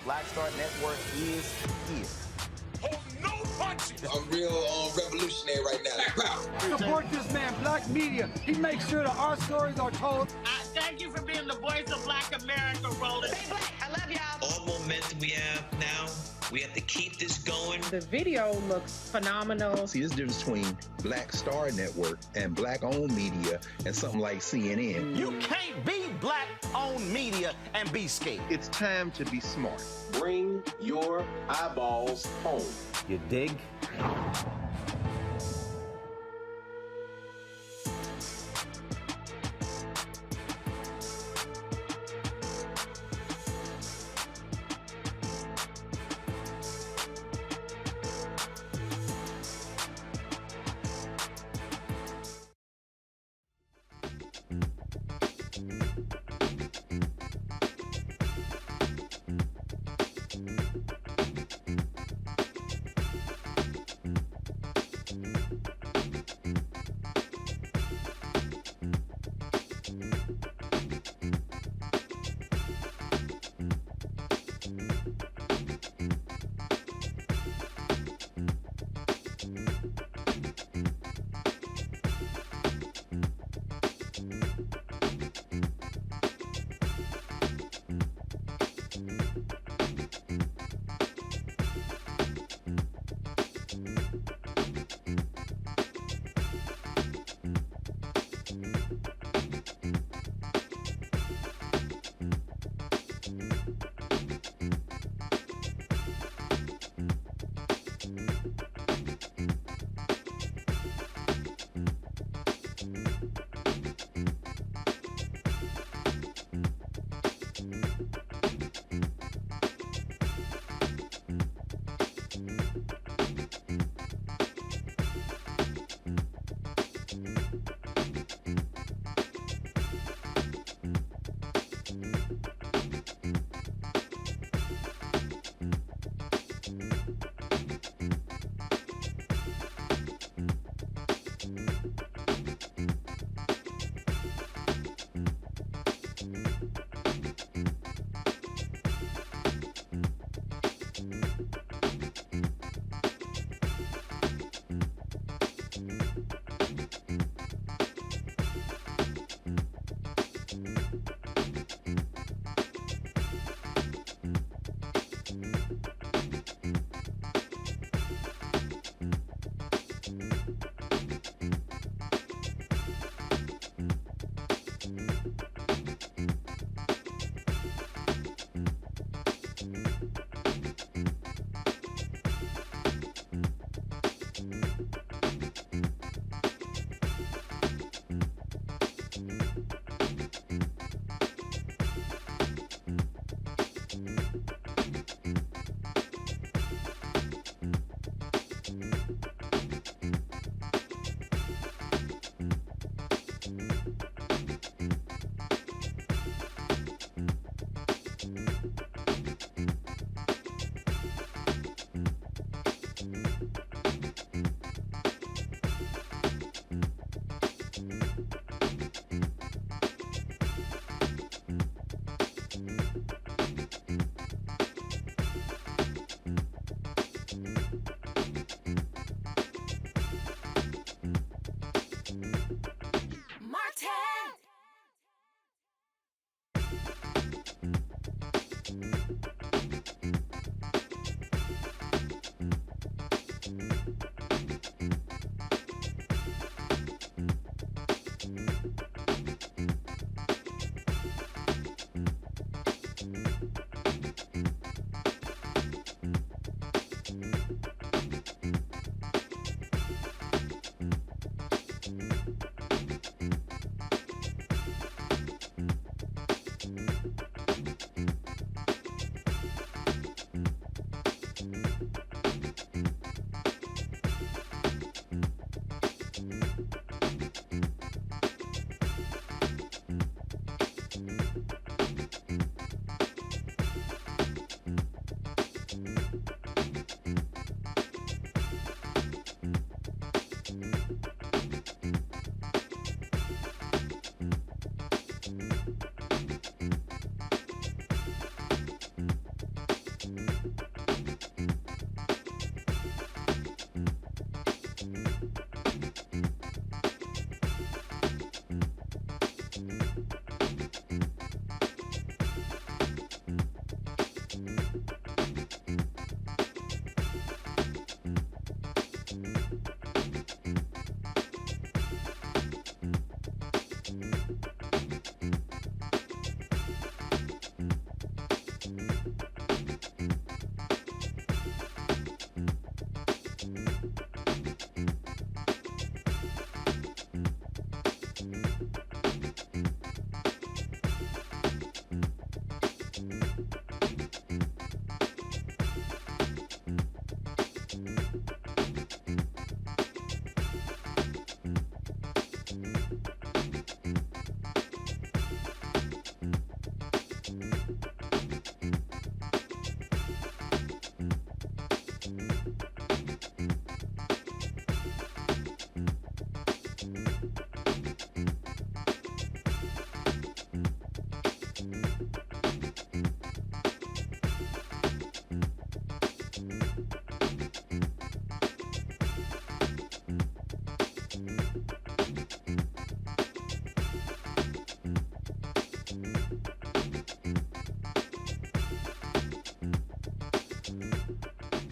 Black Star Network is here. Hold no punches. I'm real revolutionary right now. Black power. Support this man, Black media. He makes sure that our stories are told. Thank you for being the voice of Black America, Roland. Stay black. I love y'all. All momentum we have now, we have to keep this going. The video looks phenomenal. See, this difference between Black Star Network and Black-owned media and something like CNN. You can't be Black-owned media and be scared. It's time to be smart. Bring your eyeballs home. You dig?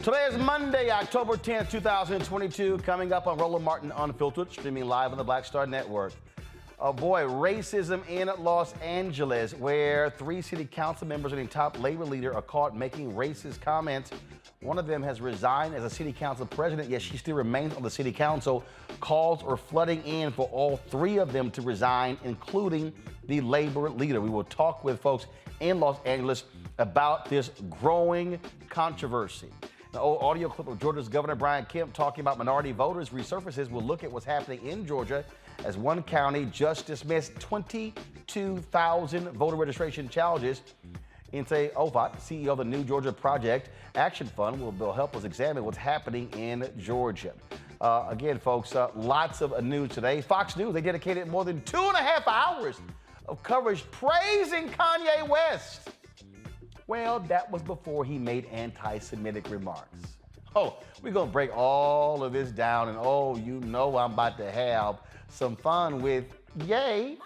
Today is Monday, October 10th, 2022. Coming up on Roland Martin Unfiltered, streaming live on the Black Star Network. Oh boy, racism in Los Angeles, where 3 city council members and a top labor leader are caught making racist comments. One of them has resigned as a city council president, yet she still remains on the city council. Calls are flooding in for all 3 of them to resign, including the labor leader. We will talk with folks in Los Angeles about this growing controversy. An old audio clip of Georgia's Governor Brian Kemp talking about minority voters resurfaces. We'll look at what's happening in Georgia as one county just dismissed 22,000 voter registration challenges. Nse Ofot, CEO of the New Georgia Project Action Fund, will help us examine what's happening in Georgia. Again, folks, lots of news today. Fox News, they dedicated more than 2.5 hours of coverage praising Kanye West. Well, that was before he made anti-Semitic remarks. Oh, we're going to break all of this down, and oh, you know I'm about to have some fun with, yay,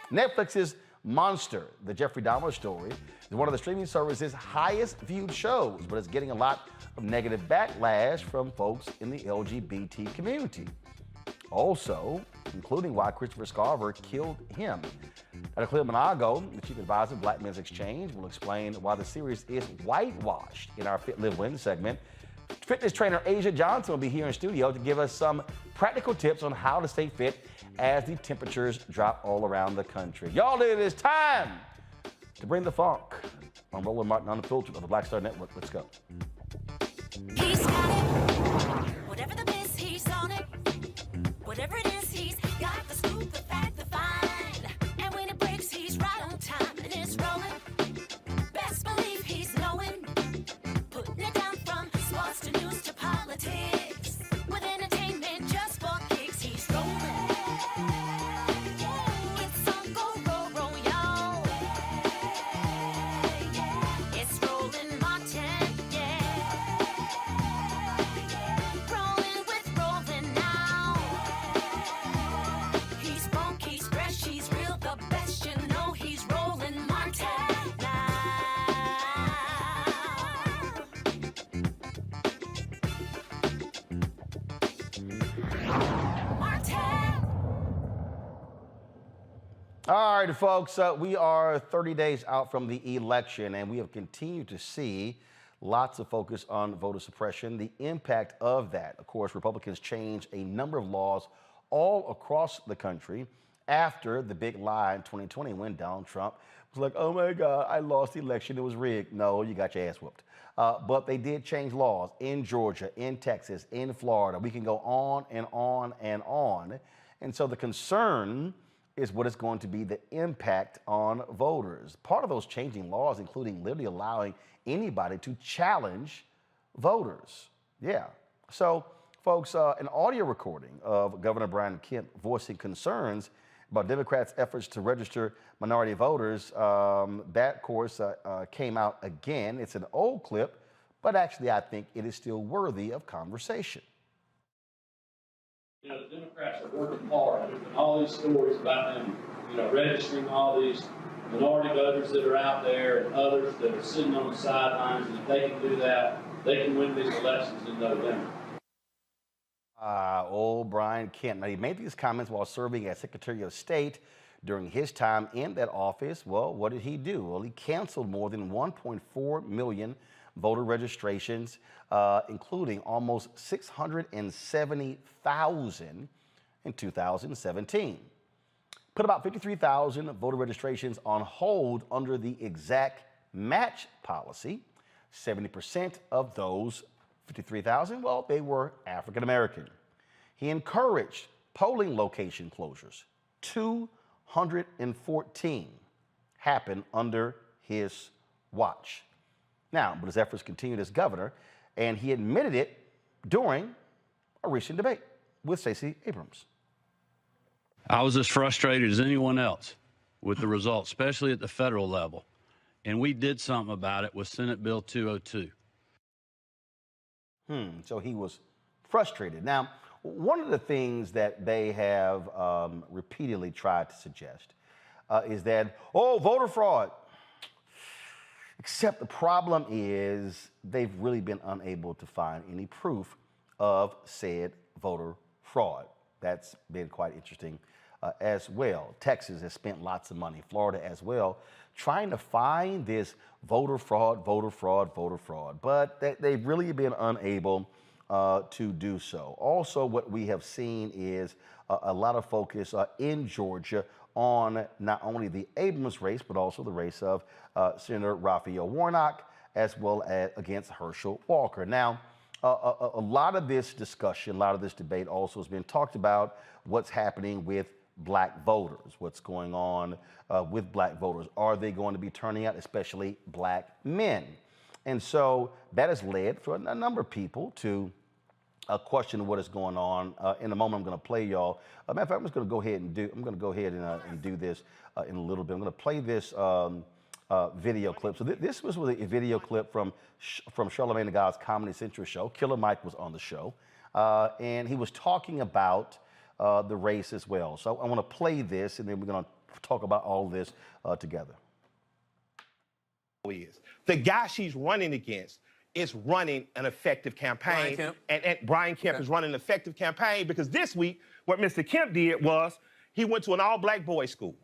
Netflix's Monster, the Jeffrey Dahmer story, is one of the streaming service's highest viewed shows, but it's getting a lot of negative backlash from folks in the LGBT community. Also, including why Christopher Scarver killed him. Dr. Cleo Monago, the chief advisor of Black Men's Exchange, will explain why the series is whitewashed in our Fit, Live, Win segment. Fitness trainer Asia Johnson will be here in studio to give us some practical tips on how to stay fit as the temperatures drop all around the country. Y'all, it is time to bring the funk on Roland Martin Unfiltered on the Black Star Network. Let's go. He's got it. Whatever the biz, he's on it. Whatever it is, he's got the scoop, the fact, the find. And when it breaks, he's right on time and it's rolling. Best believe he's knowing. Putting it down from sports to news to politics. With entertainment just for kicks, he's rolling. It's on go, roll, roll, y'all. It's Roland Martin, yeah. Rolling with Roland now. He's funky, he's fresh, he's real, the best, you know he's Roland Martin now. All right, folks, we are 30 days out from the election, and we have continued to see lots of focus on voter suppression, the impact of that. Of course, Republicans changed a number of laws all across the country after the big lie in 2020 when Donald Trump was like, oh my God, I lost the election, it was rigged. No, you got your ass whooped. But they did change laws in Georgia, in Texas, in Florida. We can go on and on and on. And so the concern is what is going to be the impact on voters. Part of those changing laws, including literally allowing anybody to challenge voters. Yeah. So, folks, an audio recording of Governor Brian Kemp voicing concerns about Democrats' efforts to register minority voters, that, of course, came out again. It's an old clip, but actually I think it is still worthy of conversation. You know, the Democrats are working hard, and all these stories about them, you know, registering all these minority voters that are out there and others that are sitting on the sidelines, and if they can do that, they can win these elections in November. Old Brian Kemp. Now, he made these comments while serving as Secretary of State during his time in that office. Well, what did he do? Well, he canceled more than 1.4 million voter registrations, including almost 670,000 in 2017. Put about 53,000 voter registrations on hold under the exact match policy. 70% of those 53,000, well, they were African American. He encouraged polling location closures. 214 happened under his watch. Now, but his efforts continued as governor, and he admitted it during a recent debate with Stacey Abrams. I was as frustrated as anyone else with the results, especially at the federal level. And we did something about it with Senate Bill 202. So he was frustrated. Now, one of the things that they have repeatedly tried to suggest is that, oh, voter fraud. Except the problem is they've really been unable to find any proof of said voter fraud. That's been quite interesting as well. Texas has spent lots of money, Florida as well, trying to find this voter fraud, but they've really been unable to do so. Also, what we have seen is a lot of focus in Georgia on not only the Abrams race, but also the race of Senator Raphael Warnock, as well as against Herschel Walker. Now, a lot of this discussion, a lot of this debate also has been talked about what's happening with black voters, what's going on with black voters. Are they going to be turning out, especially black men? And so that has led for a number of people to question what is going on. In a moment, I'm going to play y'all. Matter of fact, I'm just going to go ahead and do this in a little bit. I'm going to play this video clip. So this was a video clip from Charlamagne the God's Comedy Central show. Killer Mike was on the show, and he was talking about the race as well. So I want to play this, and then we're going to talk about all this together. The guy she's running against is running an effective campaign. And Brian Kemp is running an effective campaign because this week, what Mr. Kemp did was he went to an all-black boys' school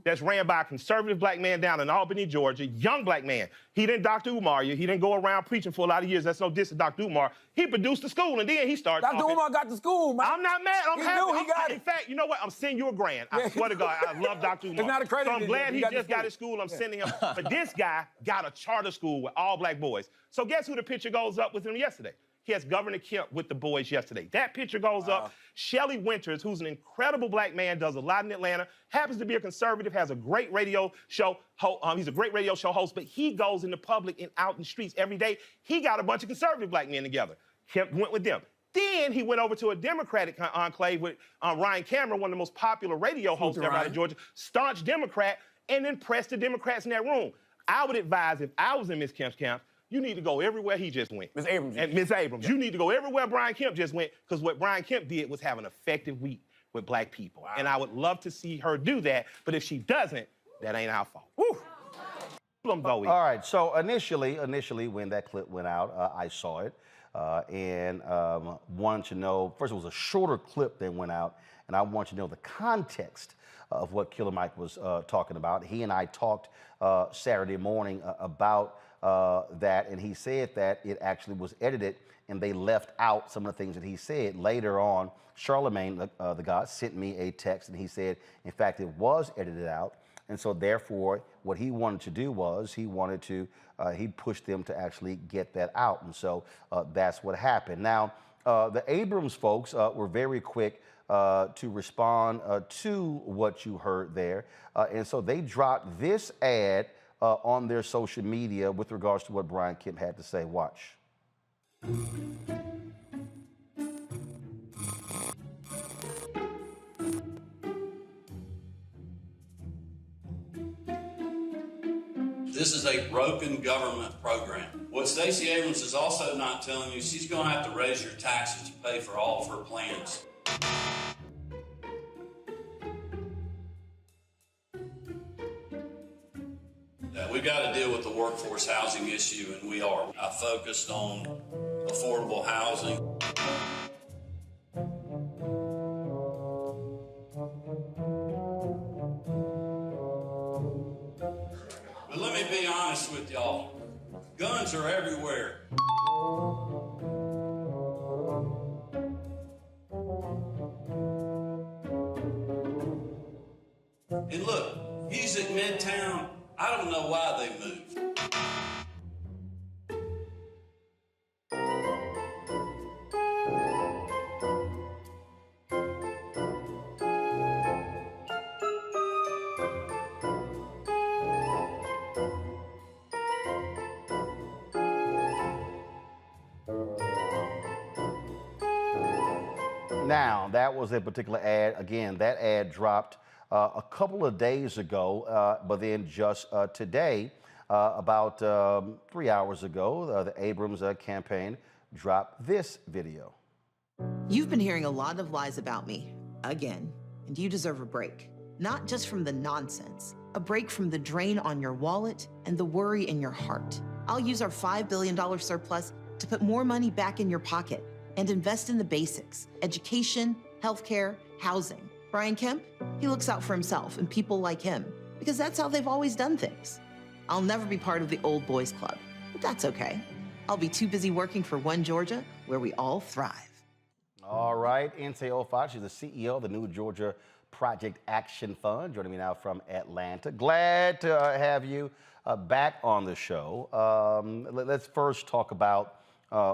that's ran by a conservative black man down in Albany, Georgia, young black man. He didn't Dr. Umar you. He didn't go around preaching for a lot of years. That's no diss to Dr. Umar. He produced the school, and then he started Dr. Umar got the school, man. I'm not mad. I'm happy. He got it. In fact, you know what? I'm sending you $1,000. I swear to God, I love Dr. Umar. It's not accredited. So I'm glad he just got his school. I'm sending him. But this guy got a charter school with all black boys. So guess who the picture goes up with him yesterday? He has Governor Kemp with the boys yesterday. That picture goes up. Shelley Winters, who's an incredible black man, does a lot in Atlanta, happens to be a conservative, has a great radio show. He's a great radio show host, but he goes in the public and out in the streets every day. He got a bunch of conservative black men together. Kemp went with them. Then he went over to a Democratic enclave with Ryan Cameron, one of the most popular radio hosts ever out of Georgia, staunch Democrat, and then pressed the Democrats in that room. I would advise, if I was in Ms. Kemp's camp, you need to go everywhere he just went. Ms. Abrams. And Ms. Abrams, you need to go everywhere Brian Kemp just went, because what Brian Kemp did was have an effective week with black people. And I would love to see her do that, but if she doesn't, that ain't our fault. Woo! All right, so initially when that clip went out, I saw it and wanted to know, first it was a shorter clip that went out, and I want you to know the context of what Killer Mike was talking about. He and I talked Saturday morning about that, and he said that it actually was edited and they left out some of the things that he said. Later on, Charlamagne the God sent me a text, and he said, in fact, it was edited out. And so therefore, what he wanted to do was he pushed them to actually get that out. And so that's what happened. Now, the Abrams folks were very quick to respond to what you heard there. And so they dropped this ad on their social media with regards to what Brian Kemp had to say. Watch. This is a broken government program. What Stacey Abrams is also not telling you, she's going to have to raise your taxes to pay for all of her plans. We've got to deal with the workforce housing issue, and we are. I focused on affordable housing. But let me be honest with y'all. Guns are everywhere. And look, he's at Midtown. I don't know why they moved. Now, that was a particular ad. Again, that ad dropped a couple of days ago, but then just today, about 3 hours ago, the Abrams campaign dropped this video. You've been hearing a lot of lies about me, again, and you deserve a break. not just from the nonsense, a break from the drain on your wallet and the worry in your heart. I'll use our $5 billion surplus to put more money back in your pocket and invest in the basics: education, healthcare, housing. Brian Kemp, he looks out for himself and people like him because that's how they've always done things. I'll never be part of the old boys club, but that's okay. I'll be too busy working for One Georgia, where we all thrive. All right, Nse Ofot, she's the CEO of the New Georgia Project Action Fund, joining me now from Atlanta. Glad to have you back on the show. Let's first talk about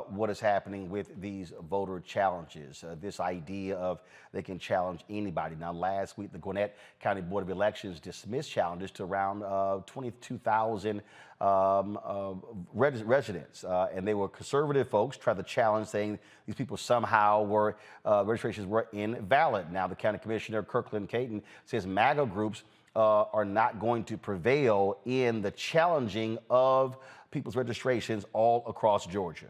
what is happening with these voter challenges, this idea of they can challenge anybody. Now, last week, the Gwinnett County Board of Elections dismissed challenges to around 22,000 residents, and they were conservative folks, tried to challenge, saying these people somehow were, registrations were invalid. Now, the county commissioner, Kirkland Caton, says MAGA groups are not going to prevail in the challenging of people's registrations all across Georgia.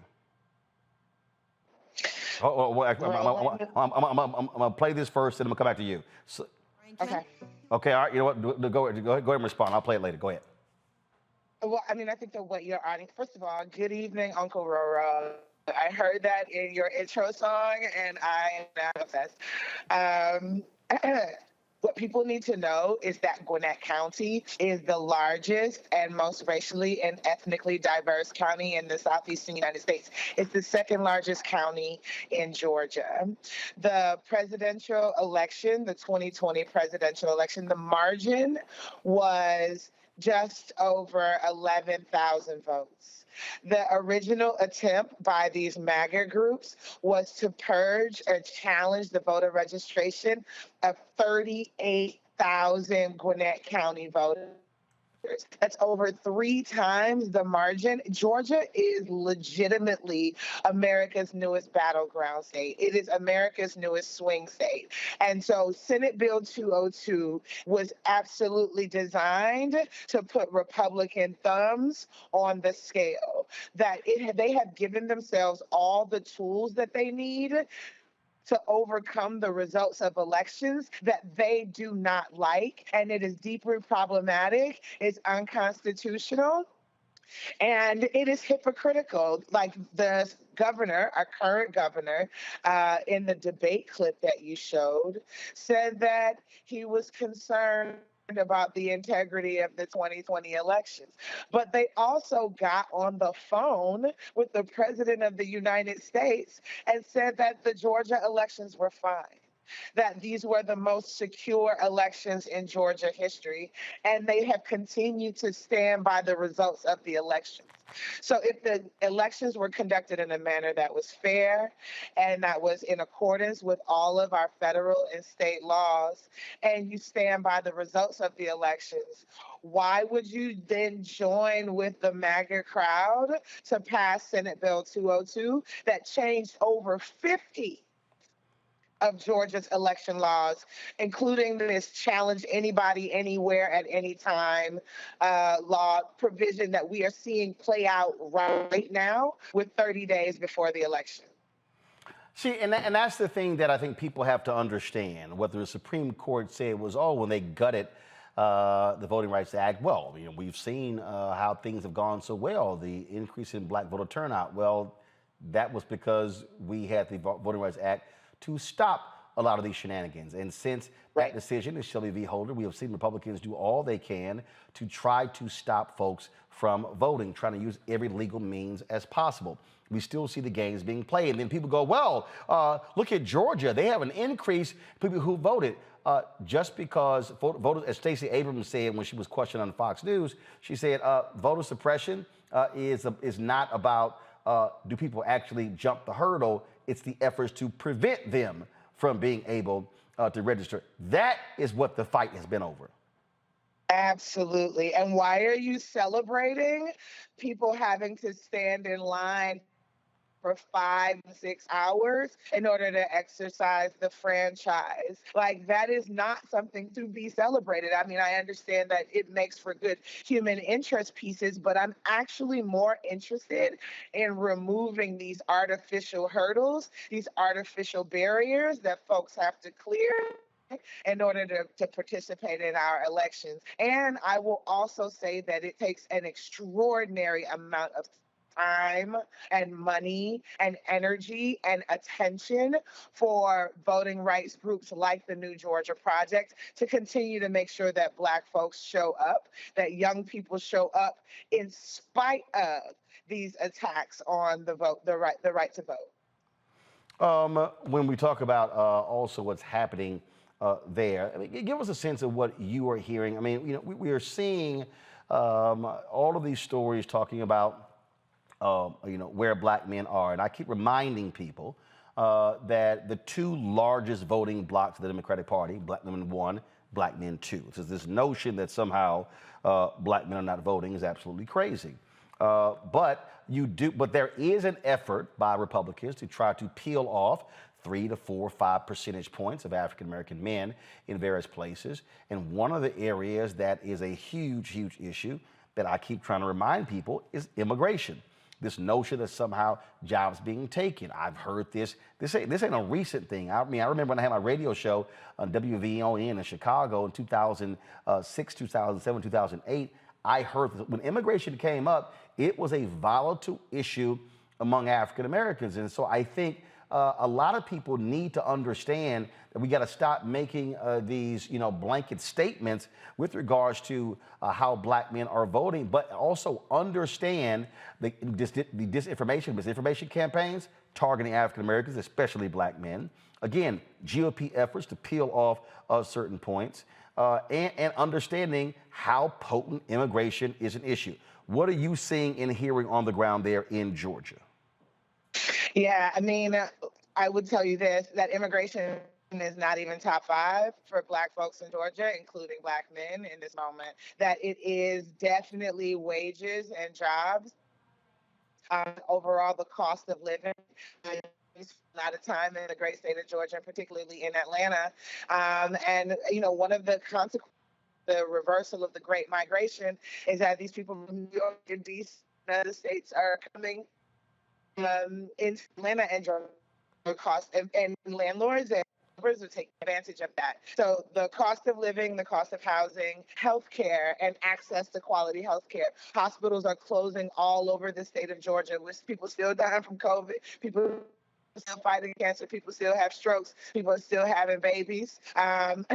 I'm gonna play this first, and I'm gonna come back to you. So, Okay. Okay. All right. You know what? Go ahead and respond. I'll play it later. Go ahead. Well, I mean, I think that what you're adding, first of all, good evening, Uncle Roro. I heard that in your intro song, and I am obsessed. What people need to know is that Gwinnett County is the largest and most racially and ethnically diverse county in the southeastern United States. It's the second largest county in Georgia. The presidential election, the 2020 presidential election, the margin was just over 11,000 votes. The original attempt by these MAGA groups was to purge or challenge the voter registration of 38,000 Gwinnett County voters. That's over 3 times the margin. Georgia is legitimately America's newest battleground state. It is America's newest swing state. And so Senate Bill 202 was absolutely designed to put Republican thumbs on the scale, that they have given themselves all the tools that they need to overcome the results of elections that they do not like. And it is deeply problematic. It's unconstitutional. And it is hypocritical. Like the governor, our current governor, in the debate clip that you showed, said that he was concerned about the integrity of the 2020 elections. But they also got on the phone with the president of the United States and said that the Georgia elections were fine, that these were the most secure elections in Georgia history, and they have continued to stand by the results of the elections. So if the elections were conducted in a manner that was fair and that was in accordance with all of our federal and state laws, and you stand by the results of the elections, why would you then join with the MAGA crowd to pass Senate Bill 202 that changed over 50 of Georgia's election laws, including this challenge anybody, anywhere, at any time law provision that we are seeing play out right now with 30 days before the election? See, and that's the thing that I think people have to understand. What the Supreme Court said was, when they gutted the Voting Rights Act, well, we've seen how things have gone so well, the increase in black voter turnout. Well, that was because we had the Voting Rights Act to stop a lot of these shenanigans. And since that decision is Shelby v. Holder, we have seen Republicans do all they can to try to stop folks from voting, trying to use every legal means as possible. We still see the games being played. And then people go, well, look at Georgia. They have an increase in people who voted. Just because voters, as Stacey Abrams said when she was questioned on Fox News, she said voter suppression is not about do people actually jump the hurdle. It's the efforts to prevent them from being able to register. That is what the fight has been over. Absolutely. And why are you celebrating people having to stand in line for 5 to 6 hours in order to exercise the franchise? Like, that is not something to be celebrated. I mean, I understand that it makes for good human interest pieces, but I'm actually more interested in removing these artificial hurdles, these artificial barriers that folks have to clear in order to participate in our elections. And I will also say that it takes an extraordinary amount of time and money and energy and attention for voting rights groups like the New Georgia Project to continue to make sure that Black folks show up, that young people show up in spite of these attacks on the vote, the right to vote. When we talk about also what's happening there, I mean, give us a sense of what you are hearing. I mean, we are seeing all of these stories talking about where Black men are. And I keep reminding people that the two largest voting blocs of the Democratic Party, Black women 1, Black men 2. So this notion that somehow Black men are not voting is absolutely crazy. But there is an effort by Republicans to try to peel off 3 to 4, 5 percentage points of African American men in various places. And one of the areas that is a huge, huge issue that I keep trying to remind people is immigration. This notion that somehow jobs being taken. I've heard this. This ain't a recent thing. I mean, I remember when I had my radio show on WVON in Chicago in 2006, 2007, 2008. I heard that when immigration came up, it was a volatile issue among African Americans. And so I think a lot of people need to understand that we got to stop making these, blanket statements with regards to how Black men are voting, but also understand the misinformation campaigns targeting African Americans, especially Black men. Again, GOP efforts to peel off certain points and understanding how potent immigration is an issue. What are you seeing and hearing on the ground there in Georgia? Yeah, I mean, I would tell you this, that immigration is not even top 5 for Black folks in Georgia, including Black men in this moment, that it is definitely wages and jobs. Overall, the cost of living. A lot of time in the great state of Georgia, particularly in Atlanta. And one of the consequences, the reversal of the Great Migration, is that these people from New York and DC, the states are coming in Atlanta and Georgia, cost and landlords and developers are taking advantage of that. So the cost of living, the cost of housing, healthcare, and access to quality healthcare. Hospitals are closing all over the state of Georgia, with people still dying from COVID, people still fighting cancer, people still have strokes, people are still having babies, and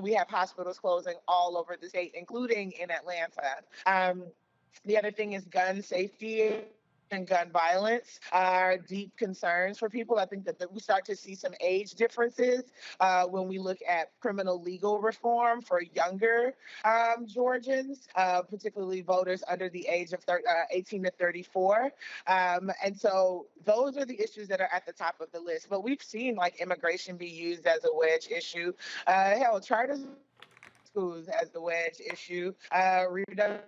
we have hospitals closing all over the state, including in Atlanta. The other thing is gun safety and gun violence are deep concerns for people. I think that we start to see some age differences when we look at criminal legal reform for younger Georgians, particularly voters under the age of 18 to 34. And so those are the issues that are at the top of the list. But we've seen immigration be used as a wedge issue. Hell, charter schools as the wedge issue. Reproductive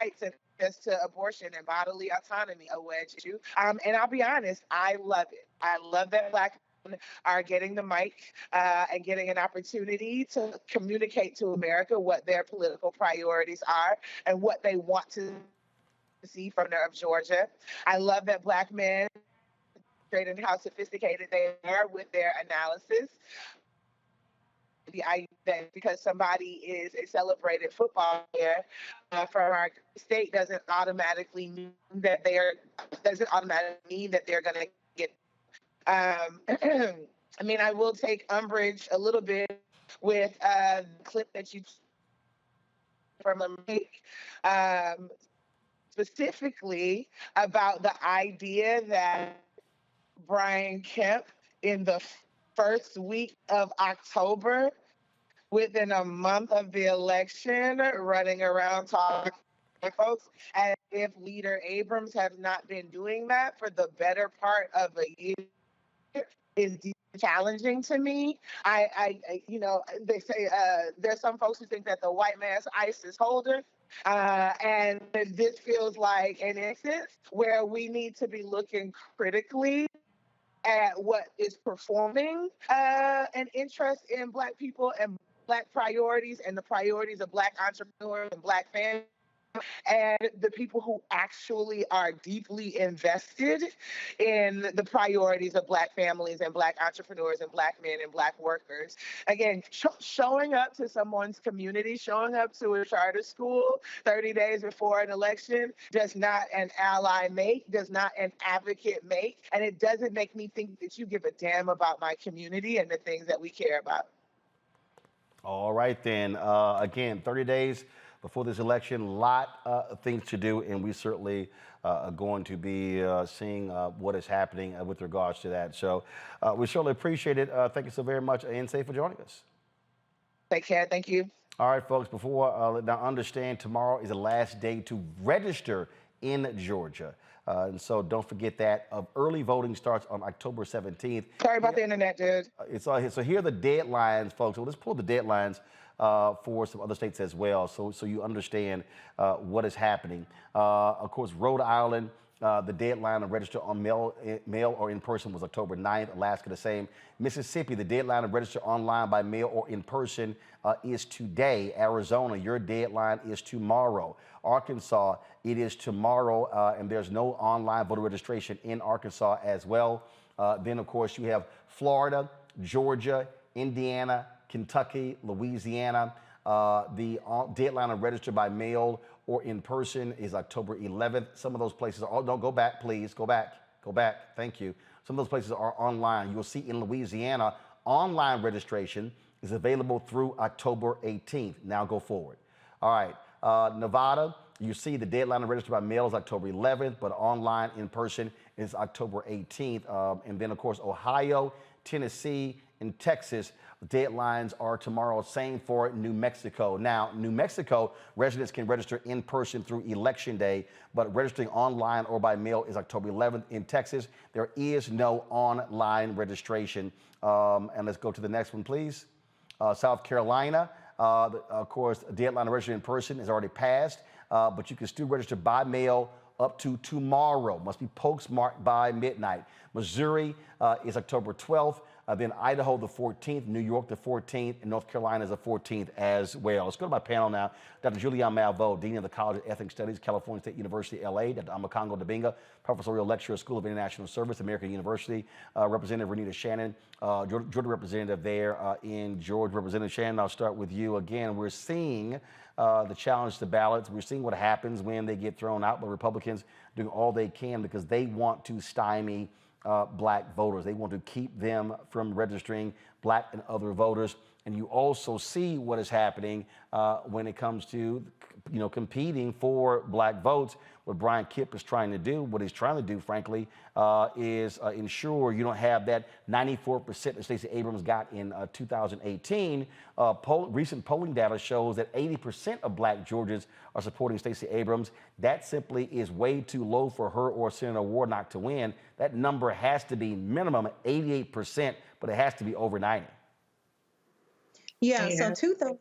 rights and access to abortion and bodily autonomy, a wedge issue. And I'll be honest, I love it. I love that Black men are getting the mic and getting an opportunity to communicate to America what their political priorities are and what they want to see from Georgia. I love that Black men demonstrate how sophisticated they are with their analysis. The idea that because somebody is a celebrated football player from our state doesn't automatically mean that they're going to get. I mean, I will take umbrage a little bit with the clip that you from a specifically about the idea that Brian Kemp in the first week of October, within a month of the election, running around talking to folks as if Leader Abrams has not been doing that for the better part of a year is challenging to me. They say there's some folks who think that the white man's ISIS holder. And this feels like an instance where we need to be looking critically at what is performing an interest in Black people and Black priorities and the priorities of Black entrepreneurs and Black families and the people who actually are deeply invested in the priorities of Black families and Black entrepreneurs and Black men and Black workers. Again, showing up to someone's community, showing up to a charter school 30 days before an election does not an ally make, does not an advocate make, and it doesn't make me think that you give a damn about my community and the things that we care about. All right, then. Again, 30 days before this election, a lot of things to do, and we certainly are going to be seeing what is happening with regards to that. So we certainly appreciate it. Thank you so very much, Nse, for joining us. Take care. Thank you. All right, folks, before now understand, tomorrow is the last day to register in Georgia. And so don't forget that. Early voting starts on October 17th. Sorry about the internet, dude. It's all here. So here are the deadlines, folks. So let's pull the deadlines for some other states as well, so you understand what is happening. Of course, Rhode Island, the deadline to register on mail or in person was October 9th. Alaska, the same. Mississippi, the deadline to register online by mail or in person is today. Arizona, your deadline is tomorrow. Arkansas, it is tomorrow, and there's no online voter registration in Arkansas as well. Then, of course, you have Florida, Georgia, Indiana, Kentucky, Louisiana. The deadline to register by mail or in person is October 11th. Some of those places are, don't go back, please. Go back. Thank you. Some of those places are online. You'll see in Louisiana, online registration is available through October 18th. Now go forward. All right. Nevada, you see the deadline to register by mail is October 11th, but online in person is October 18th. And then, of course, Ohio, Tennessee, and Texas, deadlines are tomorrow. Same for New Mexico. Now, New Mexico residents can register in person through Election Day, but registering online or by mail is October 11th. In Texas, there is no online registration. And let's go to the next one, please. South Carolina, of course, deadline to register in person is already passed, but you can still register by mail up to tomorrow. Must be postmarked by midnight. Missouri is October 12th. Then Idaho the 14th, New York the 14th, and North Carolina is the 14th as well. Let's go to my panel now. Dr. Julian Malveaux, Dean of the College of Ethnic Studies, California State University, LA. Dr. Amakongo Dabinga, Professorial Lecturer, School of International Service, American University. Representative Renita Shannon, Georgia representative there in Georgia. Representative Shannon, I'll start with you again. We're seeing the challenge to ballots. We're seeing what happens when they get thrown out by Republicans doing all they can because they want to stymie Black voters. They want to keep them from registering, Black and other voters. And you also see what is happening when it comes to, competing for Black votes. What Brian Kemp is trying to do, what he's trying to do, frankly, is ensure you don't have that 94% that Stacey Abrams got in 2018. Recent polling data shows that 80% of Black Georgians are supporting Stacey Abrams. That simply is way too low for her or Senator Warnock to win. That number has to be minimum 88%, but it has to be over 90%. Yeah, so two things,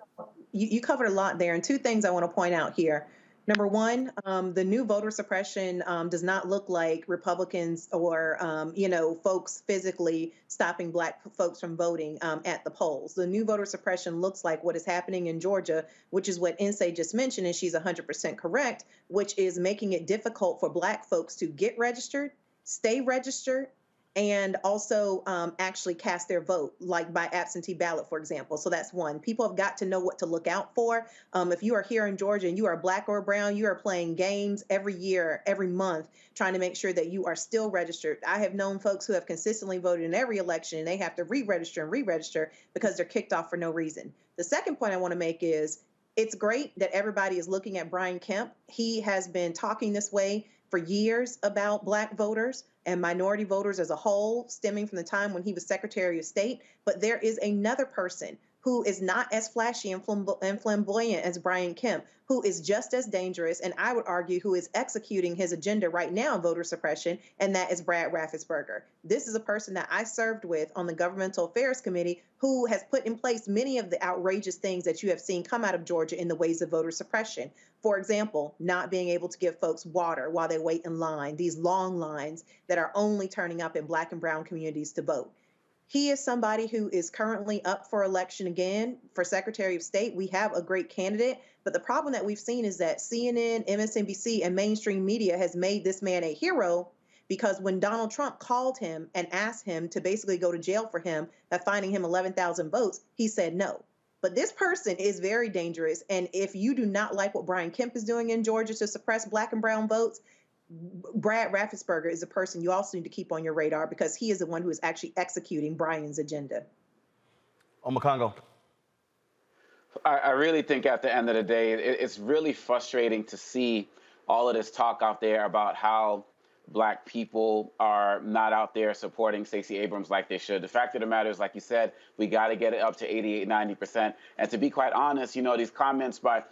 you covered a lot there, and two things I want to point out here. Number one, the new voter suppression does not look like Republicans or, folks physically stopping Black folks from voting at the polls. The new voter suppression looks like what is happening in Georgia, which is what Nse just mentioned, and she's 100% correct, which is making it difficult for Black folks to get registered, stay registered, and also actually cast their vote, like by absentee ballot, for example. So that's one. People have got to know what to look out for. If you are here in Georgia and you are Black or brown, you are playing games every year, every month, trying to make sure that you are still registered. I have known folks who have consistently voted in every election, and they have to re-register because they're kicked off for no reason. The second point I want to make is it's great that everybody is looking at Brian Kemp. He has been talking this way for years about Black voters and minority voters as a whole, stemming from the time when he was Secretary of State. But there is another person who is not as flashy and flamboyant as Brian Kemp, who is just as dangerous, and I would argue who is executing his agenda right now, voter suppression, and that is Brad Raffensperger. This is a person that I served with on the Governmental Affairs Committee who has put in place many of the outrageous things that you have seen come out of Georgia in the ways of voter suppression. For example, not being able to give folks water while they wait in line, these long lines that are only turning up in Black and brown communities to vote. He is somebody who is currently up for election again for Secretary of State. We have a great candidate, But the problem that we've seen is that CNN, MSNBC, and mainstream media has made this man a hero because when Donald Trump called him and asked him to basically go to jail for him by finding him 11,000 votes, he said no. But this person is very dangerous. And if you do not like what Brian Kemp is doing in Georgia to suppress Black and brown votes, Brad Raffensperger is a person you also need to keep on your radar because he is the one who is actually executing Brian's agenda. Omakongo. I really think at the end of the day, it's really frustrating to see all of this talk out there about how Black people are not out there supporting Stacey Abrams like they should. The fact of the matter is, like you said, we got to get it up to 88, 90%. And to be quite honest, these comments by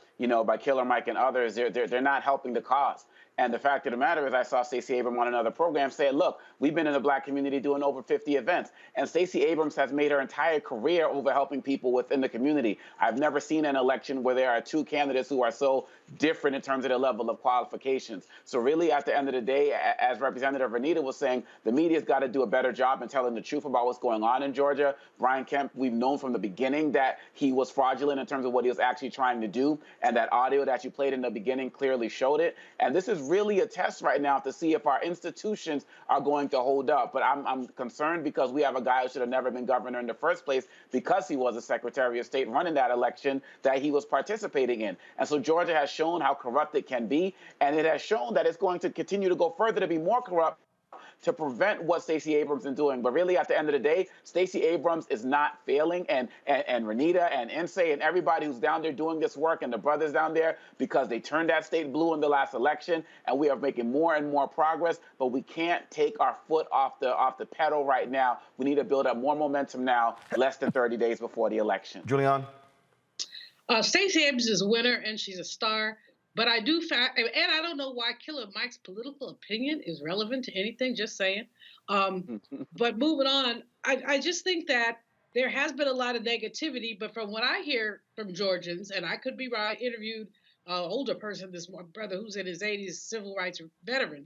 Killer Mike and others, they're not helping the cause. And the fact of the matter is I saw Stacey Abrams on another program say, look, we've been in the Black community doing over 50 events. And Stacey Abrams has made her entire career over helping people within the community. I've never seen an election where there are two candidates who are so different in terms of their level of qualifications. So really, at the end of the day, as Representative Renita was saying, the media's got to do a better job in telling the truth about what's going on in Georgia. Brian Kemp, we've known from the beginning that he was fraudulent in terms of what he was actually trying to do. And that audio that you played in the beginning clearly showed it. And this is really a test right now to see if our institutions are going to hold up. But I'm concerned because we have a guy who should have never been governor in the first place because he was a Secretary of State running that election that he was participating in. And so Georgia has shown how corrupt it can be, and it has shown that it's going to continue to go further to be more corrupt to prevent what Stacey Abrams is doing. But really, at the end of the day, Stacey Abrams is not failing, and Renita and Nse and everybody who's down there doing this work and the brothers down there, because they turned that state blue in the last election, and we are making more and more progress, but we can't take our foot off the pedal right now. We need to build up more momentum now, less than 30 days before the election. Julian? Stacey Abrams is a winner, and she's a star. But I do and I don't know why Killer Mike's political opinion is relevant to anything, just saying. But moving on, I just think that there has been a lot of negativity, but from what I hear from Georgians, and I could be right, I interviewed an older person, this brother who's in his 80s, civil rights veteran,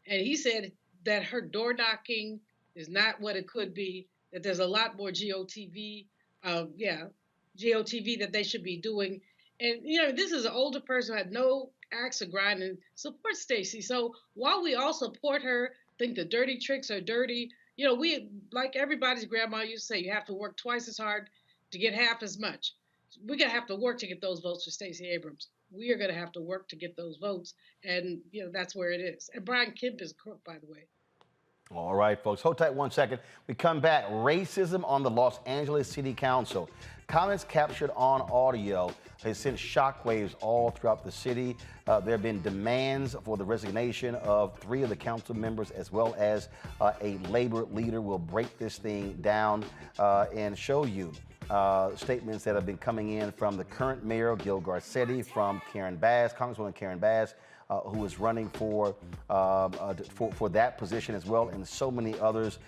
and he said that her door knocking is not what it could be, that there's a lot more GOTV, GOTV that they should be doing. And, this is an older person who had no axe to grind and support Stacey. So while we all support her, think the dirty tricks are dirty, we, like everybody's grandma used to say, you have to work twice as hard to get half as much. We're going to have to work to get those votes for Stacey Abrams. We are going to have to work to get those votes. And, that's where it is. And Brian Kemp is a crook, by the way. All right, folks. Hold tight 1 second. We come back. Racism on the Los Angeles City Council. Comments captured on audio has sent shockwaves all throughout the city. There have been demands for the resignation of 3 of the council members, as well as a labor leader. We'll break this thing down and show you statements that have been coming in from the current mayor, Gil Garcetti, from Karen Bass, Congresswoman Karen Bass, who is running for that position as well, and so many others.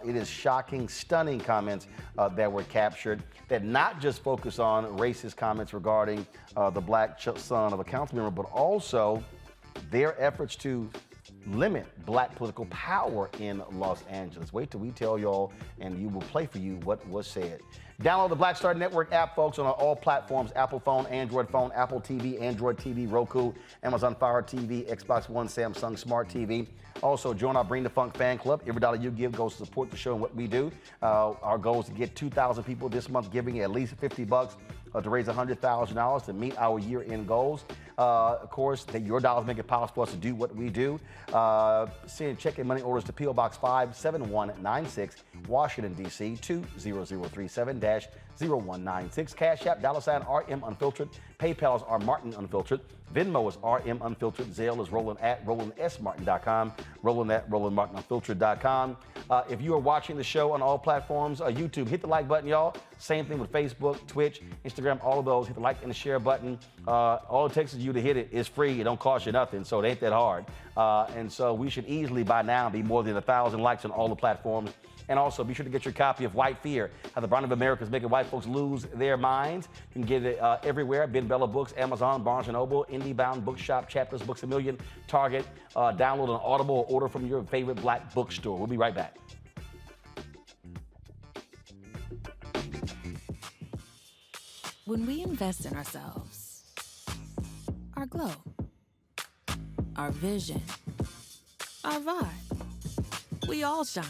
It is shocking, stunning comments that were captured that not just focus on racist comments regarding the Black son of a council member, but also their efforts to limit Black political power in Los Angeles. Wait till we tell y'all, and you will play for you what was said. Download the Black Star Network app, folks, on all platforms: Apple phone, Android phone, Apple TV, Android TV, Roku, Amazon Fire TV, Xbox One, Samsung Smart TV. Also, join our Bring the Funk fan club. Every dollar you give goes to support the show and what we do. Our goal is to get 2,000 people this month giving at least $50 to raise $100,000 to meet our year-end goals. Of course, your dollars make it possible for us to do what we do. Send check and money orders to P.O. Box 57196, Washington, D.C. 20037-0196. Cash App, $RM Unfiltered. PayPal is R Martin Unfiltered. Venmo is RM Unfiltered. Zelle is Roland@RolandSMartin.com. Roland@RolandMartinUnfiltered.com. If you are watching the show on all platforms, YouTube, hit the like button, y'all. Same thing with Facebook, Twitch, Instagram, all of those. Hit the like and the share button. All it takes is you to hit it. It's free. It don't cost you nothing, so it ain't that hard. And so we should easily by now be more than 1,000 likes on all the platforms. And also, be sure to get your copy of White Fear, How the Brown of America is Making White Folks Lose Their Minds. You can get it everywhere: Ben Bella Books, Amazon, Barnes & Noble, IndieBound Bookshop, Chapters, Books A Million, Target. Download an Audible or order from your favorite Black bookstore. We'll be right back. When we invest in ourselves, our glow, our vision, our vibe. We all shine.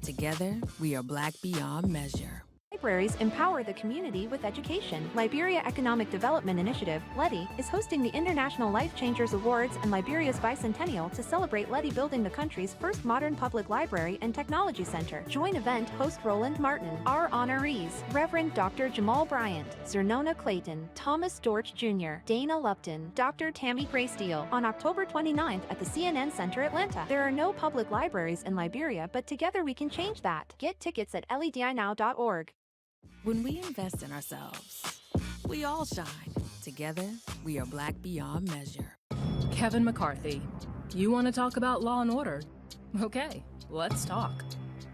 Together, we are Black beyond measure. Libraries empower the community with education. Liberia Economic Development Initiative, LEDI, is hosting the International Life Changers Awards and Liberia's bicentennial to celebrate LEDI building the country's first modern public library and technology center. Join event host Roland Martin. Our honorees, Reverend Dr. Jamal Bryant, Zernona Clayton, Thomas Dorch Jr., Dana Lupton, Dr. Tammy Graysteele, on October 29th at the CNN Center, Atlanta. There are no public libraries in Liberia, but together we can change that. Get tickets at ledinow.org. When we invest in ourselves, we all shine. Together, we are Black beyond measure. Kevin McCarthy, you want to talk about law and order? Okay, let's talk.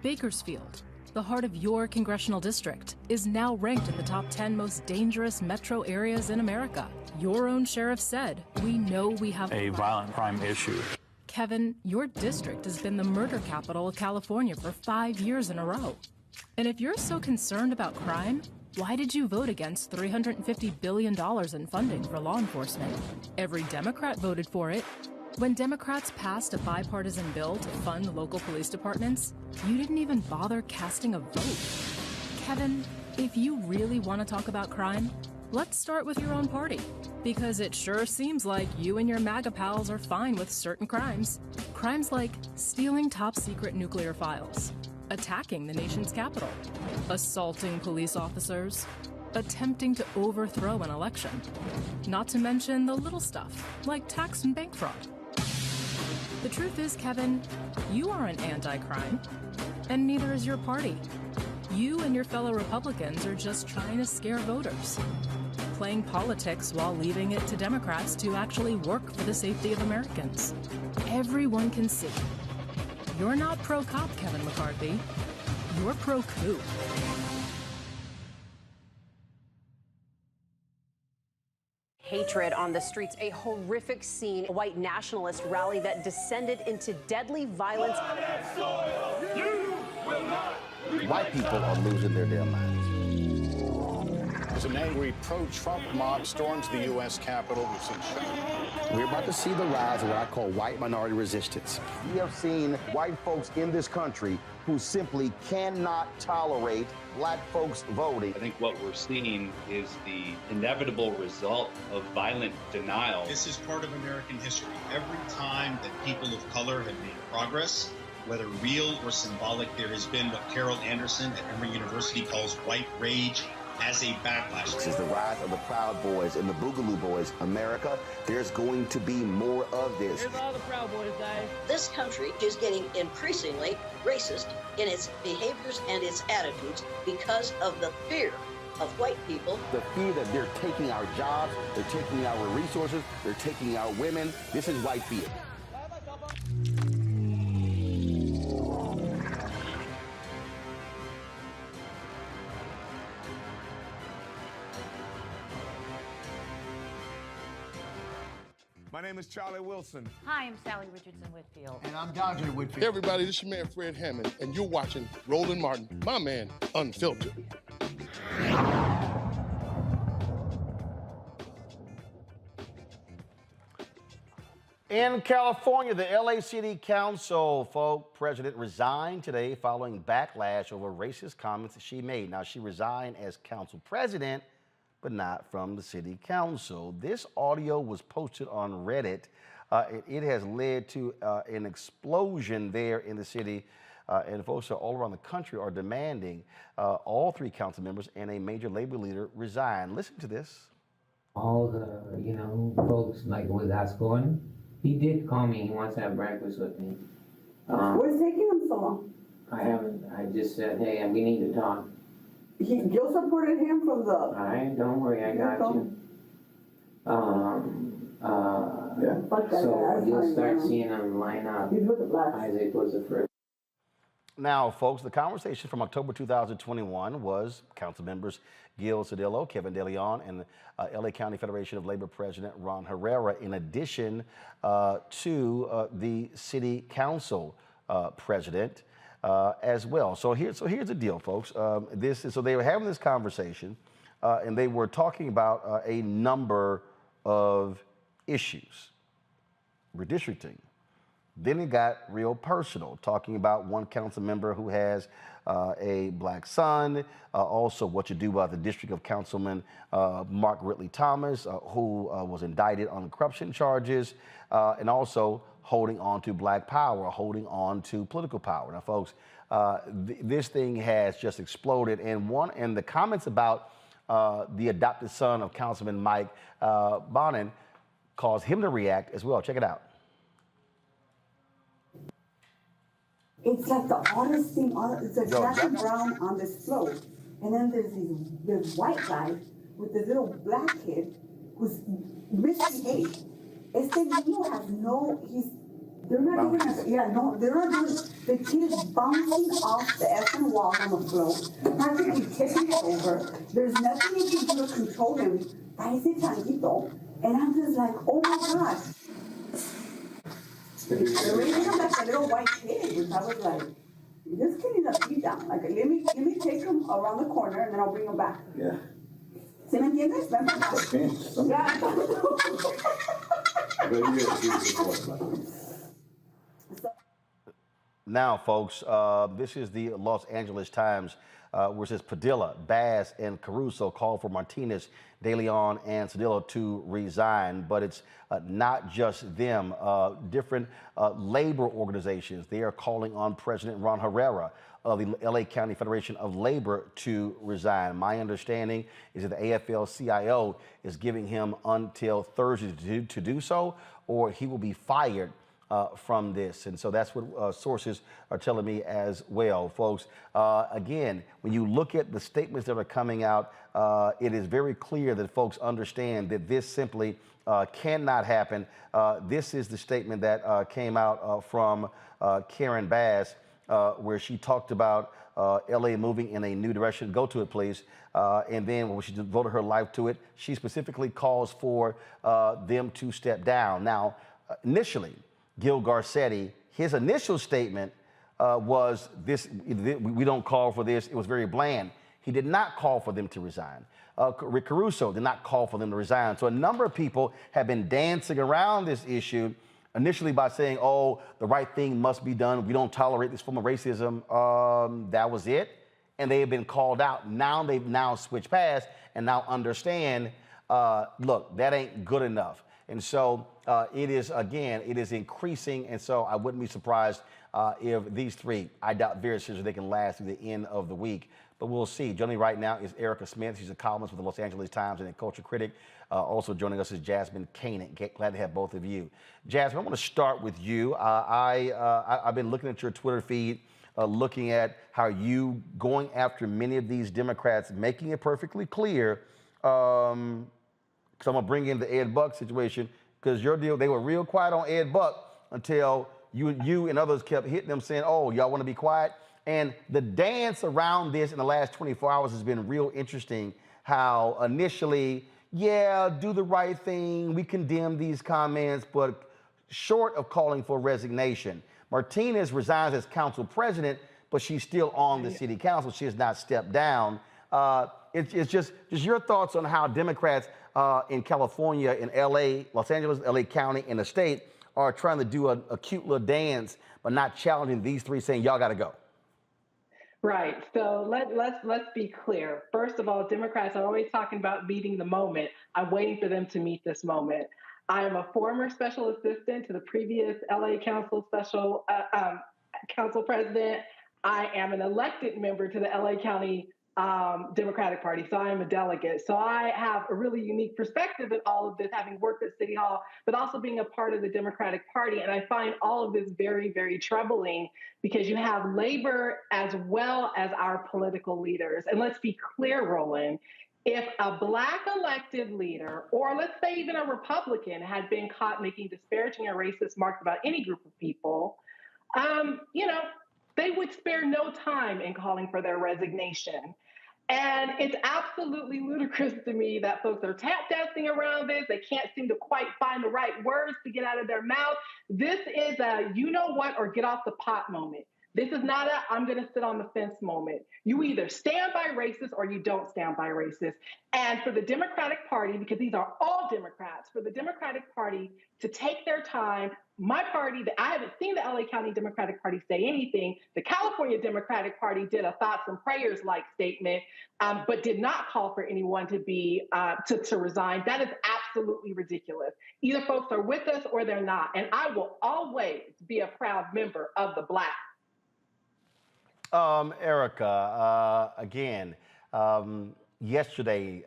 Bakersfield, the heart of your congressional district, is now ranked in the top 10 most dangerous metro areas in America. Your own sheriff said, we know we have a violent crime issue. Kevin, your district has been the murder capital of California for 5 years in a row. And if you're so concerned about crime, why did you vote against $350 billion in funding for law enforcement? Every Democrat voted for it. When Democrats passed a bipartisan bill to fund local police departments, you didn't even bother casting a vote. Kevin, if you really want to talk about crime, let's start with your own party. Because it sure seems like you and your MAGA pals are fine with certain crimes. Crimes like stealing top-secret nuclear files, attacking the nation's capital, assaulting police officers, attempting to overthrow an election. Not to mention the little stuff, like tax and bank fraud. The truth is, Kevin, you aren't anti-crime, and neither is your party. You and your fellow Republicans are just trying to scare voters, playing politics while leaving it to Democrats to actually work for the safety of Americans. Everyone can see. You're not pro-cop, Kevin McCarthy. You're pro-coup. Hatred on the streets, a horrific scene, a white nationalist rally that descended into deadly violence. White people are losing their damn minds. As an angry pro-Trump mob storms the U.S. Capitol, we've seen shooting. We're about to see the rise of what I call white minority resistance. We have seen white folks in this country who simply cannot tolerate black folks voting. I think what we're seeing is the inevitable result of violent denial. This is part of American history. Every time that people of color have made progress, whether real or symbolic, there has been what Carol Anderson at Emory University calls white rage as a backlash. This is the rise of the Proud Boys and the Boogaloo Boys. America, there's going to be more of this. Here's all the Proud Boys, guys. This country is getting increasingly racist in its behaviors and its attitudes because of the fear of white people. The fear that they're taking our jobs, they're taking our resources, they're taking our women. This is white fear. My name is Charlie Wilson. Hi, I'm Sally Richardson Whitfield. And I'm Dodger Whitfield. Hey everybody, this is your man Fred Hammond, and you're watching Roland Martin, my man, Unfiltered. In California, the LA City Council president resigned today following backlash over racist comments that she made. Now, she resigned as council president, but not from the city council. This audio was posted on Reddit. It has led to an explosion there in the city, and folks all around the country are demanding all three council members and a major labor leader resign. Listen to this. All the, folks like with us going, he did call me. He wants to have breakfast with me. What's taking him so long? I haven't. I just said, hey, we need to talk. You supported him from the... All right, don't worry, I got you. So you'll start seeing them line up. Isaac was the first. Now, folks, the conversation from October 2021 was council members Gil Cedillo, Kevin De Leon, and LA County Federation of Labor President Ron Herrera, in addition to the city council president. As well. So here's the deal, folks. So they were having this conversation, and they were talking about a number of issues, redistricting. Then it got real personal, talking about one council member who has a black son, also what you do about the district of Councilman Mark Ridley Thomas, who was indicted on corruption charges, and also holding on to black power, holding on to political power. Now, folks, this thing has just exploded. And the comments about the adopted son of Councilman Mike Bonin caused him to react as well. Check it out. It's like the oddest thing. It's a Jackie Brown on this float, and then there's this white guy with this little black kid who's misbehaved. Este niño has they're not even, they're not doing, the kid is bouncing off the effing wall on the float, practically tipping it over. There's nothing you can do to control him. Parece changuito. And I'm just like, oh my gosh. They're raising him like a little white kid, which I was like, this kid is a beat down. Like, let me take him around the corner and then I'll bring him back. Yeah. ¿Se me entiendes? Now, folks, this is the Los Angeles Times, where it says Padilla, Bass, and Caruso call for Martinez, De Leon, and Cedillo to resign. But it's not just them. Different labor organizations, they are calling on President Ron Herrera of the LA County Federation of Labor to resign. My understanding is that the AFL-CIO is giving him until Thursday to do so, or he will be fired from this. And so that's what sources are telling me as well, folks. Again, when you look at the statements that are coming out, it is very clear that folks understand that this simply cannot happen. This is the statement that came out from Karen Bass, where she talked about LA moving in a new direction. Go to it, please. And then when she devoted her life to it, she specifically calls for them to step down. Now, initially, Gil Garcetti, his initial statement was this: we don't call for this. It was very bland. He did not call for them to resign. Rick Caruso did not call for them to resign. So a number of people have been dancing around this issue, initially by saying, oh, the right thing must be done. We don't tolerate this form of racism. That was it. And they have been called out. Now they've switched past and now understand, look, that ain't good enough. And so it is increasing. And so I wouldn't be surprised if these three, I doubt very seriously they can last through the end of the week. But we'll see. Joining me right now is Erica Smith. She's a columnist with the Los Angeles Times and a culture critic. Also joining us is Jasmine Koenig. Glad to have both of you. Jasmine, I want to start with you. I've been looking at your Twitter feed, looking at how you going after many of these Democrats, making it perfectly clear. Because I'm going to bring in the Ed Buck situation, because your deal, they were real quiet on Ed Buck until you and others kept hitting them saying, oh, y'all want to be quiet? And the dance around this in the last 24 hours has been real interesting. How initially, yeah, do the right thing. We condemn these comments, but short of calling for resignation. Martinez resigns as council president, but she's still on the city council. She has not stepped down. It's just your thoughts on how Democrats in California, in LA, Los Angeles, LA County, and the state are trying to do a cute little dance, but not challenging these three, saying y'all got to go. Right. So let's be clear. First of all, Democrats are always talking about meeting the moment. I'm waiting for them to meet this moment. I am a former special assistant to the previous LA Council council president. I am an elected member to the LA County Democratic Party, so I am a delegate. So I have a really unique perspective in all of this, having worked at City Hall, but also being a part of the Democratic Party. And I find all of this very, very troubling, because you have labor as well as our political leaders. And let's be clear, Roland, if a Black elected leader, or let's say even a Republican, had been caught making disparaging and racist remarks about any group of people, they would spare no time in calling for their resignation. And it's absolutely ludicrous to me that folks are tap dancing around this. They can't seem to quite find the right words to get out of their mouth. This is a you know what or get off the pot moment. This is not a I'm going to sit on the fence moment. You either stand by racists or you don't stand by racists. And for the Democratic Party, because these are all Democrats, for the Democratic Party to take their time, my party, I haven't seen the LA County Democratic Party say anything. The California Democratic Party did a thoughts and prayers like statement, but did not call for anyone to be to resign. That is absolutely ridiculous. Either folks are with us or they're not. And I will always be a proud member of the Black. Erica, again, yesterday,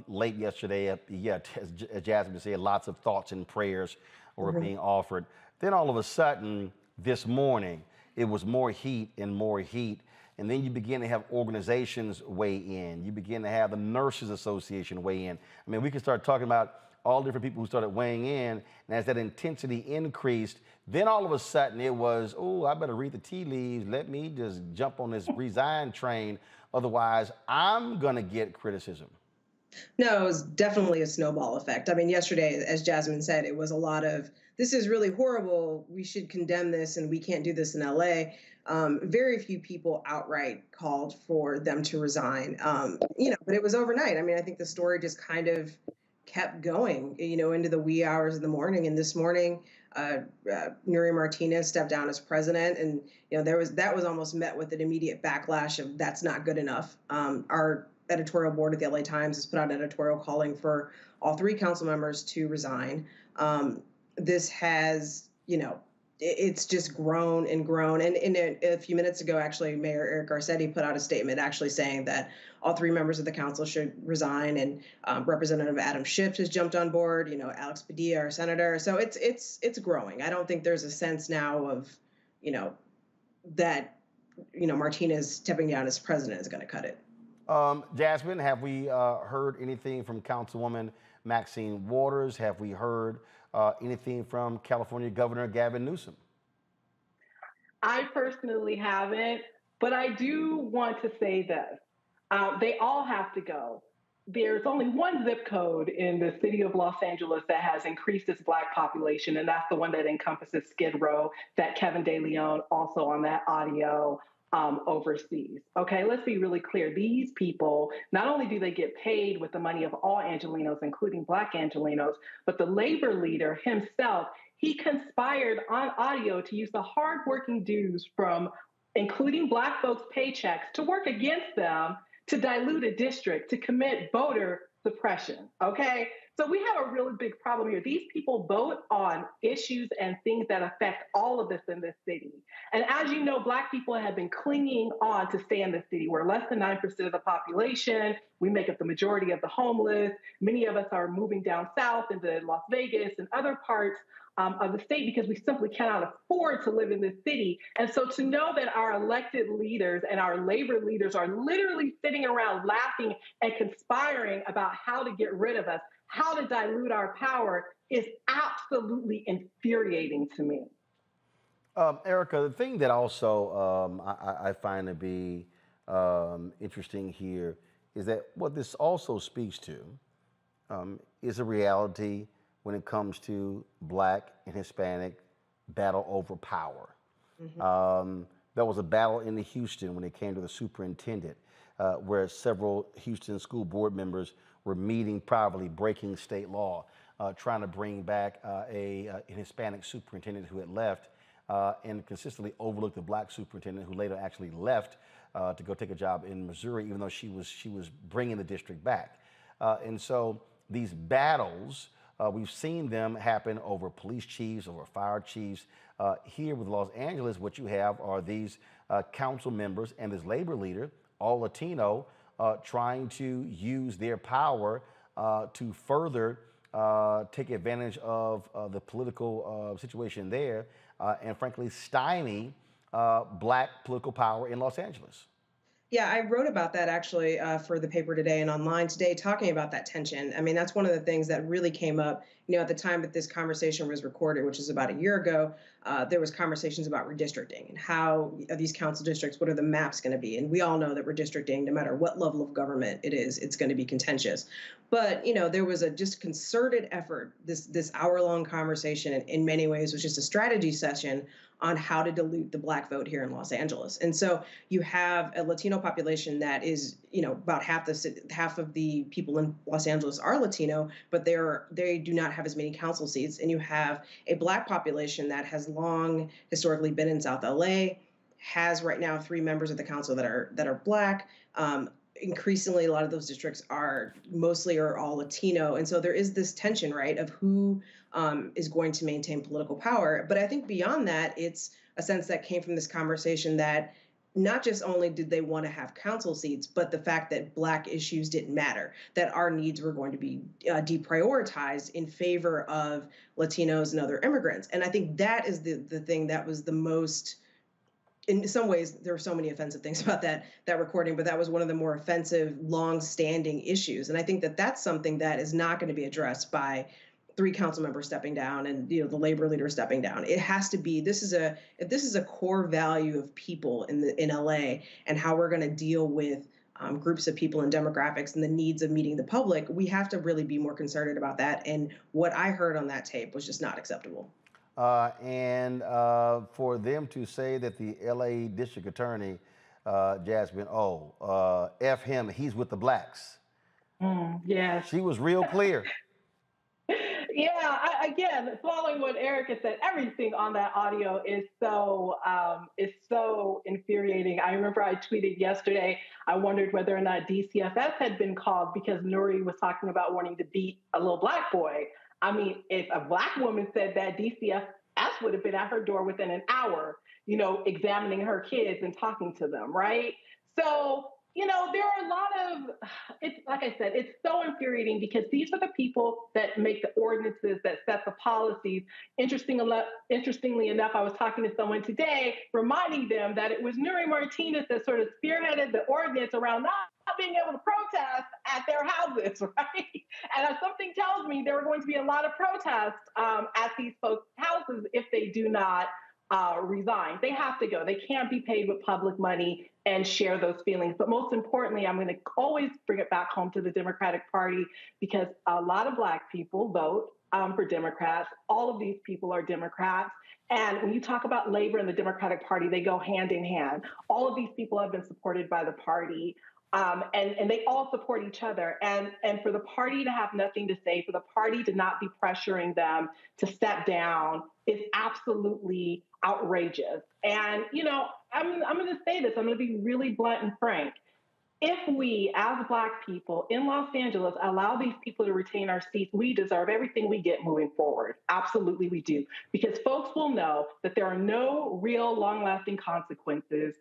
late yesterday, as Jasmine said, lots of thoughts and prayers were being offered. Then all of a sudden, this morning, it was more heat and more heat. And then you begin to have organizations weigh in. You begin to have the Nurses Association weigh in. I mean, we can start talking about all different people who started weighing in. And as that intensity increased, then all of a sudden it was, oh, I better read the tea leaves. Let me just jump on this resign train. Otherwise, I'm going to get criticism. No, it was definitely a snowball effect. I mean, yesterday, as Jasmine said, it was a lot of, this is really horrible. We should condemn this and we can't do this in LA. Very few people outright called for them to resign, but it was overnight. I mean, I think the story just kind of kept going, into the wee hours of the morning. And this morning, Nuri Martinez stepped down as president, and that was almost met with an immediate backlash of that's not good enough. Our editorial board at the LA Times has put out an editorial calling for all three council members to resign. This has, it's just grown and grown. And a few minutes ago, actually, Mayor Eric Garcetti put out a statement actually saying that all three members of the council should resign. And Representative Adam Schiff has jumped on board, Alex Padilla, our senator. So it's growing. I don't think there's a sense now of, that, Martinez stepping down as president is going to cut it. Jasmine, have we heard anything from Councilwoman Maxine Waters? Have we heard anything from California Governor Gavin Newsom? I personally haven't, but I do want to say this. They all have to go. There's only one zip code in the city of Los Angeles that has increased its Black population, and that's the one that encompasses Skid Row that Kevin De Leon also on that audio overseas. Okay, let's be really clear. These people, not only do they get paid with the money of all Angelenos, including Black Angelenos, but the labor leader himself, he conspired on audio to use the hardworking dudes from including Black folks' paychecks to work against them, to dilute a district, to commit voter suppression, okay? So we have a really big problem here. These people vote on issues and things that affect all of us in this city. And as you know, Black people have been clinging on to stay in the city. We're less than 9% of the population. We make up the majority of the homeless. Many of us are moving down south into Las Vegas and other parts of the state because we simply cannot afford to live in this city. And so to know that our elected leaders and our labor leaders are literally sitting around laughing and conspiring about how to get rid of us, how to dilute our power, is absolutely infuriating to me. Erica, the thing that also I find to be interesting here is that what this also speaks to is a reality when it comes to Black and Hispanic battle over power. There was a battle in Houston when it came to the superintendent, where several Houston school board members were meeting privately, breaking state law, trying to bring back an Hispanic superintendent who had left and consistently overlooked the Black superintendent who later actually left to go take a job in Missouri, even though she was bringing the district back. And so these battles, we've seen them happen over police chiefs, over fire chiefs. Here with Los Angeles, what you have are these council members and this labor leader, all Latino, trying to use their power to further take advantage of the political situation there and frankly stymie Black political power in Los Angeles. Yeah, I wrote about that actually for the paper today and online today, talking about that tension. I mean, that's one of the things that really came up, at the time that this conversation was recorded, which is about a year ago. There was conversations about redistricting and how these council districts, what are the maps going to be? And we all know that redistricting, no matter what level of government it is, it's going to be contentious. But, there was a just concerted effort. This hour-long conversation in many ways was just a strategy session on how to dilute the Black vote here in Los Angeles. And so you have a Latino population that is, about half of the people in Los Angeles are Latino, but they do not have as many council seats. And you have a Black population that has long historically been in South LA, has right now 3 members of the council that are Black. Increasingly, a lot of those districts are all Latino. And so there is this tension, right, of who is going to maintain political power. But I think beyond that, it's a sense that came from this conversation that not just only did they want to have council seats, but the fact that Black issues didn't matter, that our needs were going to be deprioritized in favor of Latinos and other immigrants. And I think that is the thing that was the most, in some ways, there were so many offensive things about that recording, but that was one of the more offensive, long-standing issues. And I think that that's something that is not going to be addressed by 3 council members stepping down and the labor leader stepping down. It has to be, this is a core value of people in LA, and how we're going to deal with groups of people and demographics and the needs of meeting the public. We have to really be more concerted about that. And what I heard on that tape was just not acceptable. And for them to say that the LA district attorney, Jasmine, F him, he's with the Blacks. Yes. She was real clear. Yeah, again, following what Erica said, everything on that audio is so infuriating. I remember I tweeted yesterday, I wondered whether or not DCFS had been called because Nuri was talking about wanting to beat a little Black boy. I mean, if a Black woman said that, DCFS would have been at her door within an hour, examining her kids and talking to them, right? So, there are a lot of, it's like I said, it's so infuriating because these are the people that make the ordinances, that set the policies. Interestingly enough, I was talking to someone today, reminding them that it was Nuri Martinez that sort of spearheaded the ordinance around not being able to protest at their houses, right? And something tells me there are going to be a lot of protests at these folks' houses if they do not resign. They have to go. They can't be paid with public money and share those feelings. But most importantly, I'm going to always bring it back home to the Democratic Party, because a lot of Black people vote for Democrats. All of these people are Democrats. And when you talk about labor and the Democratic Party, they go hand in hand. All of these people have been supported by the party. And they all support each other. And for the party to have nothing to say, for the party to not be pressuring them to step down is absolutely outrageous. And, I'm going to say this, I'm going to be really blunt and frank. If we, as Black people in Los Angeles, allow these people to retain our seats, we deserve everything we get moving forward. Absolutely, we do. Because folks will know that there are no real long-lasting consequences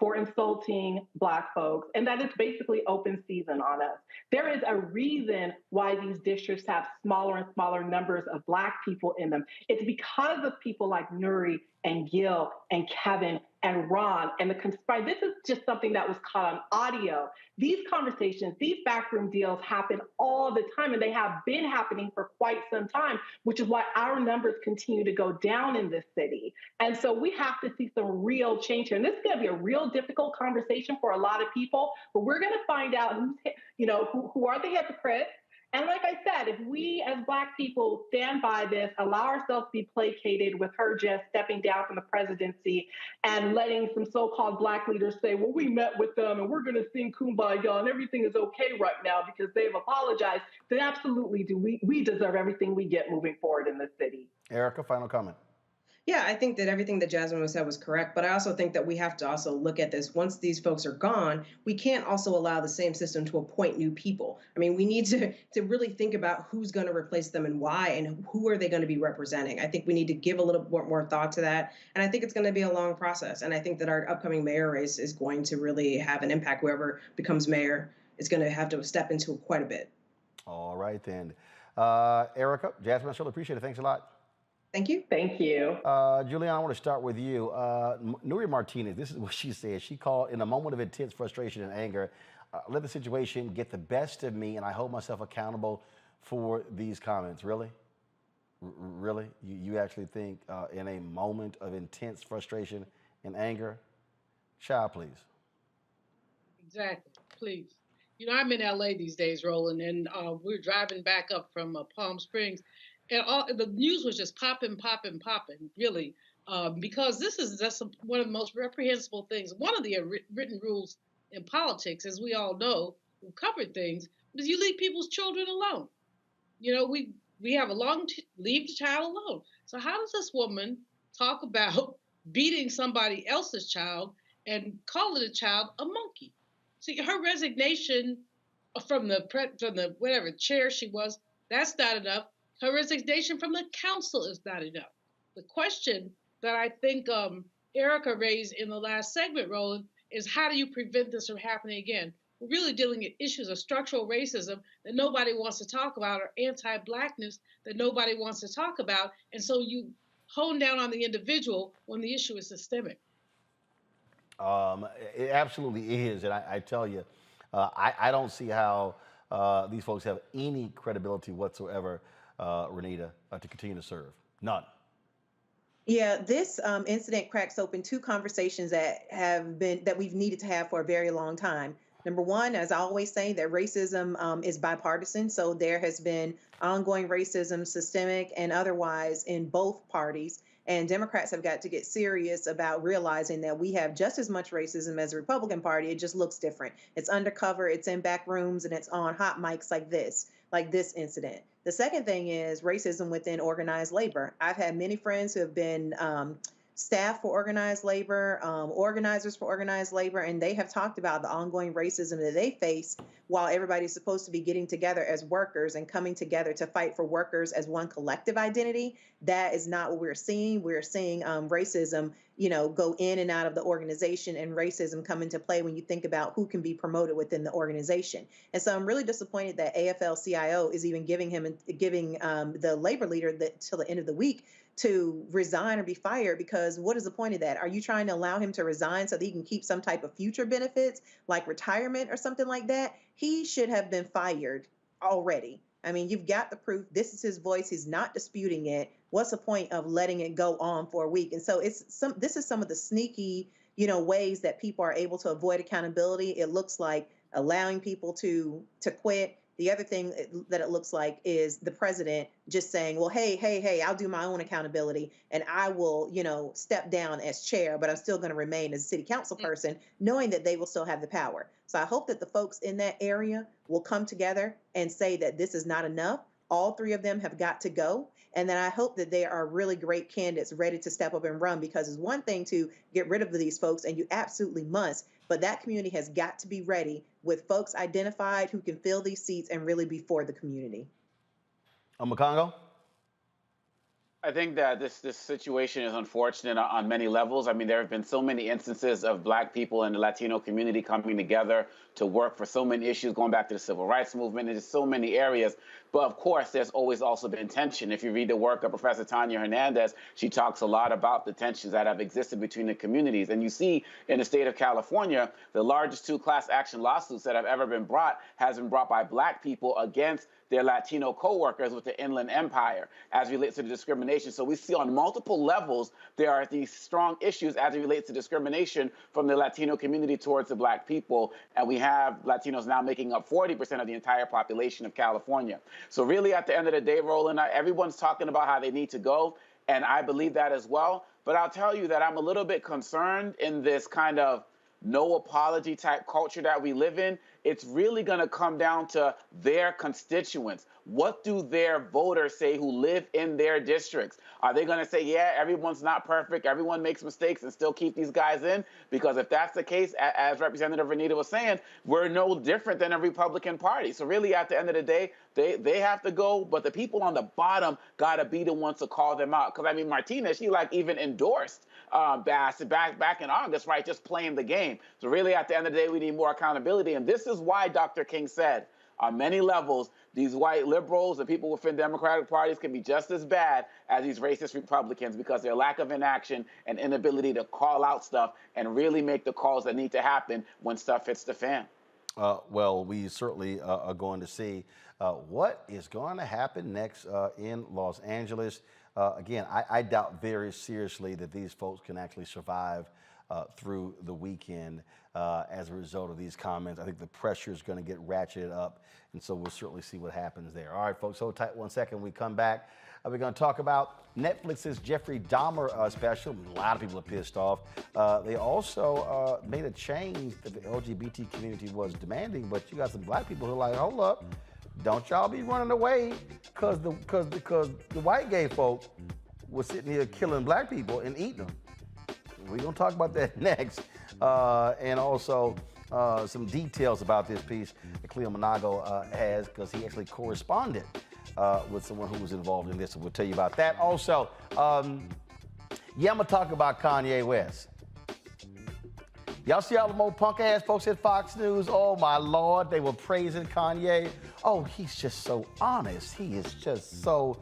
for insulting Black folks, and that it's basically open season on us. There is a reason why these districts have smaller and smaller numbers of Black people in them. It's because of people like Nuri and Gil and Kevin and Ron and the conspiracy. This is just something that was caught on audio. These conversations, these backroom deals happen all the time, and they have been happening for quite some time, which is why our numbers continue to go down in this city. And so we have to see some real change here. And this is going to be a real difficult conversation for a lot of people, but we're going to find out who are the hypocrites. And like I said, if we as Black people stand by this, allow ourselves to be placated with her just stepping down from the presidency and letting some so-called Black leaders say, well, we met with them and we're going to sing Kumbaya and everything is okay right now because they've apologized, then absolutely we deserve everything we get moving forward in this city. Erica, final comment. Yeah, I think that everything that Jasmine said was correct, but I also think that we have to also look at this. Once these folks are gone, we can't also allow the same system to appoint new people. I mean, we need to really think about who's going to replace them and why, and who are they going to be representing. I think we need to give a little more thought to that, and I think it's going to be a long process. And I think that our upcoming mayor race is going to really have an impact. Whoever becomes mayor is going to have to step into quite a bit. All right, then. Erica, Jasmine, I sure appreciate it. Thanks a lot. Thank you. Thank you. Juliana, I want to start with you. Nuri Martinez, this is what she said. She called, in a moment of intense frustration and anger, let the situation get the best of me, and I hold myself accountable for these comments. Really? Really? You actually think in a moment of intense frustration and anger? Child, please. Exactly. Please. I'm in LA these days, Roland, and we're driving back up from Palm Springs. And the news was just popping, really, because this is just one of the most reprehensible things. One of the written rules in politics, as we all know, who covered things, is you leave people's children alone. You know, we have a leave the child alone. So how does this woman talk about beating somebody else's child and calling the child a monkey? See, her resignation from the whatever chair she was, that's not enough. Her resignation from the council is not enough. The question that I think Erica raised in the last segment, Roland, is how do you prevent this from happening again? We're really dealing with issues of structural racism that nobody wants to talk about, or anti-Blackness that nobody wants to talk about. And so you hone down on the individual when the issue is systemic. It absolutely is. And I tell you, I don't see how these folks have any credibility whatsoever, Renita, to continue to serve. None. Yeah, this incident cracks open two conversations that we've needed to have for a very long time. Number one, as I always say, that racism is bipartisan. So there has been ongoing racism, systemic and otherwise, in both parties. And Democrats have got to get serious about realizing that we have just as much racism as the Republican Party. It just looks different. It's undercover, it's in back rooms, and it's on hot mics like this incident. The second thing is racism within organized labor. I've had many friends who have been staff for organized labor, organizers for organized labor, and they have talked about the ongoing racism that they face while everybody's supposed to be getting together as workers and coming together to fight for workers as one collective identity. That is not what we're seeing. We're seeing racism, go in and out of the organization, and racism come into play when you think about who can be promoted within the organization. And so I'm really disappointed that AFL-CIO is even giving the labor leader till the end of the week to resign or be fired, because what is the point of that? Are you trying to allow him to resign so that he can keep some type of future benefits like retirement or something like that? He should have been fired already. I mean, you've got the proof. This is his voice. He's not disputing it. What's the point of letting it go on for a week? And so this is some of the sneaky, ways that people are able to avoid accountability. It looks like allowing people to quit. The other thing that it looks like is the president just saying, well, hey, I'll do my own accountability and I will, step down as chair, but I'm still going to remain as a city council person, knowing that they will still have the power. So I hope that the folks in that area will come together and say that this is not enough. All three of them have got to go. And then I hope that they are really great candidates ready to step up and run, because it's one thing to get rid of these folks, and you absolutely must, but that community has got to be ready with folks identified who can fill these seats and really be for the community. Makongo? I think that this situation is unfortunate on many levels. I mean, there have been so many instances of Black people and the Latino community coming together to work for so many issues, going back to the civil rights movement, and just so many areas. But of course, there's always also been tension. If you read the work of Professor Tanya Hernandez, she talks a lot about the tensions that have existed between the communities. And you see in the state of California, the largest two class action lawsuits that have ever been brought has been brought by Black people against their Latino co-workers with the Inland Empire as it relates to the discrimination. So we see on multiple levels, there are these strong issues as it relates to discrimination from the Latino community towards the Black people. And we have Latinos now making up 40% of the entire population of California. So really at the end of the day, Roland, everyone's talking about how they need to go. And I believe that as well. But I'll tell you that I'm a little bit concerned in this kind of no apology type culture that we live in. It's really going to come down to their constituents. What do their voters say who live in their districts? Are they going to say, yeah, everyone's not perfect, everyone makes mistakes, and still keep these guys in? Because if that's the case, as Representative Renita was saying, we're no different than a Republican Party. So really, at the end of the day, they have to go, but the people on the bottom got to be the ones to call them out. Because, I mean, Martinez, she even endorsed Bass back in August, right, just playing the game. So really, at the end of the day, we need more accountability. And this is why Dr. King said, on many levels, these white liberals and people within Democratic parties can be just as bad as these racist Republicans, because their lack of inaction and inability to call out stuff and really make the calls that need to happen when stuff hits the fan. Well, we certainly are going to see what is going to happen next in Los Angeles. Again, I doubt very seriously that these folks can actually survive through the weekend as a result of these comments. I think the pressure is going to get ratcheted up, and so we'll certainly see what happens there. All right, folks, hold tight 1 second. When we come back, We're going to talk about Netflix's Jeffrey Dahmer special. A lot of people are pissed off. They also made a change that the LGBT community was demanding, but you got some black people who are like, hold up, don't y'all be running away because the white gay folk was sitting here killing black people and eating them. We're going to talk about that next. And also some details about this piece that Cleo Monago has, because he actually corresponded with someone who was involved in this. So we'll tell you about that. Also, I'm going to talk about Kanye West. Y'all see all the more punk-ass folks at Fox News? Oh, my Lord, they were praising Kanye. Oh, he's just so honest. He is just so,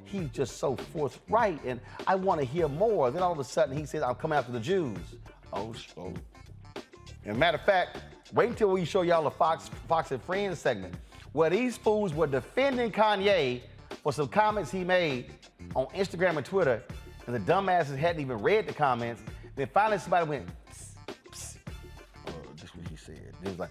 he's just so forthright, and I want to hear more. Then all of a sudden, he says, I'm coming after the Jews. Oh. And matter of fact, wait until we show y'all the Fox and Friends segment, where these fools were defending Kanye for some comments he made on Instagram and Twitter, and the dumbasses hadn't even read the comments. Then finally somebody went, this is what he said. He was like,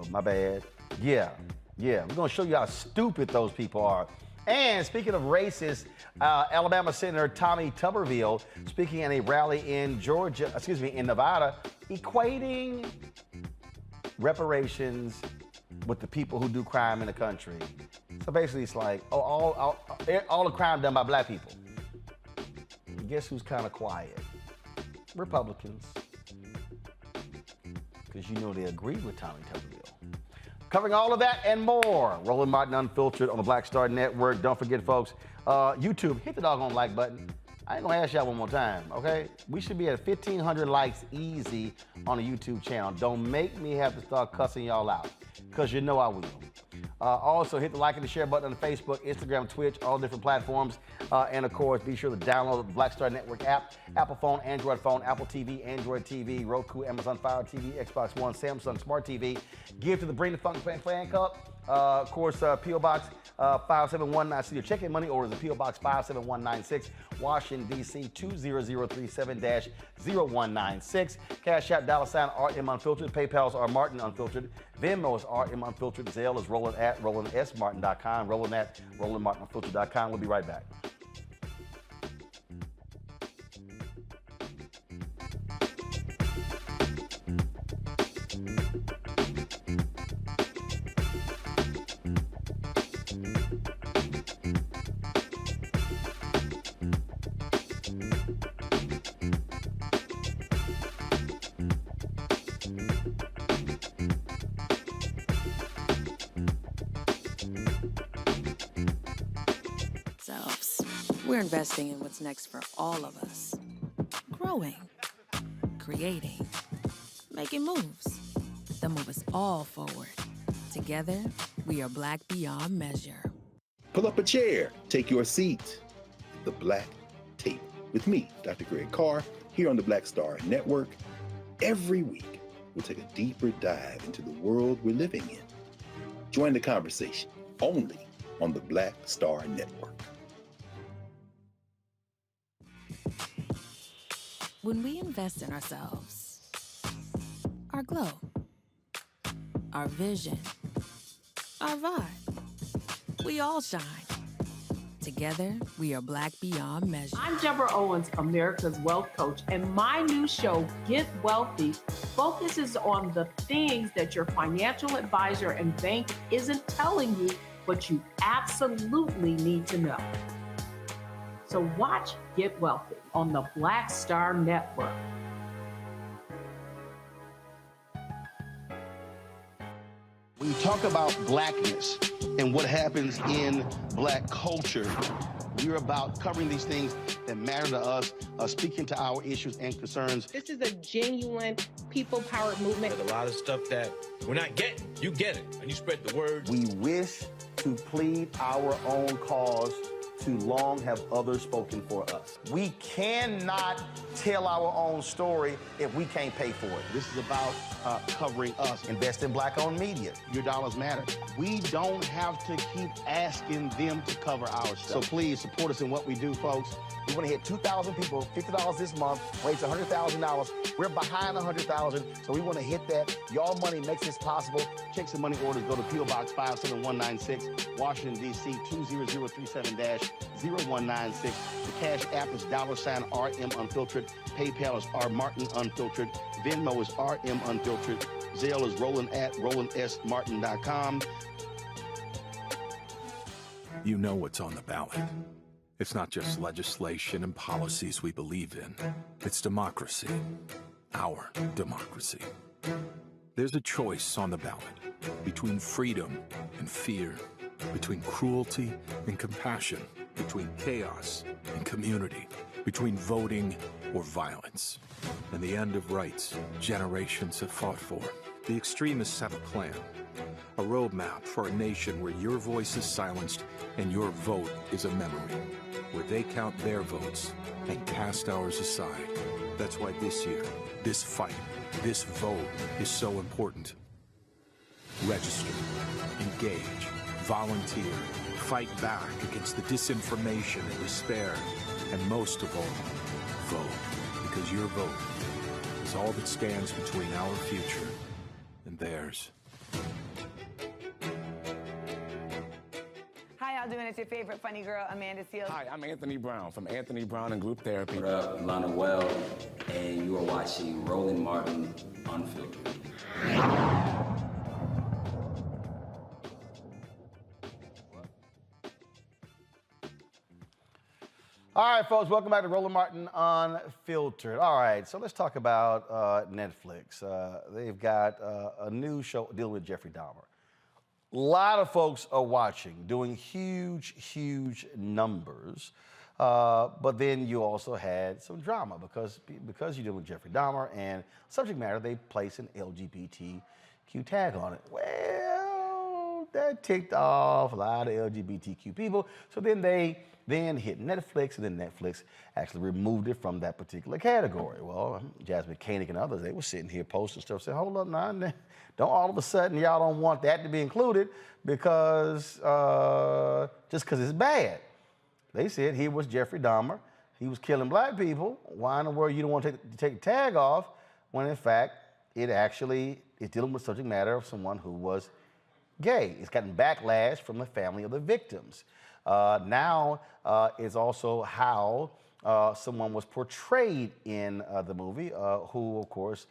my bad. Yeah. We're gonna show you how stupid those people are. And speaking of racist, Alabama Senator Tommy Tuberville speaking at a rally in Nevada, equating reparations with the people who do crime in the country. So basically it's like, all the crime done by black people. Guess who's kind of quiet? Republicans. Because you know they agree with Tommy Tuberville. Covering all of that and more. Roland Martin Unfiltered on the Black Star Network. Don't forget, folks, YouTube, hit the doggone like button. I ain't gonna ask y'all one more time, okay? We should be at 1,500 likes easy on the YouTube channel. Don't make me have to start cussing y'all out, because you know I will. Also, hit the like and the share button on Facebook, Instagram, Twitch, all different platforms. And of course, be sure to download the Black Star Network app, Apple phone, Android phone, Apple TV, Android TV, Roku, Amazon Fire TV, Xbox One, Samsung Smart TV. Give to the Bring the Funk Fan Club. Of course, P.O. Box 571. See your check-in money orders at P.O. Box 57196, Washington, D.C. 20037-0196. Cash App, $RM Unfiltered. PayPal's R Martin Unfiltered. Venmo's RM Unfiltered. Zelle is Roland at RolandSMartin.com. Roland at RolandMartinUnfiltered.com. We'll be right back. We're investing in what's next for all of us. Growing, creating, making moves that move us all forward. Together, we are Black beyond measure. Pull up a chair, take your seat. The Black Tape with me, Dr. Greg Carr, here on the Black Star Network. Every week, we'll take a deeper dive into the world we're living in. Join the conversation only on the Black Star Network. When we invest in ourselves, our glow, our vision, our vibe, we all shine. Together, we are Black beyond measure. I'm Deborah Owens, America's Wealth Coach, and my new show, Get Wealthy, focuses on the things that your financial advisor and bank isn't telling you, but you absolutely need to know. So watch Get Wealthy on the Black Star Network. When you talk about blackness and what happens in black culture, we're about covering these things that matter to us, speaking to our issues and concerns. This is a genuine people-powered movement. There's a lot of stuff that we're not getting. You get it, and you spread the word. We wish to plead our own cause too long have others spoken for us. We cannot tell our own story if we can't pay for it. This is about covering us. Invest in Black-owned media. Your dollars matter. We don't have to keep asking them to cover our stuff. So please support us in what we do, folks. We want to hit 2,000 people, $50 this month, raise $100,000. We're behind 100,000, so we want to hit that. Y'all money makes this possible. Check some money orders. Go to P.O. Box 57196, Washington, D.C. 20037-0196. The Cash App is $RM Unfiltered. PayPal is R Martin Unfiltered. Venmo is RM Unfiltered. Zelle is roland@rolandsmartin.com. You know what's on the ballot. It's not just legislation and policies we believe in. It's democracy. Our democracy. There's a choice on the ballot between freedom and fear, between cruelty and compassion, between chaos and community, between voting or violence. And the end of rights generations have fought for. The extremists have a plan, a roadmap for a nation where your voice is silenced and your vote is a memory, where they count their votes and cast ours aside. That's why this year, this fight, this vote is so important. Register, engage, volunteer, fight back against the disinformation and despair, and most of all, vote, because your vote is all that stands between our future and theirs. How y'all doing? It's your favorite funny girl, Amanda Seals. Hi, I'm Anthony Brown from Anthony Brown and Group Therapy. What up, Lana Well, and you are watching Roland Martin Unfiltered. All right, folks, welcome back to Roland Martin Unfiltered. All right, so let's talk about Netflix. They've got a new show dealing with Jeffrey Dahmer. A lot of folks are watching, doing huge numbers. But then you also had some drama because you're dealing with Jeffrey Dahmer and subject matter, they place an LGBTQ tag on it. Well, that ticked off a lot of LGBTQ people. So then they hit Netflix, and then Netflix actually removed it from that particular category. Well, Jasmine Koenig and others, they were sitting here posting stuff, saying, hold up now, don't all of a sudden y'all don't want that to be included because, just because it's bad. They said he was Jeffrey Dahmer, he was killing black people. Why in the world you don't want to take the tag off when in fact it actually is dealing with subject matter of someone who was gay? It's gotten backlash from the family of the victims. Now is also how someone was portrayed in the movie, who, of course,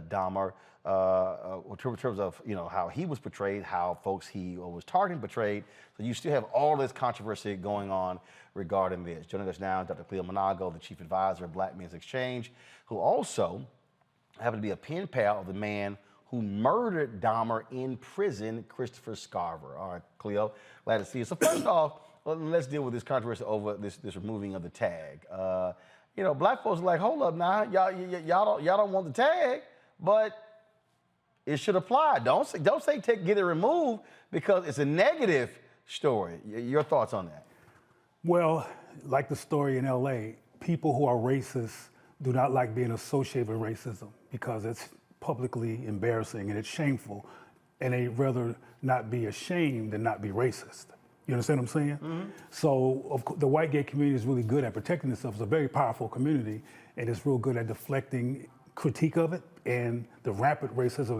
Dahmer, in terms of how he was portrayed, how folks he was targeting portrayed. So you still have all this controversy going on regarding this. Joining us now, Dr. Cleo Monago, the chief advisor of Black Men's Exchange, who also happened to be a pen pal of the man who murdered Dahmer in prison, Christopher Scarver. All right, Cleo, glad to see you. So first off, let's deal with this controversy over this removing of the tag. Black folks are like, hold up now, y'all don't want the tag, but it should apply. Don't say get it removed because it's a negative story. Your thoughts on that? Well, like the story in LA, people who are racist do not like being associated with racism because it's publicly embarrassing and it's shameful, and they'd rather not be ashamed than not be racist. You understand what I'm saying? Mm-hmm. So the white gay community is really good at protecting itself. It's a very powerful community, and it's real good at deflecting critique of it and the rampant racism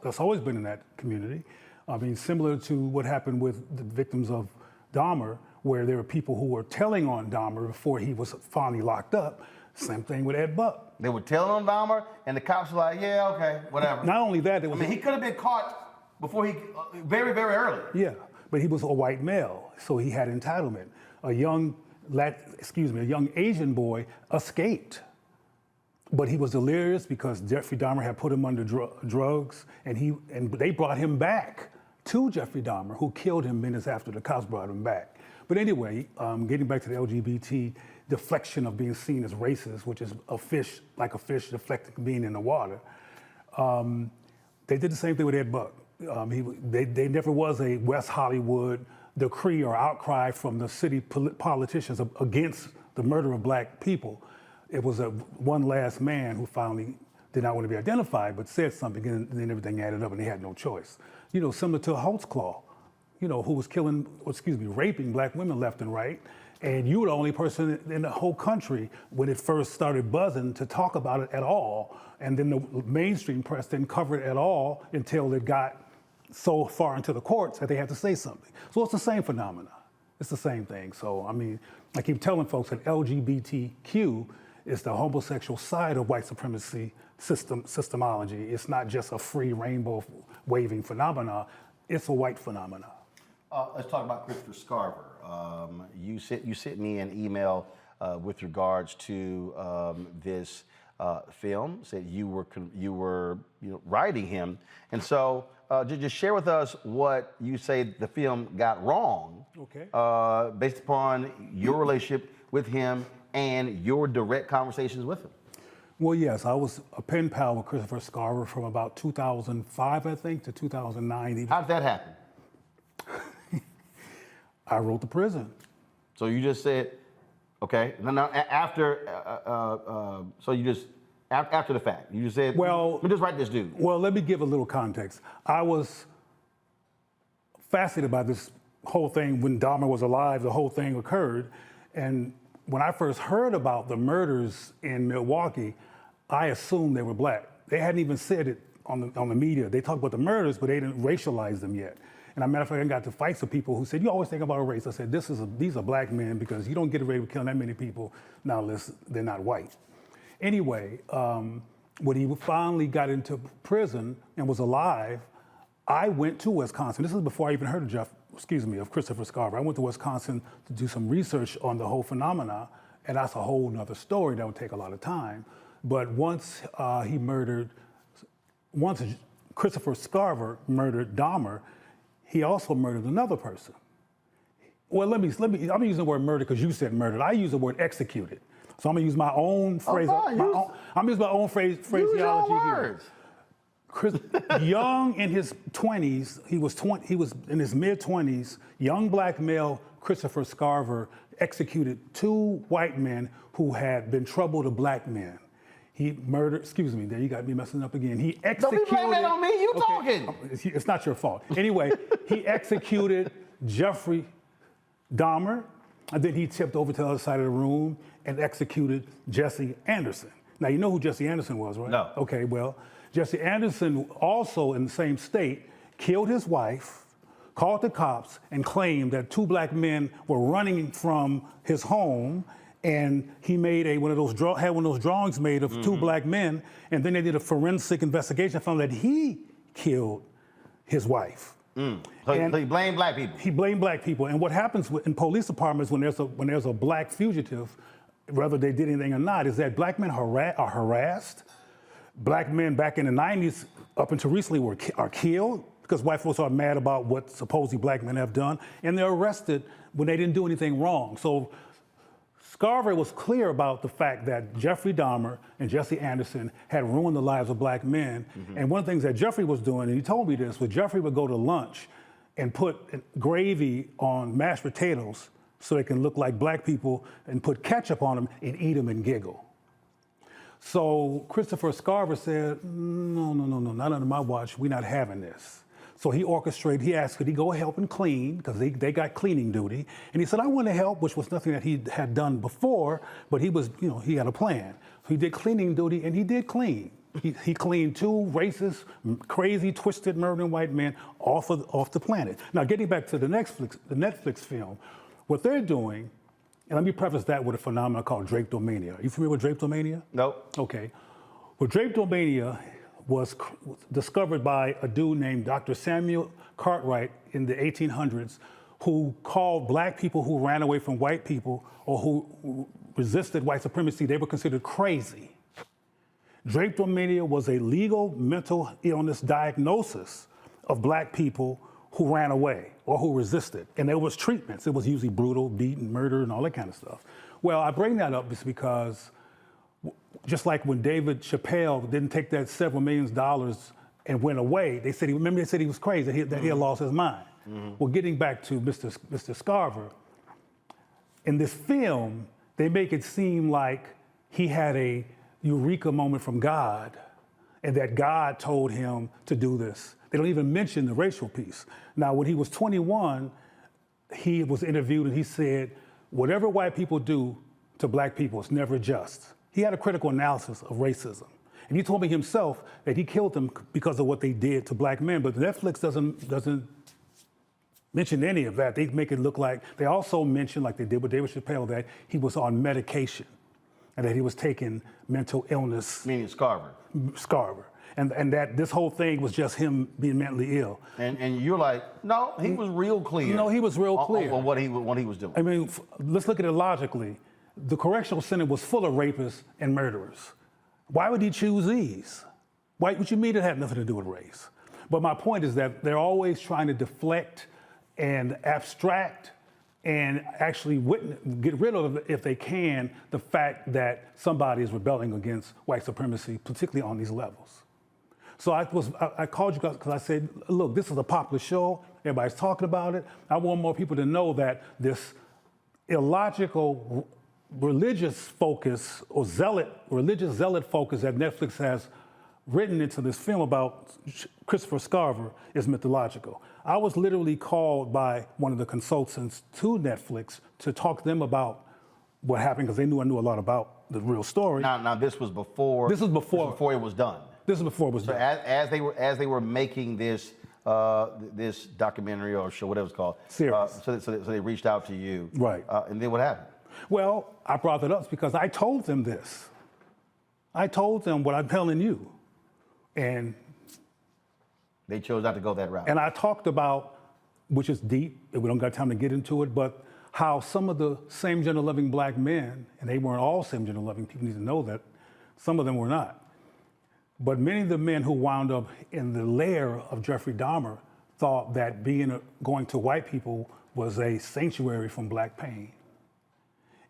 that's always been in that community. I mean, similar to what happened with the victims of Dahmer, where there were people who were telling on Dahmer before he was finally locked up. Same thing with Ed Buck. They were telling on Dahmer, and the cops were like, yeah, okay, whatever. Not only that, he could have been caught before very early. Yeah. But he was a white male, so he had entitlement. A young Asian boy escaped, but he was delirious because Jeffrey Dahmer had put him under drugs, and they brought him back to Jeffrey Dahmer, who killed him minutes after the cops brought him back. But anyway, getting back to the LGBT deflection of being seen as racist, which is a fish deflecting being in the water, they did the same thing with Ed Buck. They never was a West Hollywood decree or outcry from the city politicians against the murder of black people. It was one last man who finally did not want to be identified, but said something, and then everything added up, and they had no choice. You know, similar to Holtzclaw, you know, who was raping black women left and right. And you were the only person in the whole country when it first started buzzing to talk about it at all. And then the mainstream press didn't cover it at all until it got so far into the courts that they had to say something. So it's the same phenomena. It's the same thing. So, I mean, I keep telling folks that LGBTQ is the homosexual side of white supremacy systemology. It's not just a free rainbow waving phenomena. It's a white phenomena. Let's talk about Christopher Scarver. You sent me an email with regards to this film. Said you were writing him, and so just share with us what you say the film got wrong. Okay. Based upon your relationship with him and your direct conversations with him. Well, yes, I was a pen pal with Christopher Scarver from about 2005, I think, to 2009. How did that happen? I wrote The Prison. So you just said, okay. Now after, so you just, after the fact, you just said, well, let me just write this dude. Well, let me give a little context. I was fascinated by this whole thing when Dahmer was alive, the whole thing occurred. And when I first heard about the murders in Milwaukee, I assumed they were black. They hadn't even said it on the media. They talked about the murders, but they didn't racialize them yet. And as a matter of fact, I got to fights with people who said, you always think about race. I said, these are black men because you don't get away with killing that many people now unless they're not white. Anyway, when he finally got into prison and was alive, I went to Wisconsin. This is before I even heard of Christopher Scarver. I went to Wisconsin to do some research on the whole phenomena, and that's a whole nother story that would take a lot of time. But once Christopher Scarver murdered Dahmer, he also murdered another person. Well, I'm using the word murder because you said murdered. I use the word executed. So I'm gonna use my own phrase. I'm using my own phraseology here. Young in his 20s, he was in his mid-20s, young black male Christopher Scarver executed 2 white men who had been trouble to black men. He murdered, there you got me messing up again. He executed. Don't be blaming it on me, you talking. It's not your fault. Anyway, he executed Jeffrey Dahmer, and then he tipped over to the other side of the room and executed Jesse Anderson. Now, you know who Jesse Anderson was, right? No. Okay, well, Jesse Anderson, also in the same state, killed his wife, called the cops, and claimed that 2 black men were running from his home, and he made one of those drawings made of 2 black men, and then they did a forensic investigation, found that he killed his wife. So he blamed black people. He blamed black people, and what happens in police departments when there's a black fugitive, whether they did anything or not, is that black men are harassed. Black men back in the 90s, up until recently, are killed because white folks are mad about what supposedly black men have done, and they're arrested when they didn't do anything wrong. So Scarver was clear about the fact that Jeffrey Dahmer and Jesse Anderson had ruined the lives of black men. And one of the things that Jeffrey was doing, and he told me this, was Jeffrey would go to lunch and put gravy on mashed potatoes so they can look like black people and put ketchup on them and eat them and giggle. So Christopher Scarver said, no, not under my watch, we're not having this. So he asked, could he go help and clean, because they got cleaning duty. And he said, I want to help, which was nothing that he had done before, but he had a plan. So he did cleaning duty, and he did clean. He cleaned 2 racist, crazy, twisted, murdering white men off the planet. Now, getting back to the Netflix film, what they're doing, and let me preface that with a phenomenon called drapetomania. Are you familiar with drapetomania? No. Okay. Well, drapetomania was discovered by a dude named Dr. Samuel Cartwright in the 1800s, who called black people who ran away from white people or who resisted white supremacy, they were considered crazy. Drapetomania was a legal mental illness diagnosis of black people who ran away or who resisted. And there was treatments. It was usually brutal, beaten, murder, and all that kind of stuff. Well, I bring that up just because just like when David Chappelle didn't take that several millions of dollars and went away, they said he was crazy, that he had lost his mind. Well, getting back to Mr. Scarver, in this film, they make it seem like he had a eureka moment from God and that God told him to do this. They don't even mention the racial piece. Now, when he was 21, he was interviewed and he said, whatever white people do to black people is never just. He had a critical analysis of racism. And he told me himself that he killed them because of what they did to black men, but Netflix doesn't mention any of that. They make it look like, they also mention, like they did with David Chappelle, that he was on medication and that he was taking mental illness. Meaning Scarver. Scarver. And that this whole thing was just him being mentally ill. And you're like, no, he was real clear. No, he was real clear. On what he was doing. I mean, let's look at it logically. The correctional center was full of rapists and murderers. Why would he choose these? What you mean it had nothing to do with race? But my point is that they're always trying to deflect and abstract and actually get rid of, if they can, the fact that somebody is rebelling against white supremacy, particularly on these levels. So I called you guys because I said, look, this is a popular show. Everybody's talking about it. I want more people to know that this illogical religious focus or religious zealot focus that Netflix has written into this film about Christopher Scarver is mythological. I was literally called by one of the consultants to Netflix to talk to them about what happened because they knew I knew a lot about the real story. Now this was before. This was before it was done. This is before it was done. As they were making this this documentary or show, whatever it's called, series. So they reached out to you, right? And then what happened? Well, I brought that up because I told them this. I told them what I'm telling you, and they chose not to go that route. And I talked about, which is deep, and we don't got time to get into it, but how some of the same gender-loving black men, and they weren't all same gender-loving, people need to know that, some of them were not. But many of the men who wound up in the lair of Jeffrey Dahmer thought that going to white people was a sanctuary from black pain.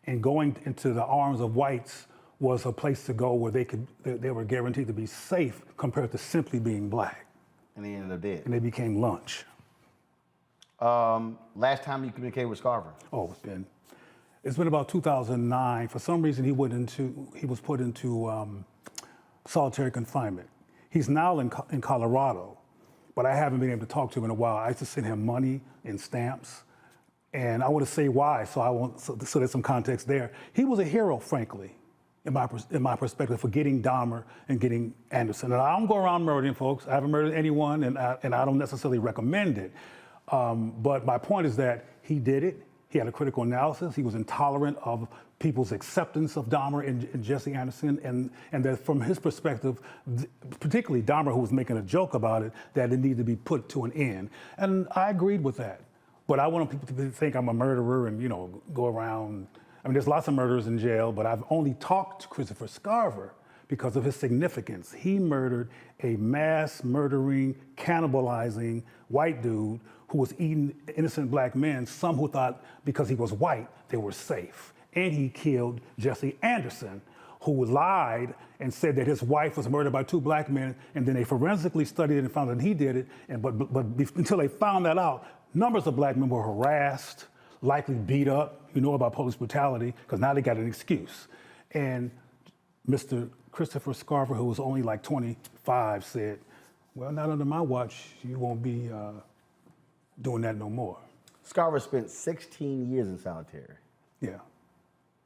And going into the arms of whites was a place to go where they were guaranteed to be safe compared to simply being black. And they ended up dead. And they became lunch. Last time you communicated with Scarver? Oh, it's been about 2009. For some reason, he was put into solitary confinement. He's now in Colorado, but I haven't been able to talk to him in a while. I used to send him money and stamps, and I want to say why, so there's some context there. He was a hero, frankly, in my perspective, for getting Dahmer and getting Anderson. And I don't go around murdering folks. I haven't murdered anyone, and I don't necessarily recommend it. But my point is that he did it. He had a critical analysis. He was intolerant of people's acceptance of Dahmer and Jesse Anderson, and that from his perspective, particularly Dahmer, who was making a joke about it, that it needed to be put to an end. And I agreed with that. But I want people to think I'm a murderer and, go around. I mean, there's lots of murderers in jail, but I've only talked to Christopher Scarver because of his significance. He murdered a mass murdering, cannibalizing white dude who was eating innocent black men, some who thought because he was white, they were safe. And he killed Jesse Anderson, who lied and said that his wife was murdered by two black men, and then they forensically studied it and found that he did it. But until they found that out, numbers of black men were harassed, likely beat up. You know about police brutality, because now they got an excuse. And Mr. Christopher Scarver, who was only like 25, said, well, not under my watch, you won't be doing that no more. Scarver spent 16 years in solitary. Yeah.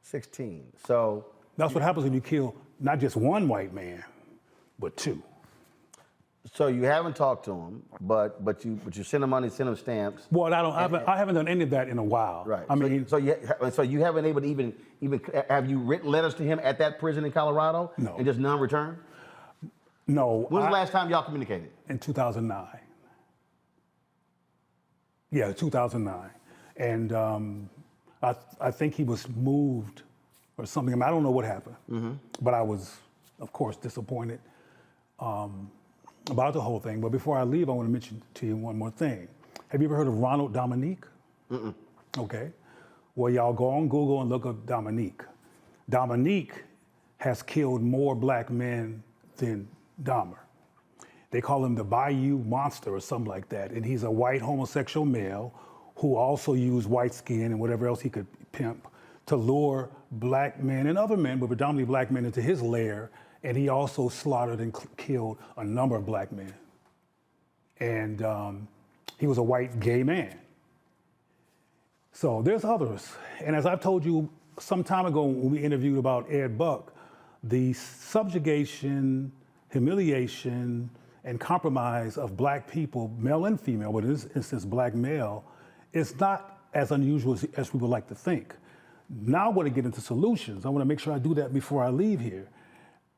16. So that's what happens when you kill not just one white man, but two. So you haven't talked to him, but you send him money, send him stamps. Well, I haven't done any of that in a while. Right. I mean, so you haven't able to even have you written letters to him at that prison in Colorado? No. And just none returned? No. When was the last time y'all communicated? In 2009. Yeah, 2009. And I think he was moved or something. I mean, I don't know what happened, but I was, of course, disappointed about the whole thing. But before I leave, I want to mention to you one more thing. Have you ever heard of Ronald Dominique? Okay. Well, y'all go on Google and look up Dominique. Dominique has killed more black men than Dahmer. They call him the Bayou Monster or something like that. And he's a white homosexual male who also used white skin and whatever else he could pimp to lure black men and other men, but predominantly black men, into his lair. And he also slaughtered and killed a number of black men. And he was a white gay man. So there's others. And as I've told you some time ago when we interviewed about Ed Buck, the subjugation, humiliation, and compromise of black people, male and female, but in this instance, black male, is not as unusual as we would like to think. Now I want to get into solutions. I want to make sure I do that before I leave here.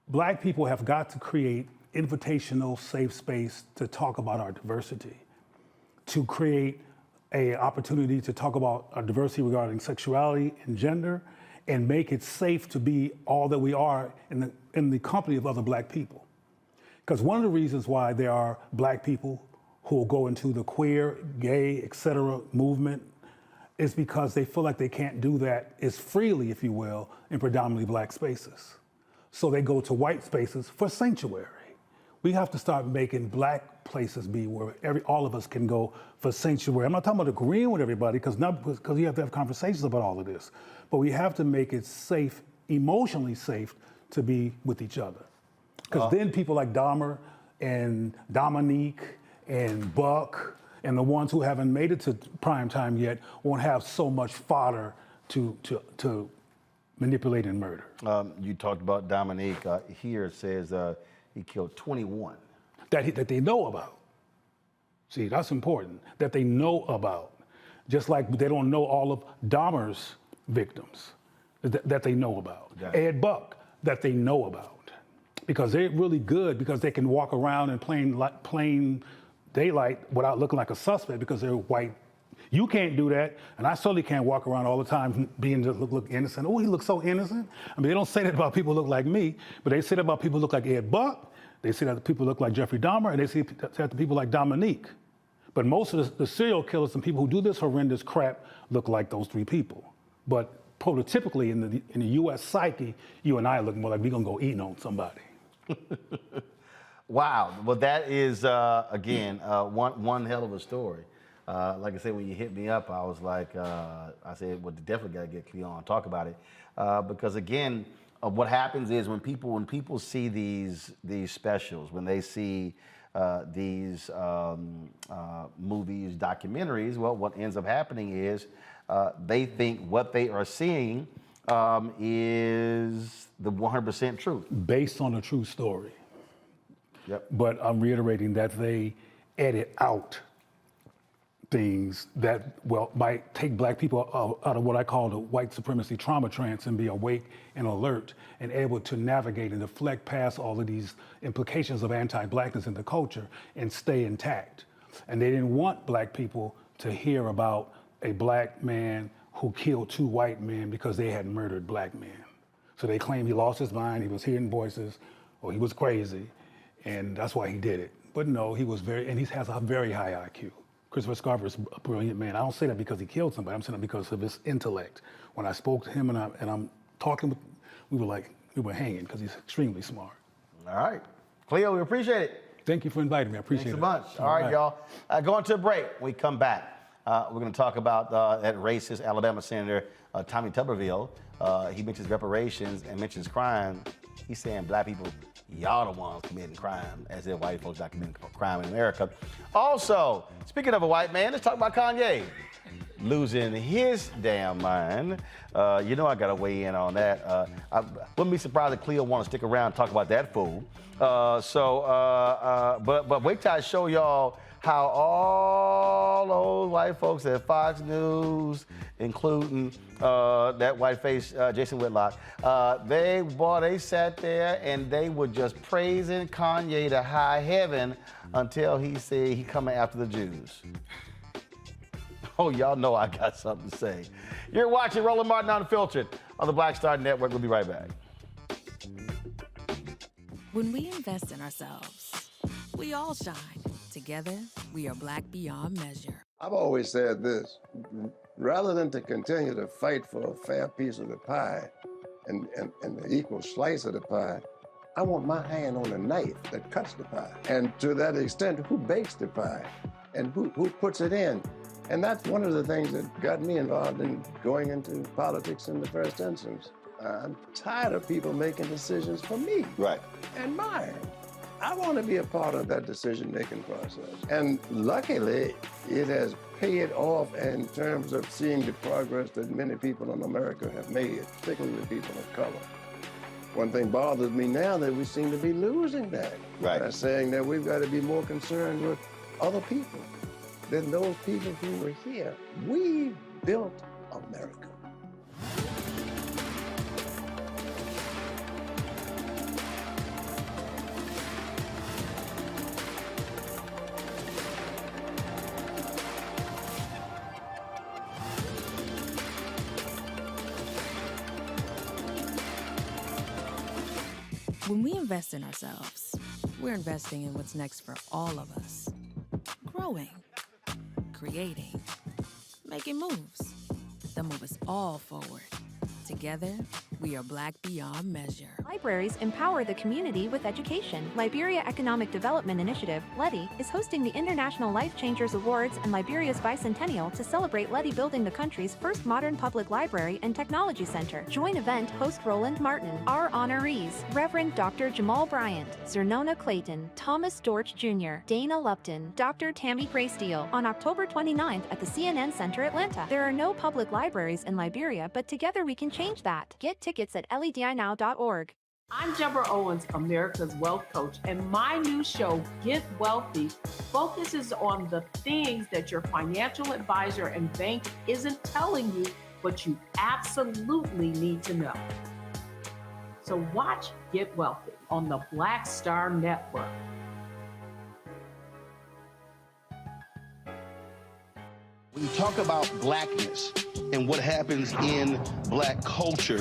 Black people have got to create invitational, safe space to talk about our diversity, to create an opportunity to talk about our diversity regarding sexuality and gender, and make it safe to be all that we are in the company of other black people. Because one of the reasons why there are black people who will go into the queer, gay, etc. movement is because they feel like they can't do that as freely, if you will, in predominantly black spaces. So they go to white spaces for sanctuary. We have to start making black places be where all of us can go for sanctuary. I'm not talking about agreeing with everybody, because you have to have conversations about all of this, but we have to make it safe, emotionally safe, to be with each other. Because then people like Dahmer and Dominique and Buck and the ones who haven't made it to prime time yet won't have so much fodder to manipulate and murder. You talked about Dominique. Here it says he killed 21. That they know about. See, that's important, that they know about. Just like they don't know all of Dahmer's victims that they know about. Yeah. Ed Buck, that they know about. Because they're really good, because they can walk around in plain daylight without looking like a suspect because they're white. You can't do that, and I certainly can't walk around all the time being to look innocent. Oh, he looks so innocent. I mean, they don't say that about people who look like me, but they say that about people who look like Ed Buck. They say that people look like Jeffrey Dahmer, and they say that people like Dominique. But most of the serial killers and people who do this horrendous crap look like those three people. But prototypically in the U.S. psyche, you and I look more like we're gonna go eating on somebody. Wow. Well, that is, again, one hell of a story. Like I said, when you hit me up, I was like, I said, well, definitely got to get Cleo on and talk about it. Because, again, what happens is when people see these specials, when they see these movies, documentaries, well, what ends up happening is they think what they are seeing is the 100% truth. Based on a true story. Yep. But I'm reiterating that they edit out things that, well, might take black people out of what I call the white supremacy trauma trance and be awake and alert and able to navigate and deflect past all of these implications of anti-blackness in the culture and stay intact. And they didn't want black people to hear about a black man who killed 2 white men because they had murdered black men. So they claim he lost his mind, he was hearing voices, or he was crazy, and that's why he did it. But no, he was and he has a very high IQ. Christopher Scarver is a brilliant man. I don't say that because he killed somebody, I'm saying that because of his intellect. When I spoke to him and I'm talking with, we were hanging because he's extremely smart. All right. Cleo, we appreciate it. Thank you for inviting me, I appreciate it. Thanks so much. All right, y'all. Going to a break. When we come back, we're going to talk about that racist Alabama Senator Tommy Tuberville. He mentions reparations and mentions crime. He's saying black people, y'all the ones committing crime, as if white folks not committing crime in America. Also, speaking of a white man, let's talk about Kanye losing his damn mind. You know I got to weigh in on that. I wouldn't be surprised if Cleo want to stick around and talk about that fool. But wait till I show y'all how all those white folks at Fox News, including that white face Jason Whitlock, they sat there and they were just praising Kanye to high heaven until he said he coming after the Jews. Oh, y'all know I got something to say. You're watching Roland Martin Unfiltered on the Black Star Network. We'll be right back. When we invest in ourselves, we all shine. Together, we are black beyond measure. I've always said this, rather than to continue to fight for a fair piece of the pie and the equal slice of the pie, I want my hand on the knife that cuts the pie. And to that extent, who bakes the pie and who puts it in? And that's one of the things that got me involved in going into politics in the first instance. I'm tired of people making decisions for me. Right. And mine. I want to be a part of that decision-making process. And luckily, it has paid off in terms of seeing the progress that many people in America have made, particularly the people of color. One thing bothers me now that we seem to be losing that. Right. By saying that we've got to be more concerned with other people than those people who were here. We built America. When we invest in ourselves, we're investing in what's next for all of us. Growing, creating, making moves that move us all forward. Together, we are Black beyond measure. Libraries empower the community with education. Liberia Economic Development Initiative, LEDI, is hosting the International Life Changers Awards and Liberia's bicentennial to celebrate LEDI building the country's first modern public library and technology center. Join event host Roland Martin. Our honorees, Reverend Dr. Jamal Bryant, Zernona Clayton, Thomas Dorch Jr., Dana Lupton, Dr. Tammy Graysteel, on October 29th at the CNN Center, Atlanta. There are no public libraries in Liberia, but together we can change that. Get tickets at ledinow.org. I'm Deborah Owens, America's Wealth Coach, and my new show, Get Wealthy, focuses on the things that your financial advisor and bank isn't telling you, but you absolutely need to know. So watch Get Wealthy on the Black Star Network. When you talk about blackness and what happens in black culture,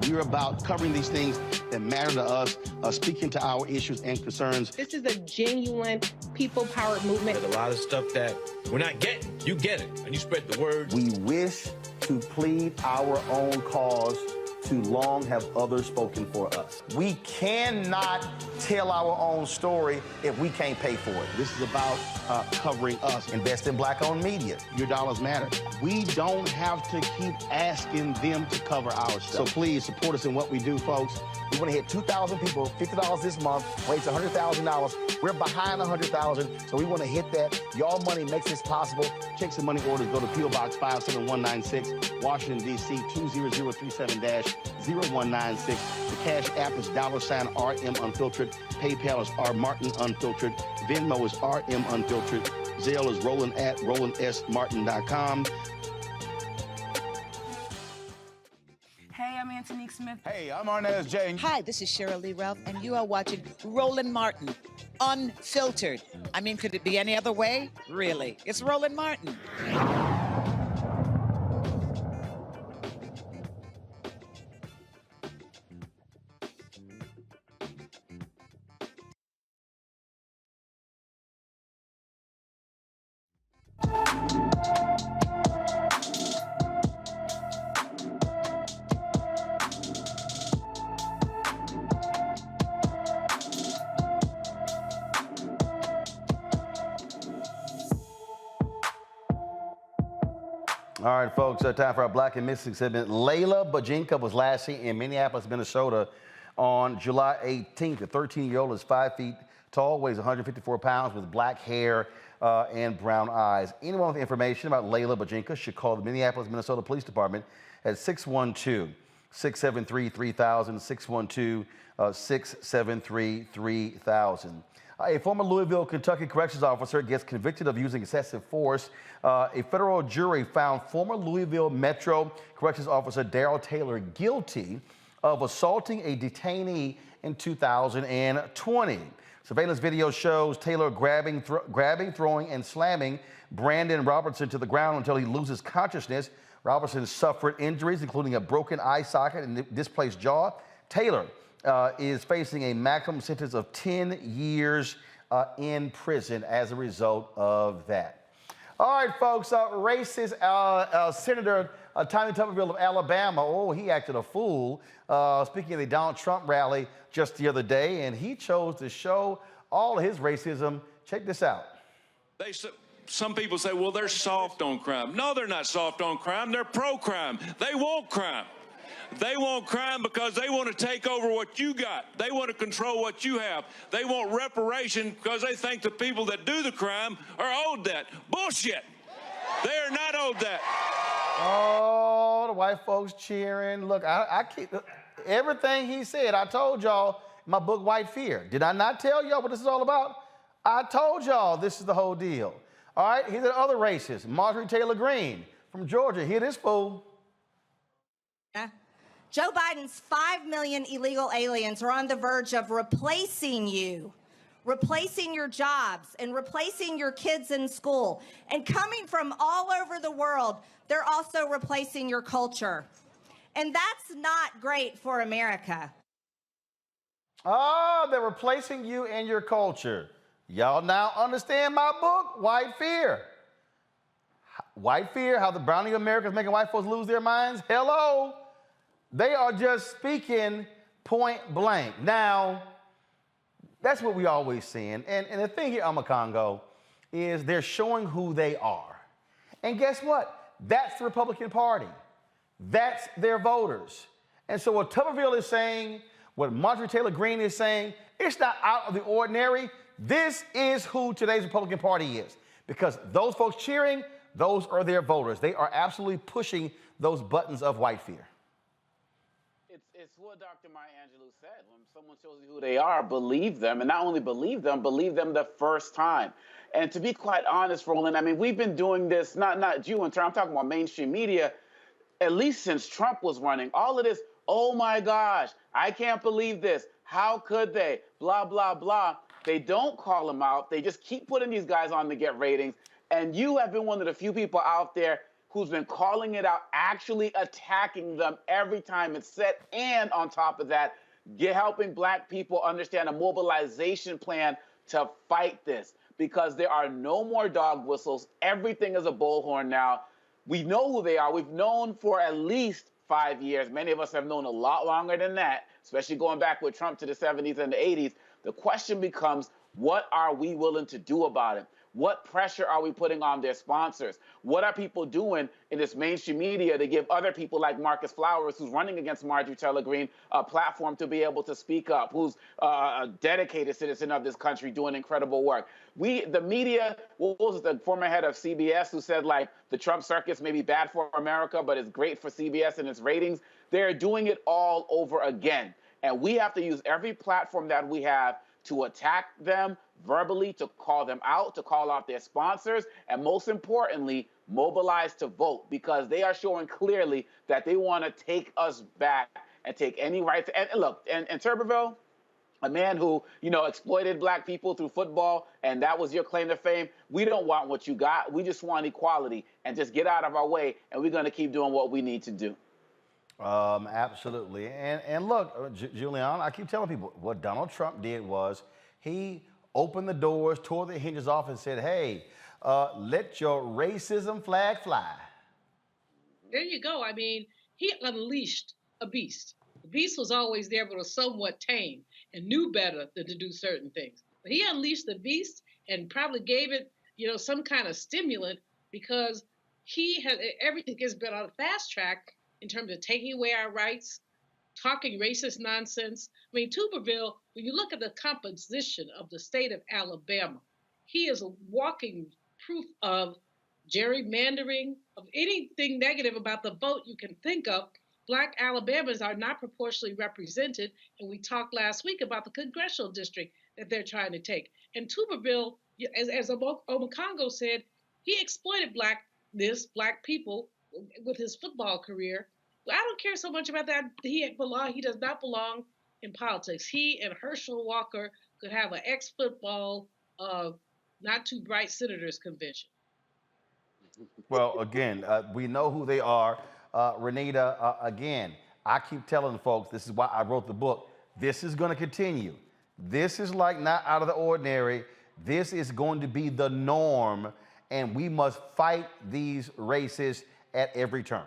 we're about covering these things that matter to us, speaking to our issues and concerns. This is a genuine people-powered movement. There's a lot of stuff that we're not getting. You get it, and you spread the word. We wish to plead our own cause. Too long have others spoken for us. We cannot tell our own story if we can't pay for it. This is about covering us. Invest in black-owned media. Your dollars matter. We don't have to keep asking them to cover our stuff. So please support us in what we do, folks. We want to hit 2,000 people, $50 this month, raise $100,000. We're behind $100,000, so we want to hit that. Y'all money makes this possible. Checks and money orders go to P.O. Box 57196, Washington, D.C. 20037-0196. The Cash App is $RM Unfiltered. PayPal is R Martin Unfiltered. Venmo is RM Unfiltered. Zelle is Roland at RolandSMartin.com. Hey, I'm Antonique Smith. Hey, I'm Arnaz J. Hi, this is Cheryl Lee Ralph, and you are watching Roland Martin, Unfiltered. I mean, could it be any other way? Really? It's Roland Martin. All right, folks, time for our Black and Missing segment. Layla Bajinka was last seen in Minneapolis, Minnesota on July 18th. The 13-year-old is 5 feet tall, weighs 154 pounds, with black hair and brown eyes. Anyone with information about Layla Bajinka should call the Minneapolis, Minnesota Police Department at 612-673-3000, 612-673-3000. A former Louisville, Kentucky corrections officer gets convicted of using excessive force. A federal jury found former Louisville Metro corrections officer Darrell Taylor guilty of assaulting a detainee in 2020. Surveillance video shows Taylor grabbing, throwing, and slamming Brandon Robertson to the ground until he loses consciousness. Robertson suffered injuries, including a broken eye socket and displaced jaw. Taylor is facing a maximum sentence of 10 years in prison as a result of that. All right, folks, racist Senator Tommy Tuberville of Alabama, oh, he acted a fool. Speaking of the Donald Trump rally just the other day, and he chose to show all of his racism. Check this out. Some people say, well, they're soft on crime. No, they're not soft on crime. They're pro-crime. They want crime. They want crime because they want to take over what you got. They want to control what you have. They want reparation because they think the people that do the crime are owed that. Bullshit. They are not owed that. Oh, the white folks cheering. Look, I keep everything he said. I told y'all in my book, White Fear. Did I not tell y'all what this is all about? I told y'all this is the whole deal. All right, here's the other racist, Marjorie Taylor Greene from Georgia. Hear this fool. Joe Biden's 5 million illegal aliens are on the verge of replacing you, replacing your jobs, and replacing your kids in school. And coming from all over the world, they're also replacing your culture. And that's not great for America. Oh, they're replacing you and your culture. Y'all now understand my book, White Fear. White Fear, how the brownie America is making white folks lose their minds. Hello. They are just speaking point blank. Now, that's what we always seeing. And the thing here, Congo, is they're showing who they are. And guess what? That's the Republican Party. That's their voters. And so what Tuberville is saying, what Marjorie Taylor Greene is saying, it's not out of the ordinary. This is who today's Republican Party is. Because those folks cheering, those are their voters. They are absolutely pushing those buttons of white fear. It's what Dr. Maya Angelou said. When someone shows you who they are, believe them. And not only believe them the first time. And to be quite honest, Roland, I mean, we've been doing this, not you in turn, I'm talking about mainstream media, at least since Trump was running. All of this, oh my gosh, I can't believe this. How could they? Blah, blah, blah. They don't call them out. They just keep putting these guys on to get ratings. And you have been one of the few people out there who's been calling it out, actually attacking them every time it's said. And on top of that, helping black people understand a mobilization plan to fight this. Because there are no more dog whistles. Everything is a bullhorn now. We know who they are. We've known for at least 5 years. Many of us have known a lot longer than that, especially going back with Trump to the 70s and the 80s. The question becomes, what are we willing to do about it? What pressure are we putting on their sponsors? What are people doing in this mainstream media to give other people like Marcus Flowers, who's running against Marjorie Taylor Greene, a platform to be able to speak up, who's a dedicated citizen of this country doing incredible work? The media, what was the former head of CBS who said, like, the Trump circus may be bad for America, but it's great for CBS and its ratings? They're doing it all over again. And we have to use every platform that we have to attack them verbally, to call them out, to call out their sponsors, and most importantly, mobilize to vote, because they are showing clearly that they want to take us back and take any rights. And look, and Tuberville, a man who, exploited black people through football, and that was your claim to fame. We don't want what you got. We just want equality, and just get out of our way, and we're going to keep doing what we need to do. Absolutely. And look, Julian, I keep telling people what Donald Trump did was he opened the doors, tore the hinges off, and said, hey, let your racism flag fly. There you go. I mean, he unleashed a beast. The beast was always there, but was somewhat tame and knew better than to do certain things. But he unleashed the beast and probably gave it, some kind of stimulant, because he had everything has been on a fast track in terms of taking away our rights, talking racist nonsense. I mean, Tuberville, when you look at the composition of the state of Alabama, he is a walking proof of gerrymandering, of anything negative about the vote you can think of. Black Alabamans are not proportionally represented, and we talked last week about the congressional district that they're trying to take. And Tuberville, as Obakongo said, he exploited black people with his football career. I don't care so much about that. He does not belong in politics. He and Herschel Walker could have an ex-football, not too bright senators convention. Well, again, we know who they are. Renita, again, I keep telling folks, this is why I wrote the book. This is going to continue. This is like not out of the ordinary. This is going to be the norm, and we must fight these racists at every turn.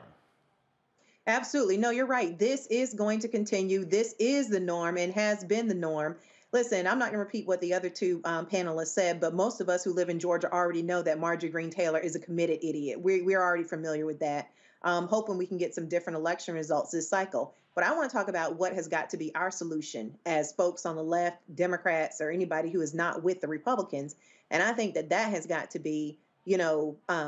Absolutely. No, you're right. This is going to continue. This is the norm and has been the norm. Listen, I'm not going to repeat what the other two panelists said, but most of us who live in Georgia already know that Marjorie Greene Taylor is a committed idiot. We're already familiar with that. Hoping we can get some different election results this cycle. But I want to talk about what has got to be our solution as folks on the left, Democrats, or anybody who is not with the Republicans. And I think that that has got to be,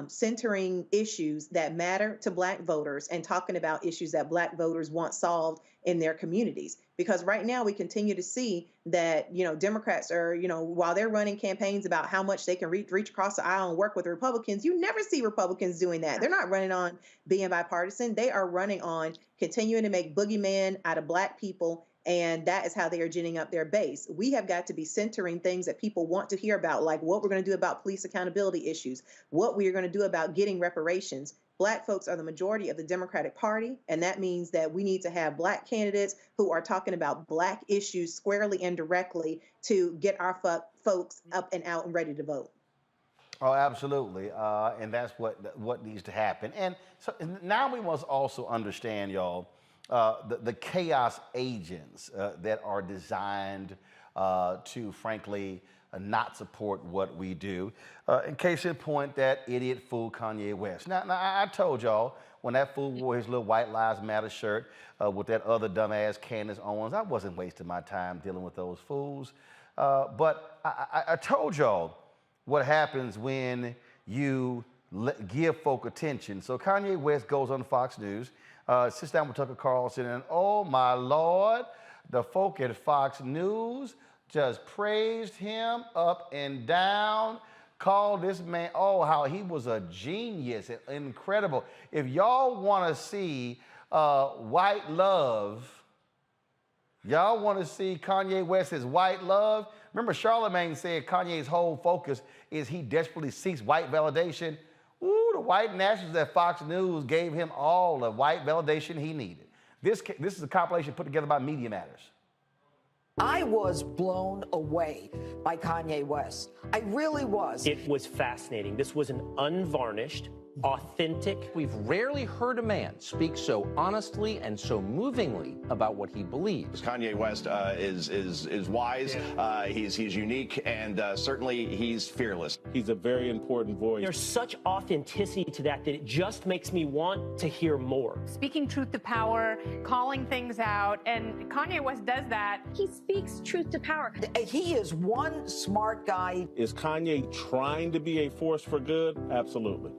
centering issues that matter to Black voters and talking about issues that Black voters want solved in their communities. Because right now we continue to see that, Democrats are, while they're running campaigns about how much they can reach across the aisle and work with the Republicans, you never see Republicans doing that. They're not running on being bipartisan. They are running on continuing to make boogeymen out of Black people. And that is how they are ginning up their base. We have got to be centering things that people want to hear about, like what we're going to do about police accountability issues, what we are going to do about getting reparations. Black folks are the majority of the Democratic Party, and that means that we need to have Black candidates who are talking about Black issues squarely and directly to get our folks up and out and ready to vote. Oh, absolutely. And that's what needs to happen. And so now we must also understand, y'all, the chaos agents that are designed to, frankly, not support what we do. In case in point, that idiot fool Kanye West. Now I told y'all when that fool wore his little White Lives Matter shirt with that other dumbass Candace Owens, I wasn't wasting my time dealing with those fools. But I told y'all what happens when you give folk attention. So Kanye West goes on Fox News, sits down with Tucker Carlson, and oh my Lord, the folk at Fox News just praised him up and down, called this man, oh, how he was a genius, incredible. If y'all want to see white love, y'all want to see Kanye West's white love, remember Charlemagne said Kanye's whole focus is he desperately seeks white validation. Ooh, the white nationalists at Fox News gave him all the white validation he needed. This is a compilation put together by Media Matters. I was blown away by Kanye West. I really was. It was fascinating. This was an unvarnished, authentic. We've rarely heard a man speak so honestly and so movingly about what he believes. Kanye West is wise, he's unique, and certainly he's fearless. He's a very important voice. There's such authenticity to that it just makes me want to hear more. Speaking truth to power, calling things out, and Kanye West does that. He speaks truth to power. He is one smart guy. Is Kanye trying to be a force for good? Absolutely.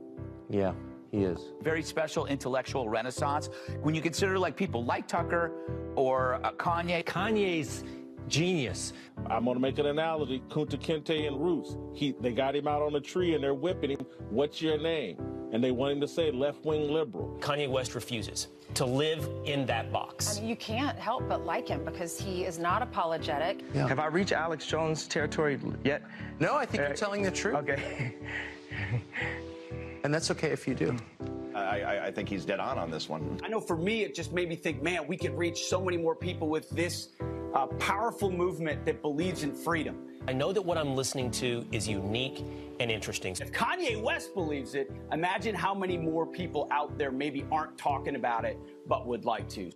Yeah, he is. Very special intellectual renaissance. When you consider like people like Tucker or Kanye. Kanye's genius. I'm going to make an analogy. Kunta Kinte and Roots. They got him out on a tree and they're whipping him. What's your name? And they want him to say left-wing liberal. Kanye West refuses to live in that box. I mean, you can't help but like him because he is not apologetic. Yeah. Have I reached Alex Jones territory yet? No, I think you're telling the truth. Okay. And that's okay if you do. I think he's dead on this one. I know for me, it just made me think, man, we could reach so many more people with this powerful movement that believes in freedom. I know that what I'm listening to is unique and interesting. If Kanye West believes it, imagine how many more people out there maybe aren't talking about it, but would like to.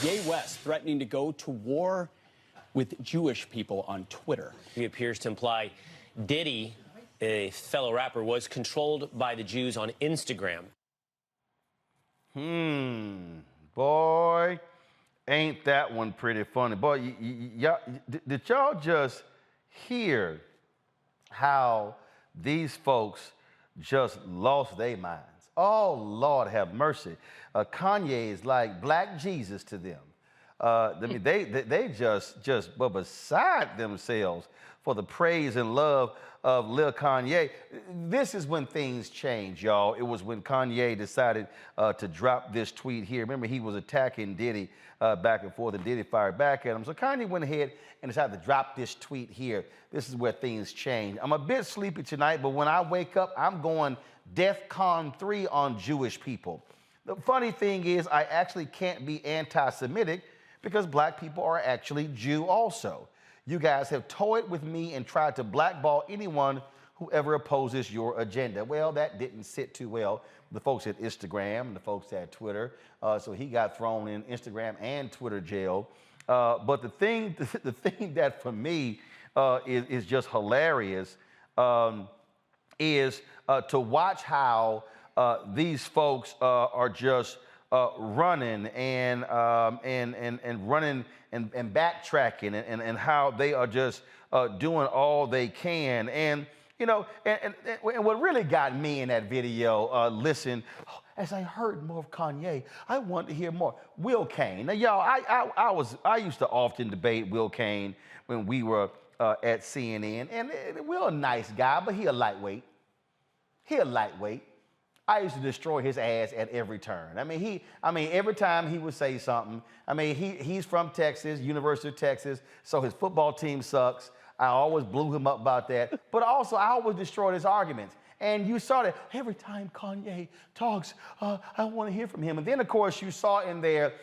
Ye West threatening to go to war with Jewish people on Twitter. He appears to imply Diddy, a fellow rapper, was controlled by the Jews on Instagram. Boy, ain't that one pretty funny. Boy, did y'all just hear how these folks just lost their minds? Oh, Lord have mercy. Kanye is like Black Jesus to them. I mean, they just were beside themselves for the praise and love of Lil Kanye. This is when things change, y'all. It was when Kanye decided to drop this tweet here. Remember, he was attacking Diddy back and forth, and Diddy fired back at him. So Kanye went ahead and decided to drop this tweet here. This is where things change. I'm a bit sleepy tonight, but when I wake up, I'm going DEFCON 3 on Jewish people. The funny thing is, I actually can't be anti-Semitic because Black people are actually Jew also. You guys have toyed with me and tried to blackball anyone whoever opposes your agenda. Well, that didn't sit too well with the folks at Instagram and the folks at Twitter. So he got thrown in Instagram and Twitter jail. But the thing that for me is just hilarious is to watch how these folks are just running and running and backtracking and how they are just doing all they can. And you know, and what really got me in that video, listen, as I heard more of Kanye, I wanted to hear more. Will Kane. Now, y'all, I used to often debate Will Kane when we were at CNN, and Will a nice guy, but he a lightweight. He a lightweight. I used to destroy his ass at every turn. I mean, every time he would say something. I mean, he's from Texas, University of Texas, so his football team sucks. I always blew him up about that. But also, I always destroyed his arguments. And you saw that every time Kanye talks, I want to hear from him. And then, of course, you saw in there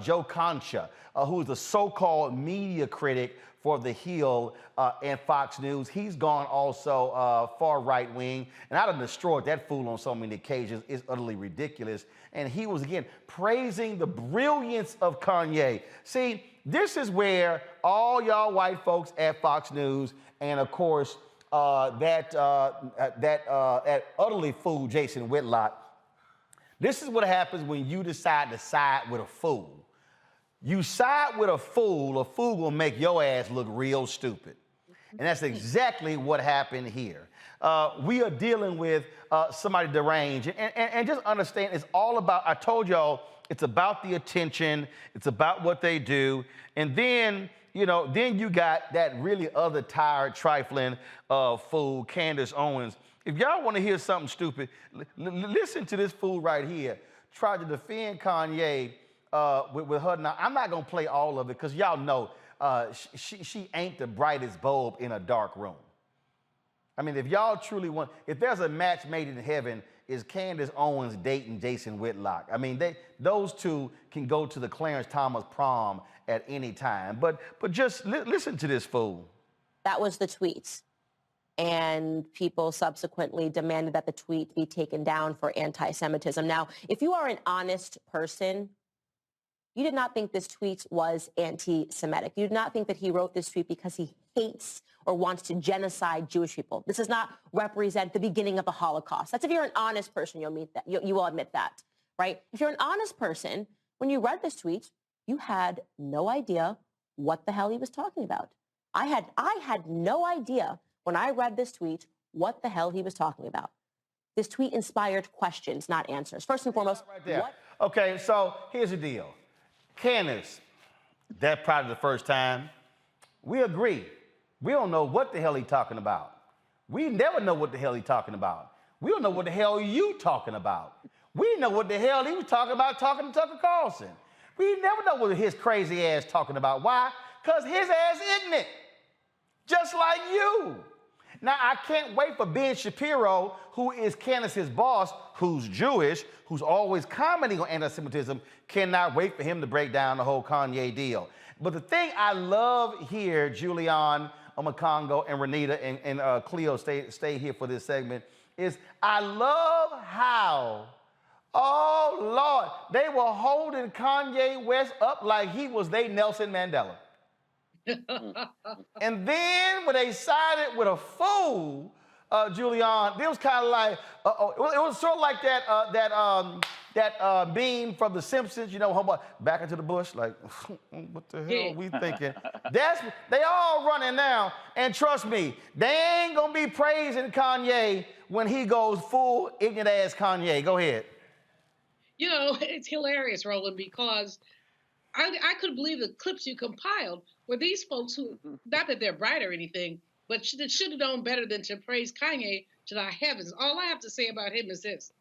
Joe Concha, who is a so-called media critic for The Hill and Fox News. He's gone also far right-wing. And I done destroyed that fool on so many occasions. It's utterly ridiculous. And he was, again, praising the brilliance of Kanye. See, this is where all y'all white folks at Fox News and, of course, that utterly fool Jason Whitlock, this is what happens when you decide to side with a fool. You side with a fool will make your ass look real stupid. And that's exactly what happened here. We are dealing with somebody deranged. And just understand, it's all about, I told y'all, it's about the attention. It's about what they do. And then, you know, then you got that really other tired, trifling fool, Candace Owens. If y'all want to hear something stupid, listen to this fool right here. Try to defend Kanye with her. Now, I'm not going to play all of it because y'all know she ain't the brightest bulb in a dark room. I mean, if y'all truly want, if there's a match made in heaven, is Candace Owens dating Jason Whitlock. I mean, those two can go to the Clarence Thomas prom at any time. But just listen to this fool. That was the tweet. And people subsequently demanded that the tweet be taken down for anti-Semitism. Now, if you are an honest person, you did not think this tweet was anti-Semitic. You did not think that he wrote this tweet because he hates or wants to genocide Jewish people. This does not represent the beginning of the Holocaust. That's if you're an honest person, you'll admit that. You will admit that, right? If you're an honest person, when you read this tweet, you had no idea what the hell he was talking about. I had no idea when I read this tweet what the hell he was talking about. This tweet inspired questions, not answers. First and foremost, right there. Okay, so here's the deal. Candace, that's probably the first time. We agree. We don't know what the hell he's talking about. We never know what the hell he's talking about. We don't know what the hell you talking about. We know what the hell he was talking about talking to Tucker Carlson. We never know what his crazy ass talking about. Why? Because his ass ignorant. Just like you. Now, I can't wait for Ben Shapiro, who is Candace's boss, who's Jewish, who's always commenting on anti-Semitism, cannot wait for him to break down the whole Kanye deal. But the thing I love here, Julian, Omakongo, and Renita, and Cleo, stay here for this segment, is I love how, oh, Lord, they were holding Kanye West up like he was they Nelson Mandela. And then when they sided with a fool, Julian, it was kind of like, it was sort of like that beam from The Simpsons, you know, back into the bush, like, what the hell are we thinking? They all running now, and trust me, they ain't gonna be praising Kanye when he goes full ignorant ass Kanye. Go ahead. You know, it's hilarious, Roland, because I couldn't believe the clips you compiled were these folks who, not that they're bright or anything, but should have known better than to praise Kanye to the heavens. All I have to say about him is this.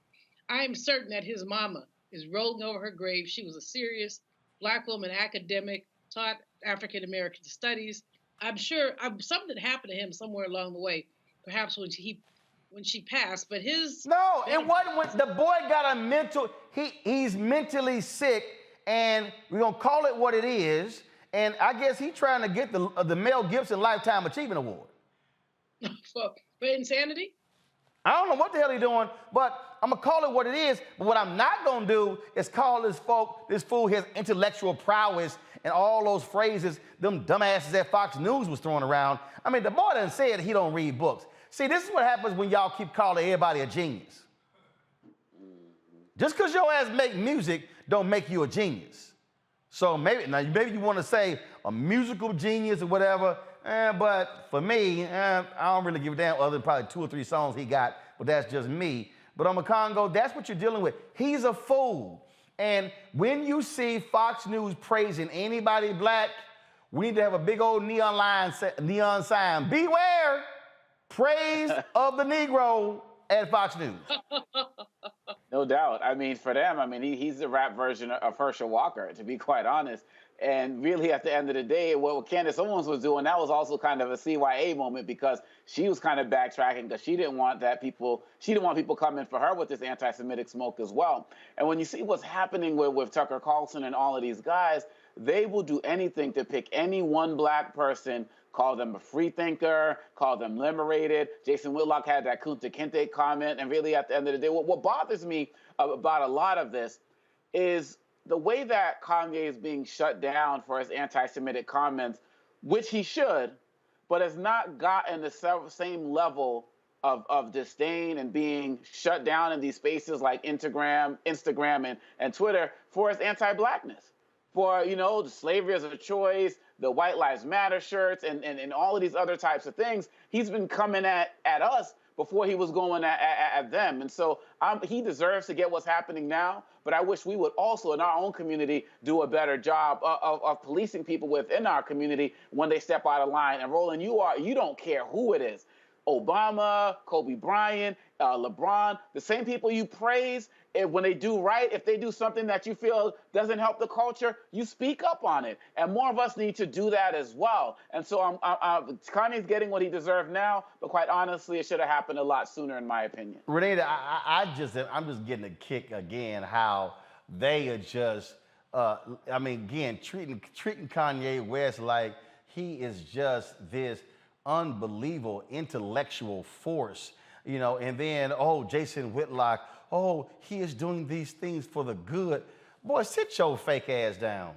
I am certain that his mama is rolling over her grave. She was a serious Black woman academic, taught African-American studies. I'm sure something happened to him somewhere along the way, perhaps when she passed, but his... No, it wasn't when the boy got a mental... He's mentally sick, and we're going to call it what it is, and I guess he's trying to get the Mel Gibson Lifetime Achievement Award. For insanity? I don't know what the hell he's doing, but I'm gonna call it what it is. But what I'm not gonna do is call this fool his intellectual prowess and all those phrases them dumbasses at Fox News was throwing around. I mean, the boy done said he don't read books. See, this is what happens when y'all keep calling everybody a genius. Just because your ass make music don't make you a genius. So maybe you want to say a musical genius or whatever, but for me, I don't really give a damn other than probably 2 or 3 songs he got, but that's just me. But on Congo, that's what you're dealing with. He's a fool. And when you see Fox News praising anybody black, we need to have a big old neon sign. Beware, praise of the Negro at Fox News. No doubt. I mean, for them, I mean, he's the rap version of Herschel Walker, to be quite honest. And really, at the end of the day, what Candace Owens was doing, that was also kind of a CYA moment because she was kind of backtracking because she didn't want people coming for her with this anti-Semitic smoke as well. And when you see what's happening with Tucker Carlson and all of these guys, they will do anything to pick any one black person, call them a free thinker, call them liberated. Jason Whitlock had that Kunta Kinte comment. And really, at the end of the day, what bothers me about a lot of this is the way that Kanye is being shut down for his anti-Semitic comments, which he should, but has not gotten the same level of disdain and being shut down in these spaces like Instagram and Twitter for his anti-blackness. For, the slavery as a choice, the White Lives Matter shirts, and all of these other types of things. He's been coming at us before he was going at them. And so he deserves to get what's happening now, but I wish we would also, in our own community, do a better job of policing people within our community when they step out of line. And Roland, you don't care who it is. Obama, Kobe Bryant, LeBron, the same people you praise, when they do right, if they do something that you feel doesn't help the culture, you speak up on it. And more of us need to do that as well. And so Kanye's getting what he deserves now, but quite honestly, it should have happened a lot sooner, in my opinion. Renita, I'm just getting a kick again how they are just, treating Kanye West like he is just this unbelievable intellectual force, and then, Jason Whitlock, he is doing these things for the good. Boy, sit your fake ass down.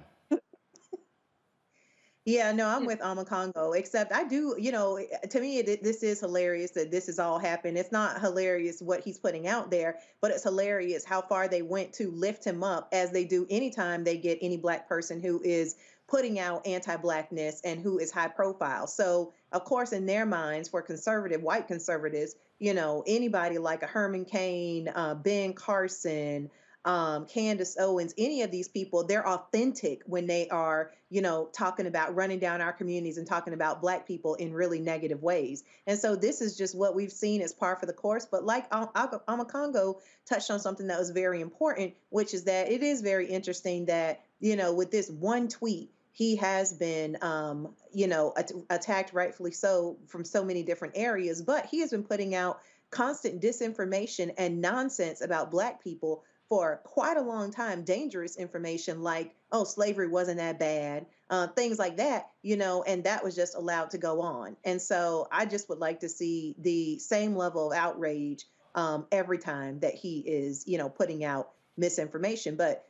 Yeah, no, I'm with Congo, except I do, to me, this is hilarious that this has all happened. It's not hilarious what he's putting out there, but it's hilarious how far they went to lift him up, as they do anytime they get any black person who is putting out anti-blackness and who is high profile. So, of course, in their minds, for white conservatives, anybody like a Herman Cain, Ben Carson, Candace Owens, any of these people, they're authentic when they are, talking about running down our communities and talking about black people in really negative ways. And so this is just what we've seen as par for the course. But like Congo touched on something that was very important, which is that it is very interesting that, with this one tweet, he has been, attacked, rightfully so, from so many different areas, but he has been putting out constant disinformation and nonsense about black people for quite a long time, dangerous information like, slavery wasn't that bad, things like that, and that was just allowed to go on. And so I just would like to see the same level of outrage every time that he is, putting out misinformation. But,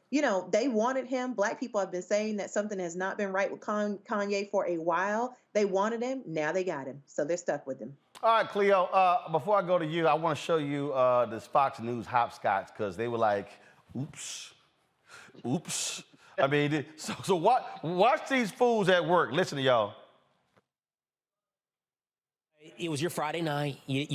they wanted him. Black people have been saying that something has not been right with Kanye for a while. They wanted him. Now they got him. So they're stuck with him. All right, Cleo, before I go to you, I want to show you this Fox News hopscotch because they were like, oops. I mean, so watch these fools at work. Listen to y'all. It was your Friday night. You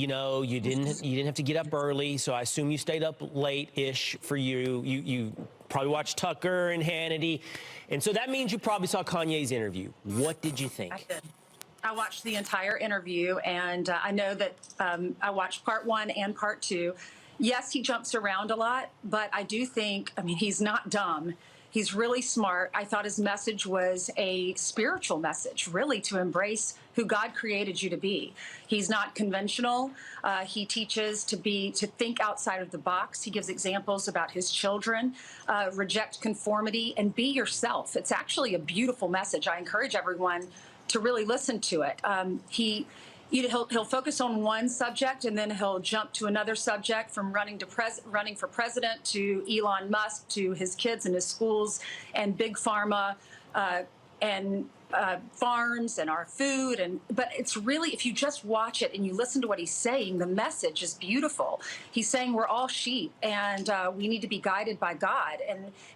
didn't have to get up early, so I assume you stayed up late-ish for you. You probably watched Tucker and Hannity, and so that means you probably saw Kanye's interview. What did you think? I did. I watched the entire interview, and I know that I watched part 1 and part 2. Yes, he jumps around a lot, but I do think, he's not dumb. He's really smart. I thought his message was a spiritual message, really, to embrace who God created you to be. He's not conventional. He teaches to think outside of the box. He gives examples about his children, reject conformity, and be yourself. It's actually a beautiful message. I encourage everyone to really listen to it. he'll focus on one subject and then he'll jump to another subject, from running for president to Elon Musk to his kids and his schools and big pharma and farms and our food. But it's really, if you just watch it and you listen to what he's saying, the message is beautiful. He's saying we're all sheep and we need to be guided by God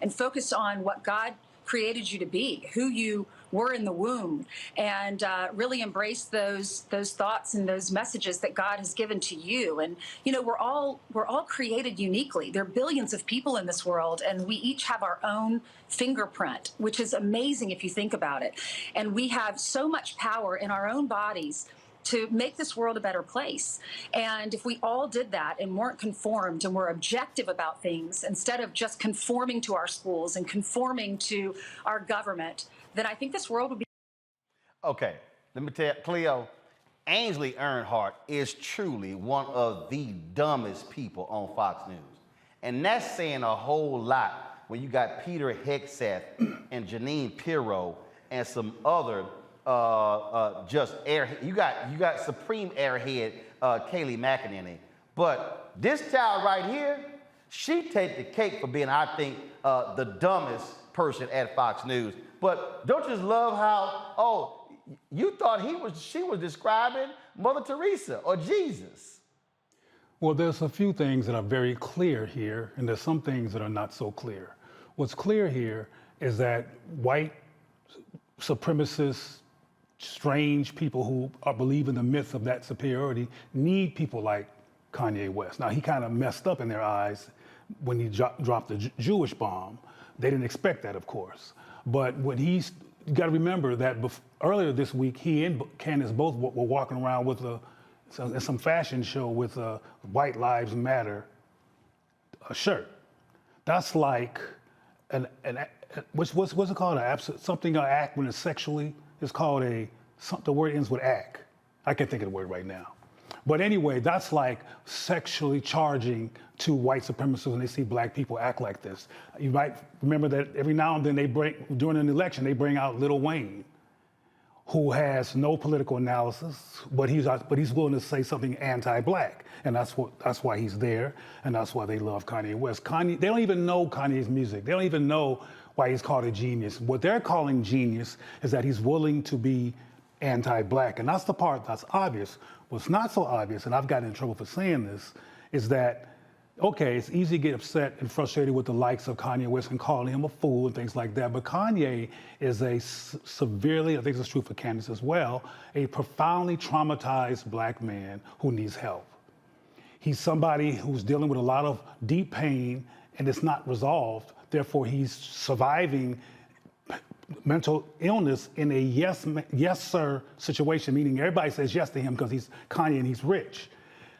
and focus on what God created you to be, who you were in the womb, and really embrace those thoughts and those messages that God has given to you. And we're all created uniquely. There are billions of people in this world, and we each have our own fingerprint, which is amazing if you think about it. And we have so much power in our own bodies to make this world a better place. And if we all did that and weren't conformed and were objective about things, instead of just conforming to our schools and conforming to our government, then I think this world would be. Okay, let me tell you, Cleo, Ainsley Earnhardt is truly one of the dumbest people on Fox News. And that's saying a whole lot when you got Peter Hegseth and Janine Pirro and some other just airhead. You got supreme airhead Kayleigh McEnany. But this child right here, she take the cake for being, I think, the dumbest person at Fox News. But don't you just love how, you thought she was describing Mother Teresa or Jesus? Well, there's a few things that are very clear here, and there's some things that are not so clear. What's clear here is that white supremacists, strange people who believe in the myth of that superiority need people like Kanye West. Now, he kind of messed up in their eyes when he dropped the Jewish bomb. They didn't expect that, of course. But when you got to remember that earlier this week, he and Candace both were walking around with some fashion show with a White Lives Matter shirt. That's like what's it called? Something act when it's sexually. It's called the word ends with act. I can't think of the word right now. But anyway, that's like sexually charging to white supremacists when they see black people act like this. You might remember that every now and then during an election, they bring out Lil Wayne, who has no political analysis, but he's willing to say something anti-black. And that's why he's there, and that's why they love Kanye West. They don't even know Kanye's music. They don't even know why he's called a genius. What they're calling genius is that he's willing to be anti-black, and that's the part that's obvious. What's not so obvious, and I've gotten in trouble for saying this, is that, okay, it's easy to get upset and frustrated with the likes of Kanye West and calling him a fool and things like that, but Kanye is a severely, I think it's true for Candace as well, a profoundly traumatized black man who needs help. He's somebody who's dealing with a lot of deep pain and it's not resolved. Therefore, he's surviving mental illness in a yes sir situation, meaning everybody says yes to him because he's Kanye and he's rich.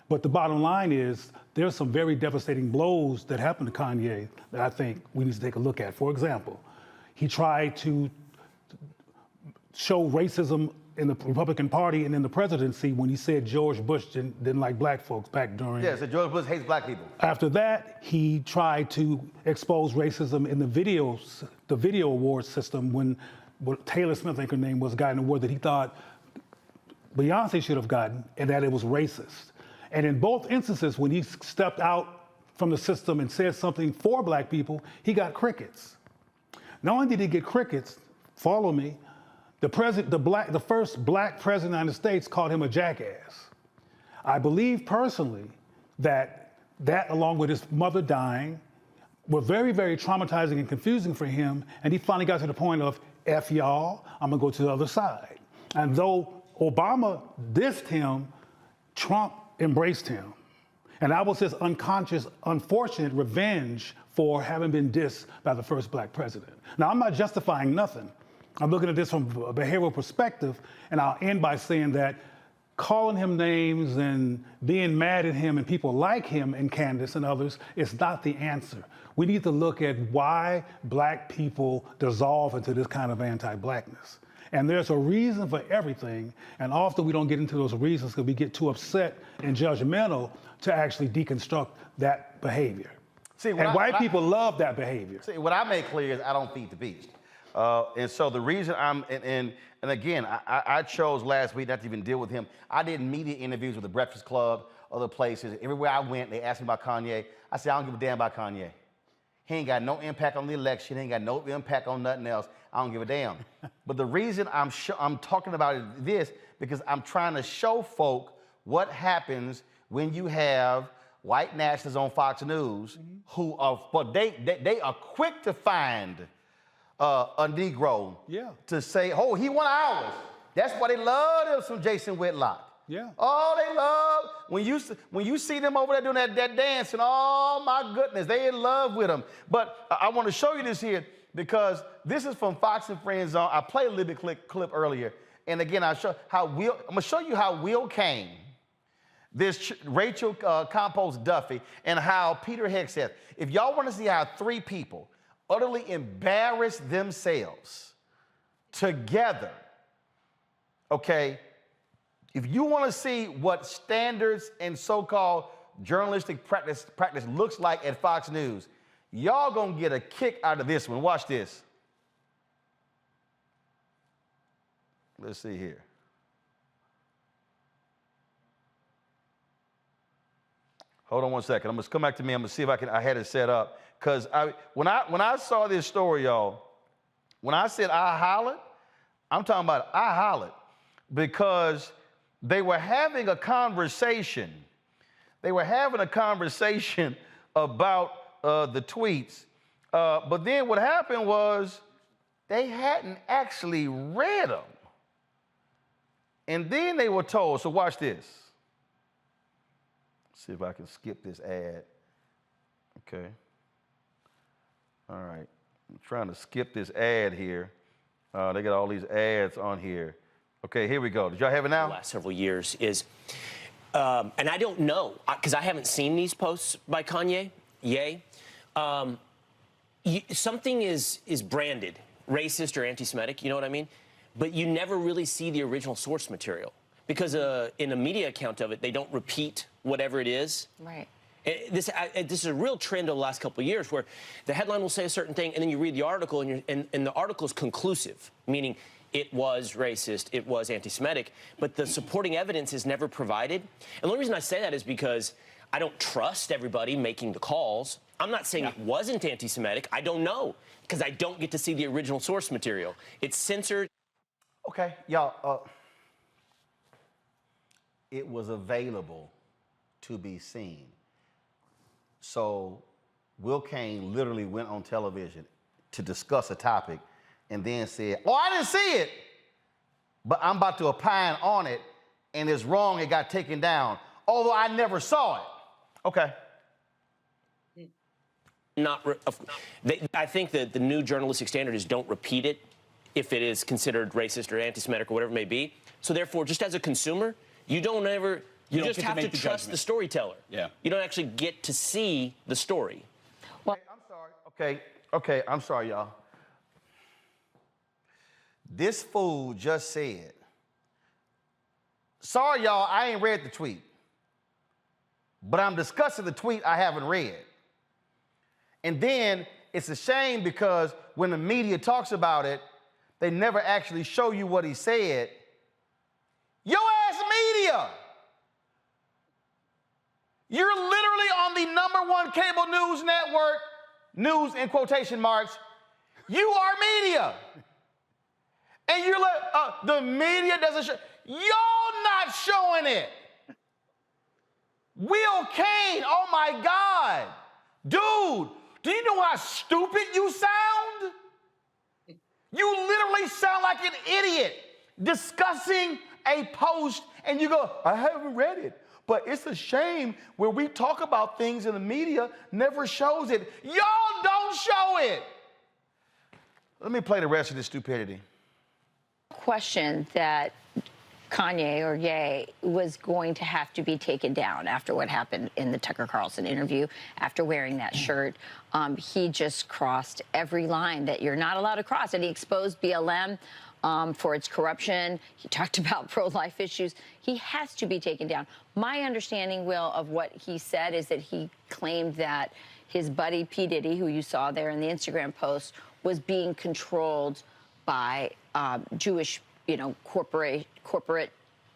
But the bottom line is there's some very devastating blows that happened to Kanye that I think we need to take a look at. For example, he tried to show racism in the Republican Party and in the presidency when he said George Bush didn't like black folks back during. Yeah, so George Bush hates black people. After that, he tried to expose racism in the video award system when Taylor Smith, I think her name was, got an award that he thought Beyonce should have gotten, and that it was racist. And in both instances, when he stepped out from the system and said something for black people, he got crickets. Not only did he get crickets, follow me, the first black president of the United States called him a jackass. I believe personally that along with his mother dying, were very, very traumatizing and confusing for him. And he finally got to the point of, F y'all, I'm gonna go to the other side. And though Obama dissed him, Trump embraced him. And that was his unconscious, unfortunate revenge for having been dissed by the first black president. Now, I'm not justifying nothing. I'm looking at this from a behavioral perspective, and I'll end by saying that calling him names and being mad at him and people like him and Candace and others is not the answer. We need to look at why black people dissolve into this kind of anti-blackness. And there's a reason for everything, and often we don't get into those reasons because we get too upset and judgmental to actually deconstruct that behavior. White people love that behavior. See, what I make clear is I don't feed the beast. And so the reason I'm, and And again, I chose last week not to even deal with him. I did media interviews with the Breakfast Club, other places. Everywhere I went, they asked me about Kanye. I said, I don't give a damn about Kanye. He ain't got no impact on the election. He ain't got no impact on nothing else. I don't give a damn. But the reason I'm talking about this, because I'm trying to show folk what happens when you have white nationalists on Fox News who are, but they are quick to find a Negro to say, oh, he one of ours. That's why they love him, some Jason Whitlock. Yeah. Oh, they love, when you see them over there doing that dance, and oh my goodness, they in love with him. But I want to show you this here because this is from Fox and Friends Zone. I played a little bit clip earlier. And again, I'm gonna show you how Will came, this Rachel Compost Duffy, and how Peter Hegseth. If y'all want to see how three people utterly embarrass themselves together, okay, if you want to see what standards and so-called journalistic practice looks like at Fox News, y'all gonna get a kick out of this one. Watch this. Let's see here. Hold on one second. I'm gonna come back to me. I'm gonna see if I had it set up. Because when I saw this story, y'all, when I said I hollered, I'm talking about I hollered because they were having a conversation. They were having a conversation about the tweets. But then what happened was they hadn't actually read them. And then they were told, so watch this. See if I can skip this ad. Okay. All right. I'm trying to skip this ad here. They got all these ads on here. Okay, here we go. Did y'all have it now? The last several years is, and I don't know, because I haven't seen these posts by Kanye. Something is branded racist or anti-Semitic, you know what I mean? But you never really see the original source material because in a media account of it, they don't repeat whatever it is. Right. This is a real trend over the last couple of years where the headline will say a certain thing and then you read the article and the article is conclusive, meaning it was racist, it was anti-Semitic, but the supporting evidence is never provided. And the only reason I say that is because I don't trust everybody making the calls. I'm not saying it wasn't anti-Semitic. I don't know because I don't get to see the original source material. It's censored. Okay, y'all, it was available to be seen. So Will Cain literally went on television to discuss a topic and then said, oh, I didn't see it, but I'm about to opine on it, and it's wrong, it got taken down, although I never saw it. Okay. I think that the new journalistic standard is don't repeat it if it is considered racist or anti-Semitic or whatever it may be. So therefore, just as a consumer, you don't ever, you just have to trust the storyteller. Yeah. You don't actually get to see the story. Well, I'm sorry. Okay, I'm sorry, y'all. This fool just said, sorry, y'all, I ain't read the tweet, but I'm discussing the tweet I haven't read. And then it's a shame because when the media talks about it, they never actually show you what he said. Your ass media! You're literally on the #1 cable news network, news in quotation marks. You are media. And you're like, the media doesn't show. Y'all not showing it. Will Cain, oh my God. Dude, do you know how stupid you sound? You literally sound like an idiot discussing a post and you go, I haven't read it. But it's a shame where we talk about things and the media never shows it. Y'all don't show it. Let me play the rest of this stupidity. Question that Kanye or Ye was going to have to be taken down after what happened in the Tucker Carlson interview, after wearing that shirt. He just crossed every line that you're not allowed to cross. And he exposed BLM for its corruption. He talked about pro-life issues. He has to be taken down. My understanding, Will, of what he said is that he claimed that his buddy P. Diddy, who you saw there in the Instagram post, was being controlled by Jewish corporate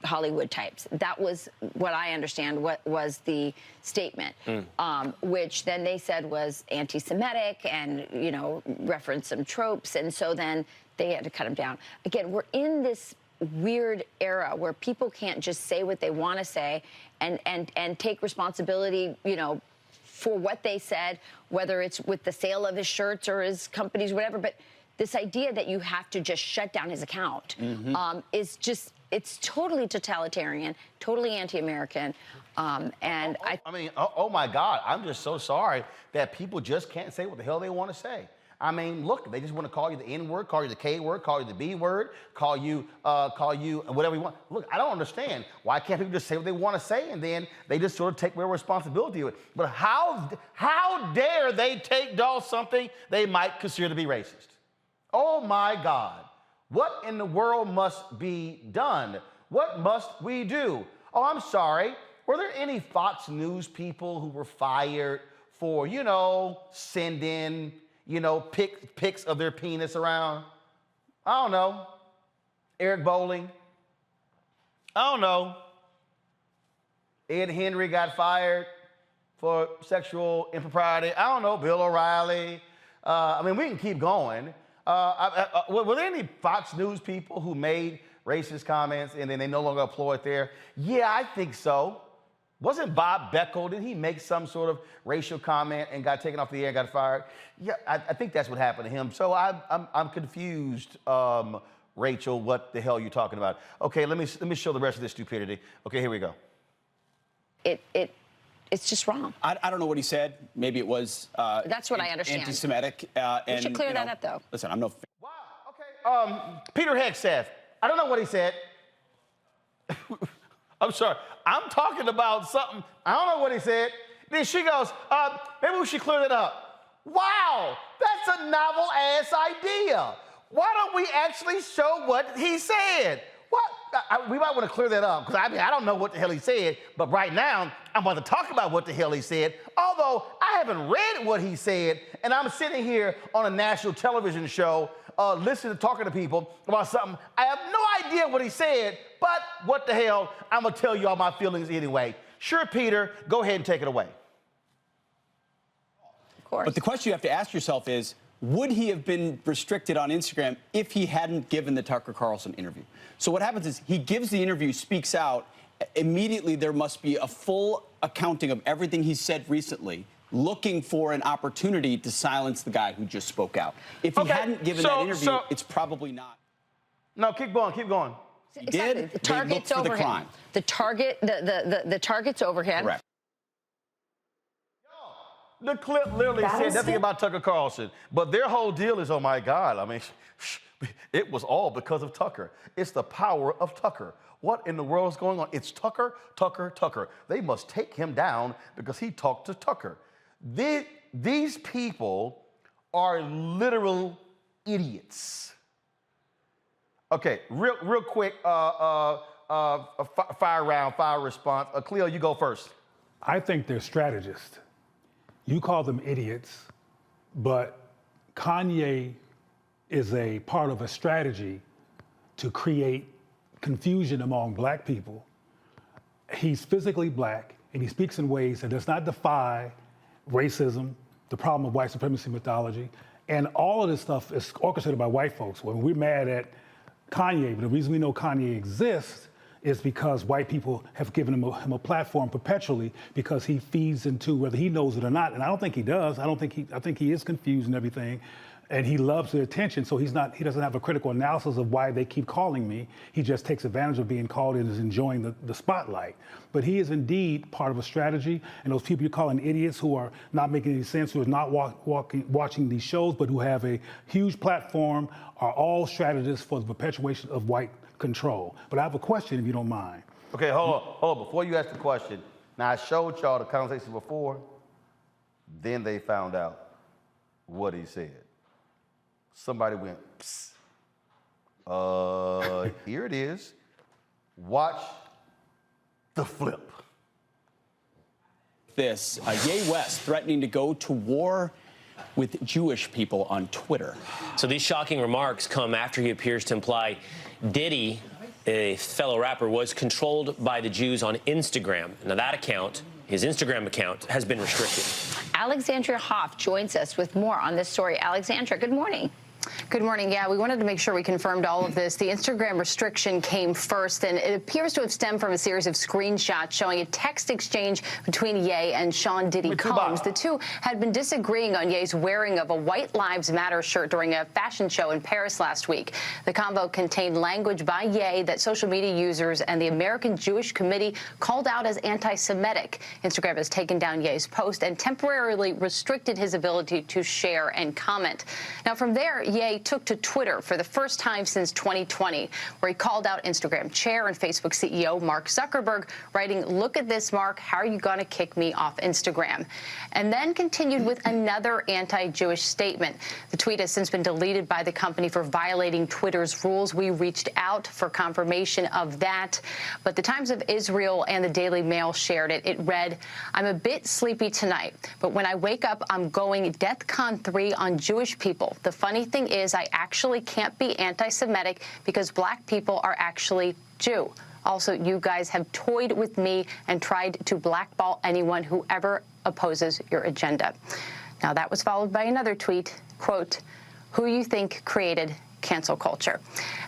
Hollywood types. That was what I understand what was the statement, which then they said was anti-Semitic and, referenced some tropes. And so then they had to cut him down. Again, we're in this weird era where people can't just say what they want to say and take responsibility, for what they said, whether it's with the sale of his shirts or his companies, whatever. But this idea that you have to just shut down his account is just, it's totally totalitarian, totally anti-American. Oh my God, I'm just so sorry that people just can't say what the hell they want to say. I mean, look, they just want to call you the N word, call you the K word, call you the B word, call you whatever you want. Look, I don't understand. Why can't people just say what they want to say and then they just sort of take real responsibility with it? But how dare they take down something they might consider to be racist? Oh my God. What in the world must be done? What must we do? Oh, I'm sorry. Were there any Fox News people who were fired for, sending, pics of their penis around? I don't know. Eric Bolling? I don't know. Ed Henry got fired for sexual impropriety. I don't know. Bill O'Reilly. We can keep going. Were there any Fox News people who made racist comments and then they no longer employed there? Yeah, I think so. Wasn't Bob Beckel, did he make some sort of racial comment and got taken off the air and got fired? Yeah, I think that's what happened to him. So I'm confused, Rachel, what the hell you're talking about. Okay, let me show the rest of this stupidity. Okay, here we go. It's just wrong. I don't know what he said. Maybe it was that's what I understand. Anti-Semitic. We should clear that up, though. Listen, I'm no. Wow. Okay. Peter Hegseth. I don't know what he said. I'm sorry. I'm talking about something. I don't know what he said. Then she goes, maybe we should clear that up. Wow, that's a novel ass idea. Why don't we actually show what he said? What? We might want to clear that up because I don't know what the hell he said. But right now, I'm going to talk about what the hell he said. Although I haven't read what he said, and I'm sitting here on a national television show, listening to talking to people about something. I have no idea what he said, but what the hell? I'm going to tell you all my feelings anyway. Sure, Peter, go ahead and take it away. Of course. But the question you have to ask yourself is, would he have been restricted on Instagram if he hadn't given the Tucker Carlson interview? So what happens is he gives the interview, speaks out. Immediately, there must be a full accounting of everything he said recently, looking for an opportunity to silence the guy who just spoke out. If he hadn't given that interview, it's probably not. No, keep going, keep going. He did. The target's over him. The target's over him. Correct. The clip literally said nothing about Tucker Carlson, but their whole deal is, oh my God, it was all because of Tucker. It's the power of Tucker. What in the world is going on? It's Tucker, Tucker, Tucker. They must take him down because he talked to Tucker. These people are literal idiots. Okay, real quick, fire round, fire response. Cleo, you go first. I think they're strategists. You call them idiots, but Kanye is a part of a strategy to create confusion among black people. He's physically black, and he speaks in ways that does not defy racism, the problem of white supremacy mythology, and all of this stuff is orchestrated by white folks. When we're mad at Kanye, but the reason we know Kanye exists is because white people have given him a platform perpetually because he feeds into whether he knows it or not. And I don't think he does. I think he is confused and everything. And he loves the attention, so he doesn't have a critical analysis of why they keep calling me. He just takes advantage of being called and is enjoying the spotlight. But he is indeed part of a strategy, and those people you're calling idiots who are not making any sense, who are not watching these shows, but who have a huge platform, are all strategists for the perpetuation of white control. But I have a question, if you don't mind. Okay, hold on. Before you ask the question, now I showed y'all the conversation before, then they found out what he said. Somebody went, psst. Here it is. Watch the flip. This, Ye West threatening to go to war with Jewish people on Twitter. So these shocking remarks come after he appears to imply Diddy, a fellow rapper, was controlled by the Jews on Instagram. Now that account, his Instagram account, has been restricted. Alexandria Hoff joins us with more on this story. Alexandra, good morning. Good morning. Yeah, we wanted to make sure we confirmed all of this. The Instagram restriction came first, and it appears to have stemmed from a series of screenshots showing a text exchange between Ye and Sean Diddy Combs. The two had been disagreeing on Ye's wearing of a White Lives Matter shirt during a fashion show in Paris last week. The convo contained language by Ye that social media users and the American Jewish Committee called out as anti-Semitic. Instagram has taken down Ye's post and temporarily restricted his ability to share and comment. Now, from there, Ye took to Twitter for the first time since 2020, where he called out Instagram chair and Facebook CEO Mark Zuckerberg, writing, "Look at this, Mark. How are you going to kick me off Instagram?" And then continued with another anti-Jewish statement. The tweet has since been deleted by the company for violating Twitter's rules. We reached out for confirmation of that, but the Times of Israel and the Daily Mail shared it. It read, "I'm a bit sleepy tonight, but when I wake up, I'm going DEFCON 3 on Jewish people. The funny thing is I actually can't be anti-Semitic because black people are actually Jew. Also, you guys have toyed with me and tried to blackball anyone who ever opposes your agenda." Now, that was followed by another tweet, quote, "Who you think created cancel culture?"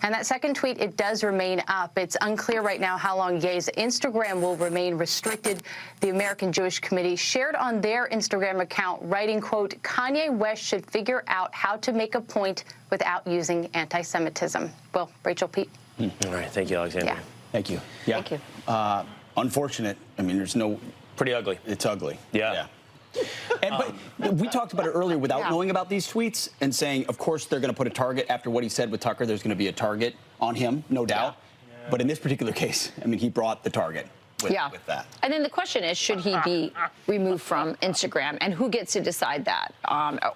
And that second tweet, it does remain up. It's unclear right now how long Ye's Instagram will remain restricted. The American Jewish Committee shared on their Instagram account, writing, quote, "Kanye West should figure out how to make a point without using anti-Semitism." Well, Rachel, Pete. All right. Thank you, Alexander. Yeah. Thank you. Yeah. Thank you. Unfortunate. I mean, there's no. Pretty ugly. It's ugly. Yeah. But we talked about it earlier without knowing about these tweets and saying, of course, they're going to put a target after what he said with Tucker. There's going to be a target on him, no doubt. Yeah. But in this particular case, I mean, he brought the target with that. And then the question is, should he be removed from Instagram, and who gets to decide that,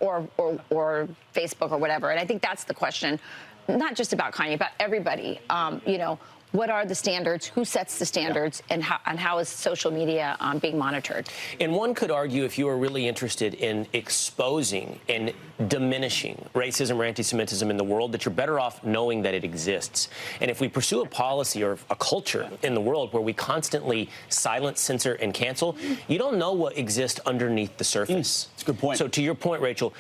or Facebook or whatever? And I think that's the question, not just about Kanye, about everybody. You know, what are the standards? Who sets the standards? And how is social media being monitored? And one could argue, if you are really interested in exposing and diminishing racism or anti-Semitism in the world, that you're better off knowing that it exists. And if we pursue a policy or a culture in the world where we constantly silence, censor, and cancel, you don't know what exists underneath the surface. That's a good point. So to your point, Rachel,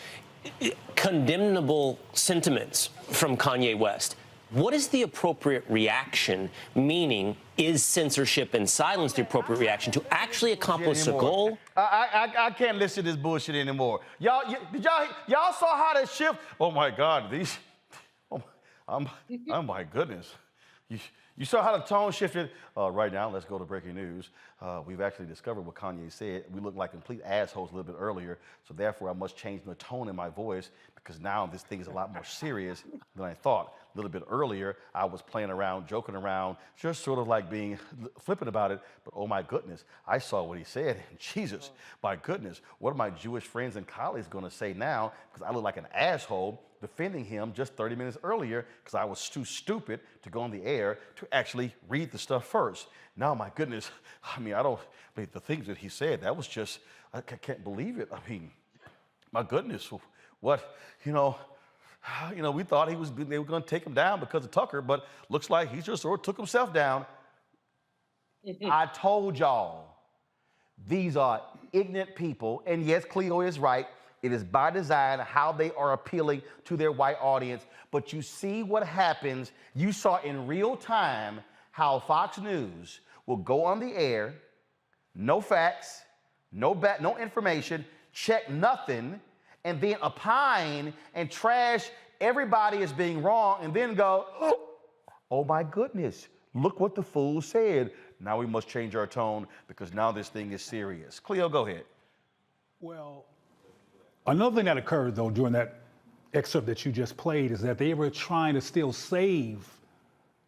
condemnable sentiments from Kanye West. What is the appropriate reaction? Meaning, is censorship and silence the appropriate reaction to actually accomplish a goal? I can't listen to this bullshit anymore. Y'all saw how they shift? Oh my God, these. Oh my goodness. You saw how the tone shifted? Right now, let's go to breaking news. We've actually discovered what Kanye said. We looked like complete assholes a little bit earlier, so therefore I must change the tone in my voice because now this thing is a lot more serious than I thought. A little bit earlier, I was playing around, joking around, just sort of like being flippant about it. But oh my goodness, I saw what he said. And Jesus, my goodness, what are my Jewish friends and colleagues going to say now? Because I look like an asshole defending him just 30 minutes earlier because I was too stupid to go on the air to actually read the stuff first. Now, my goodness, I mean, the things that he said, that was just, I can't believe it. I mean, my goodness, what, we thought they were going to take him down because of Tucker, but looks like he just sort of took himself down. I told y'all, these are ignorant people, and yes, Cleo is right. It is by design how they are appealing to their white audience. But you see what happens. You saw in real time how Fox News will go on the air, no facts, no information, check nothing, and then opine and trash everybody as being wrong, and then go, oh my goodness, look what the fool said. Now we must change our tone because now this thing is serious. Cleo, go ahead. Well, another thing that occurred, though, during that excerpt that you just played is that they were trying to still save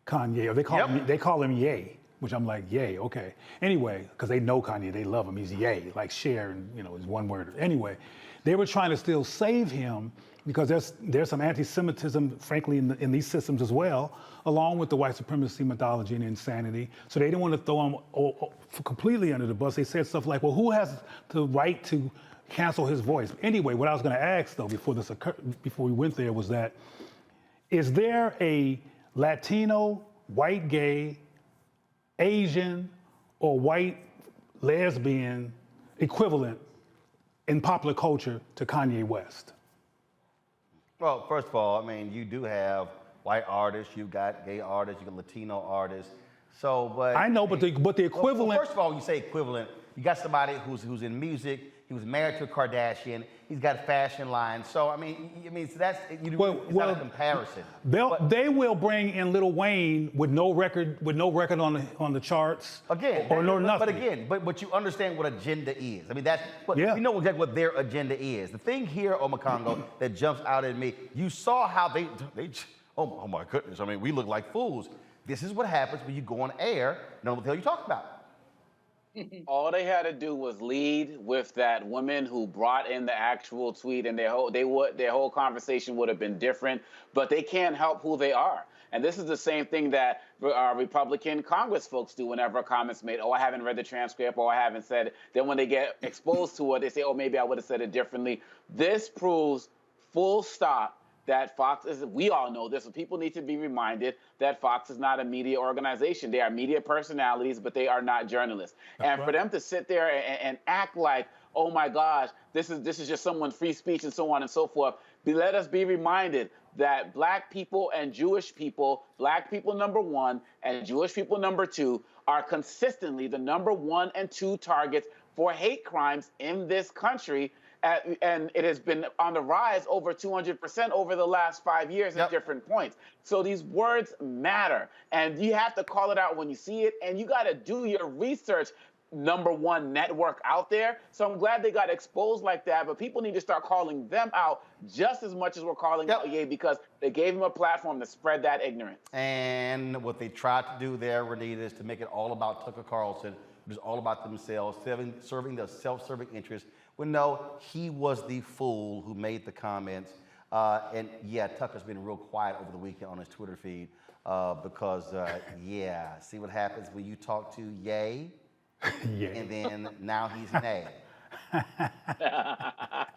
Kanye, or they call him Ye, which I'm like, Ye, okay. Anyway, because they know Kanye, they love him. He's Ye, like share, and is one word. Anyway, they were trying to still save him because there's some anti-Semitism, frankly, in these systems as well, along with the white supremacy methodology and insanity. So they didn't want to throw him completely under the bus. They said stuff like, well, who has the right to cancel his voice? Anyway, what I was going to ask, though, before we went there was that, is there a Latino, white gay, Asian, or white lesbian equivalent in popular culture to Kanye West? Well, first of all, I mean, you do have white artists, you've got gay artists, you've got Latino artists. So, but I know, but the equivalent. Well, first of all, when you say equivalent, you got somebody who's in music. He was married to a Kardashian. He's got a fashion line. So I mean, so that's it's not a comparison. They will bring in Lil Wayne with no record on the charts. Again, or no nothing. But you understand what agenda is. I mean, that's what you know exactly what their agenda is. The thing here, Omakongo, that jumps out at me. You saw how they oh my goodness. I mean, we look like fools. This is what happens when you go on air. No one will tell you talk about. All they had to do was lead with that woman who brought in the actual tweet, and their whole conversation would have been different. But they can't help who they are. And this is the same thing that Republican Congress folks do whenever a comment's made. Oh, I haven't read the transcript, or I haven't said it. Then when they get exposed to it, they say, oh, maybe I would have said it differently. This proves full stop that Fox is, we all know this, but people need to be reminded that Fox is not a media organization. They are media personalities, but they are not journalists. And for them to sit there and act like, oh my gosh, this is just someone's free speech and so on and so forth, let us be reminded that black people and Jewish people, black people number one and Jewish people number two, are consistently the number 1 and 2 targets for hate crimes in this country. And it has been on the rise over 200% over the last 5 years at different points. So these words matter, and you have to call it out when you see it, and you got to do your research. Number one network out there. So I'm glad they got exposed like that, but people need to start calling them out just as much as we're calling out Ye, because they gave him a platform to spread that ignorance. And what they tried to do there, Renita, is to make it all about Tucker Carlson, which is all about themselves, serving their self-serving interests. Well, no, he was the fool who made the comments. And yeah, Tucker's been real quiet over the weekend on his Twitter feed because, see what happens when you talk to Ye, and then now he's Nay.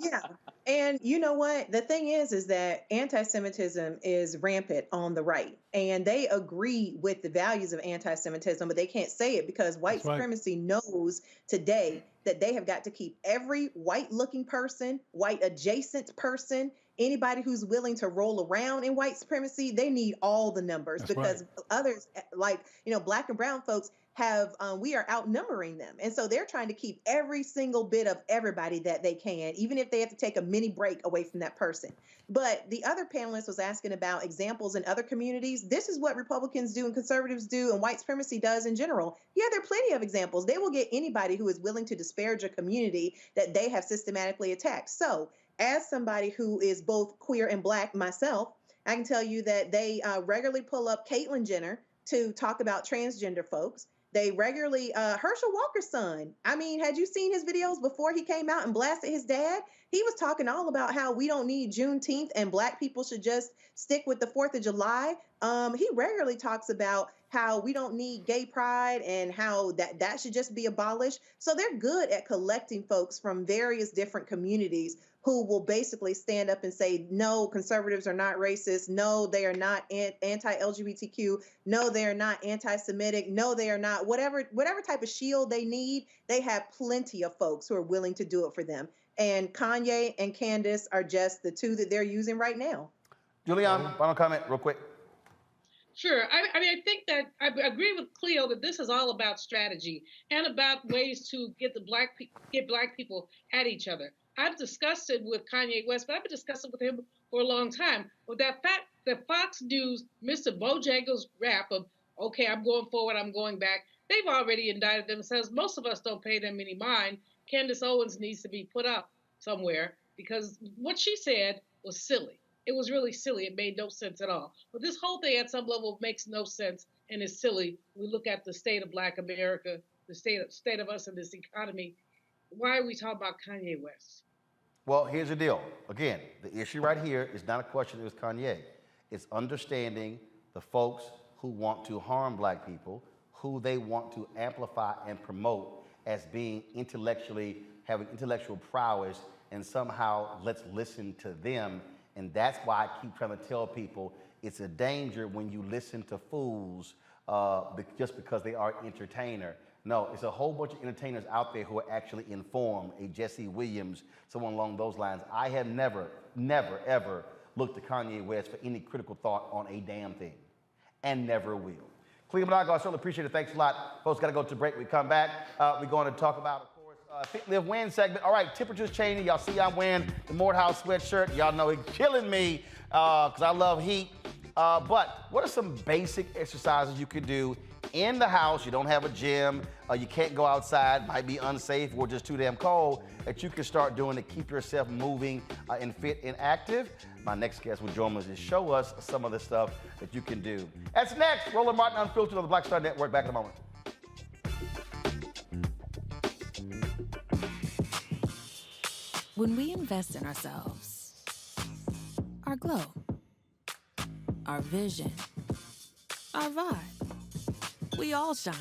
Yeah. And you know what? The thing is that anti-Semitism is rampant on the right. And they agree with the values of anti-Semitism, but they can't say it because white supremacy knows today that they have got to keep every white-looking person, white adjacent person, anybody who's willing to roll around in white supremacy, they need all the numbers because others, like, black and brown folks, we are outnumbering them. And so they're trying to keep every single bit of everybody that they can, even if they have to take a mini break away from that person. But the other panelist was asking about examples in other communities. This is what Republicans do and conservatives do and white supremacy does in general. Yeah, there are plenty of examples. They will get anybody who is willing to disparage a community that they have systematically attacked. So as somebody who is both queer and black myself, I can tell you that they regularly pull up Caitlyn Jenner to talk about transgender folks. They regularly, Herschel Walker's son. I mean, had you seen his videos before he came out and blasted his dad? He was talking all about how we don't need Juneteenth and black people should just stick with the 4th of July. He regularly talks about how we don't need gay pride and how that should just be abolished. So they're good at collecting folks from various different communities who will basically stand up and say, no, conservatives are not racist. No, they are not anti-LGBTQ. No, they are not anti-Semitic. No, they are not. Whatever type of shield they need, they have plenty of folks who are willing to do it for them. And Kanye and Candace are just the two that they're using right now. Julian, final comment real quick. Sure. I mean, I think that I agree with Cleo that this is all about strategy and about ways to get black people at each other. I've discussed it with Kanye West, but I've been discussing with him for a long time. But that fact that Fox News missed a Bojangles rap of, okay, I'm going forward, I'm going back. They've already indicted themselves. Most of us don't pay them any mind. Candace Owens needs to be put up somewhere because what she said was silly. It was really silly. It made no sense at all. But this whole thing at some level makes no sense and is silly. We look at the state of Black America, the state of us in this economy. Why are we talking about Kanye West? Well, here's the deal. Again, the issue right here is not a question with Kanye. It's understanding the folks who want to harm black people, who they want to amplify and promote as being having intellectual prowess, and somehow let's listen to them. And that's why I keep trying to tell people, it's a danger when you listen to fools just because they are entertainer. No, it's a whole bunch of entertainers out there who are actually informed. A Jesse Williams, someone along those lines. I have never, ever looked to Kanye West for any critical thought on a damn thing, and never will. Cleveland, I certainly appreciate it. Thanks a lot. Folks, got to go to break. We come back. We're going to talk about, of course, Fit, Live, Win segment. All right, temperature's changing. Y'all see I'm wearing the Morehouse sweatshirt. Y'all know it's killing me because I love heat. But what are some basic exercises you can do in the house? You don't have a gym, you can't go outside, might be unsafe or just too damn cold, that you can start doing to keep yourself moving and fit and active. My next guest will join us to show us some of the stuff that you can do. That's next. Roland Martin Unfiltered on the Black Star Network. Back in a moment. When we invest in ourselves, our glow, our vision, our vibe, we all shine.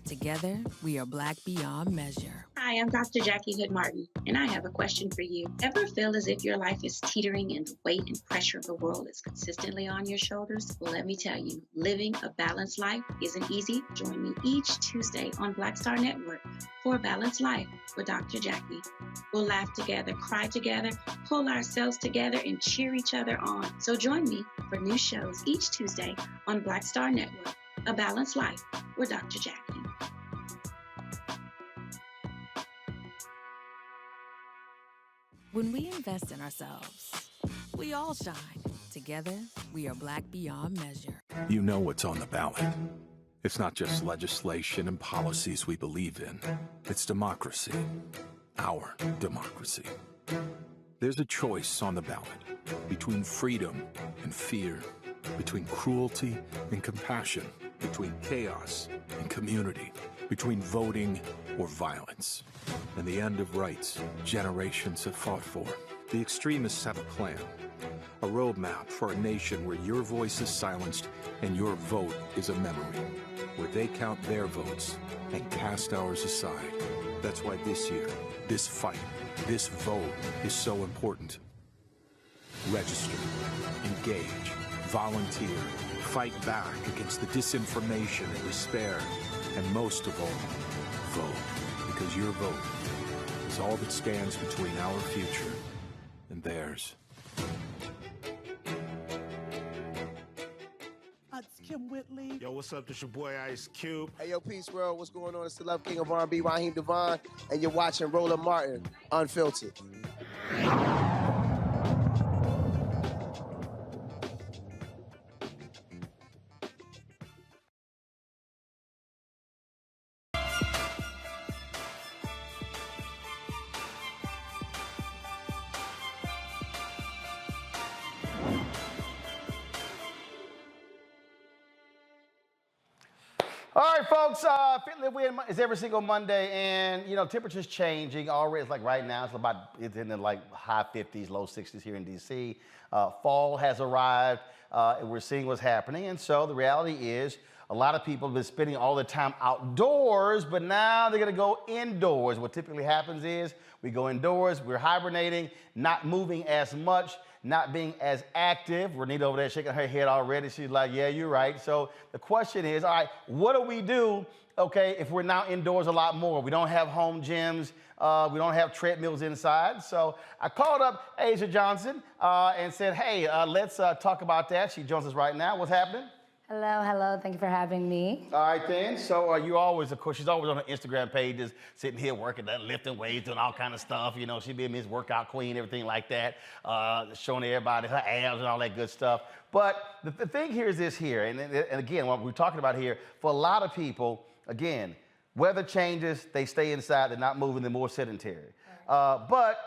Together, we are Black beyond measure. Hi, I'm Dr. Jackie Hood Martin, and I have a question for you. Ever feel as if your life is teetering and the weight and pressure of the world is consistently on your shoulders? Well, let me tell you, living a balanced life isn't easy. Join me each Tuesday on Black Star Network for A Balanced Life with Dr. Jackie. We'll laugh together, cry together, pull ourselves together, and cheer each other on. So join me for new shows each Tuesday on Black Star Network, A Balanced Life with Dr. Jackie. When we invest in ourselves, we all shine. Together, we are Black beyond measure. You know what's on the ballot. It's not just legislation and policies we believe in. It's democracy. Our democracy. There's a choice on the ballot between freedom and fear, between cruelty and compassion, between chaos and community, between voting or violence. And the end of rights generations have fought for. The extremists have a plan, a roadmap for a nation where your voice is silenced and your vote is a memory, where they count their votes and cast ours aside. That's why this year, this fight, this vote is so important. Register, engage, volunteer, fight back against the disinformation and despair, and most of all, vote. Because your vote is all that stands between our future and theirs. It's Kim Whitley. Yo, what's up? This your boy Ice Cube. Hey, yo, Peace World. What's going on? It's the Love King of R&B, Raheem Devon, and you're watching Roland Martin Unfiltered. All right, folks, Fit, Live, Win is every single Monday, and, you know, temperature's changing already. It's like right now, it's in the like high 50s, low 60s here in D.C. Fall has arrived, and we're seeing what's happening. And so the reality is a lot of people have been spending all their time outdoors, but now they're going to go indoors. What typically happens is we go indoors, we're hibernating, not moving as much, not being as active. Renita over there shaking her head already. She's like, yeah, you're right. So the question is, all right, what do we do, okay, if we're now indoors a lot more? We don't have home gyms. We don't have treadmills inside. So I called up Asia Johnson and said, hey, let's talk about that. She joins us right now. What's happening? Hello. Thank you for having me. All right, then. So you always, of course, she's always on her Instagram page, just sitting here working, lifting weights, doing all kind of stuff. You know, she be a Miss Workout Queen, everything like that, showing everybody her abs and all that good stuff. But the thing here is this here, and again, what we're talking about here, for a lot of people, again, weather changes, they stay inside, they're not moving, they're more sedentary. But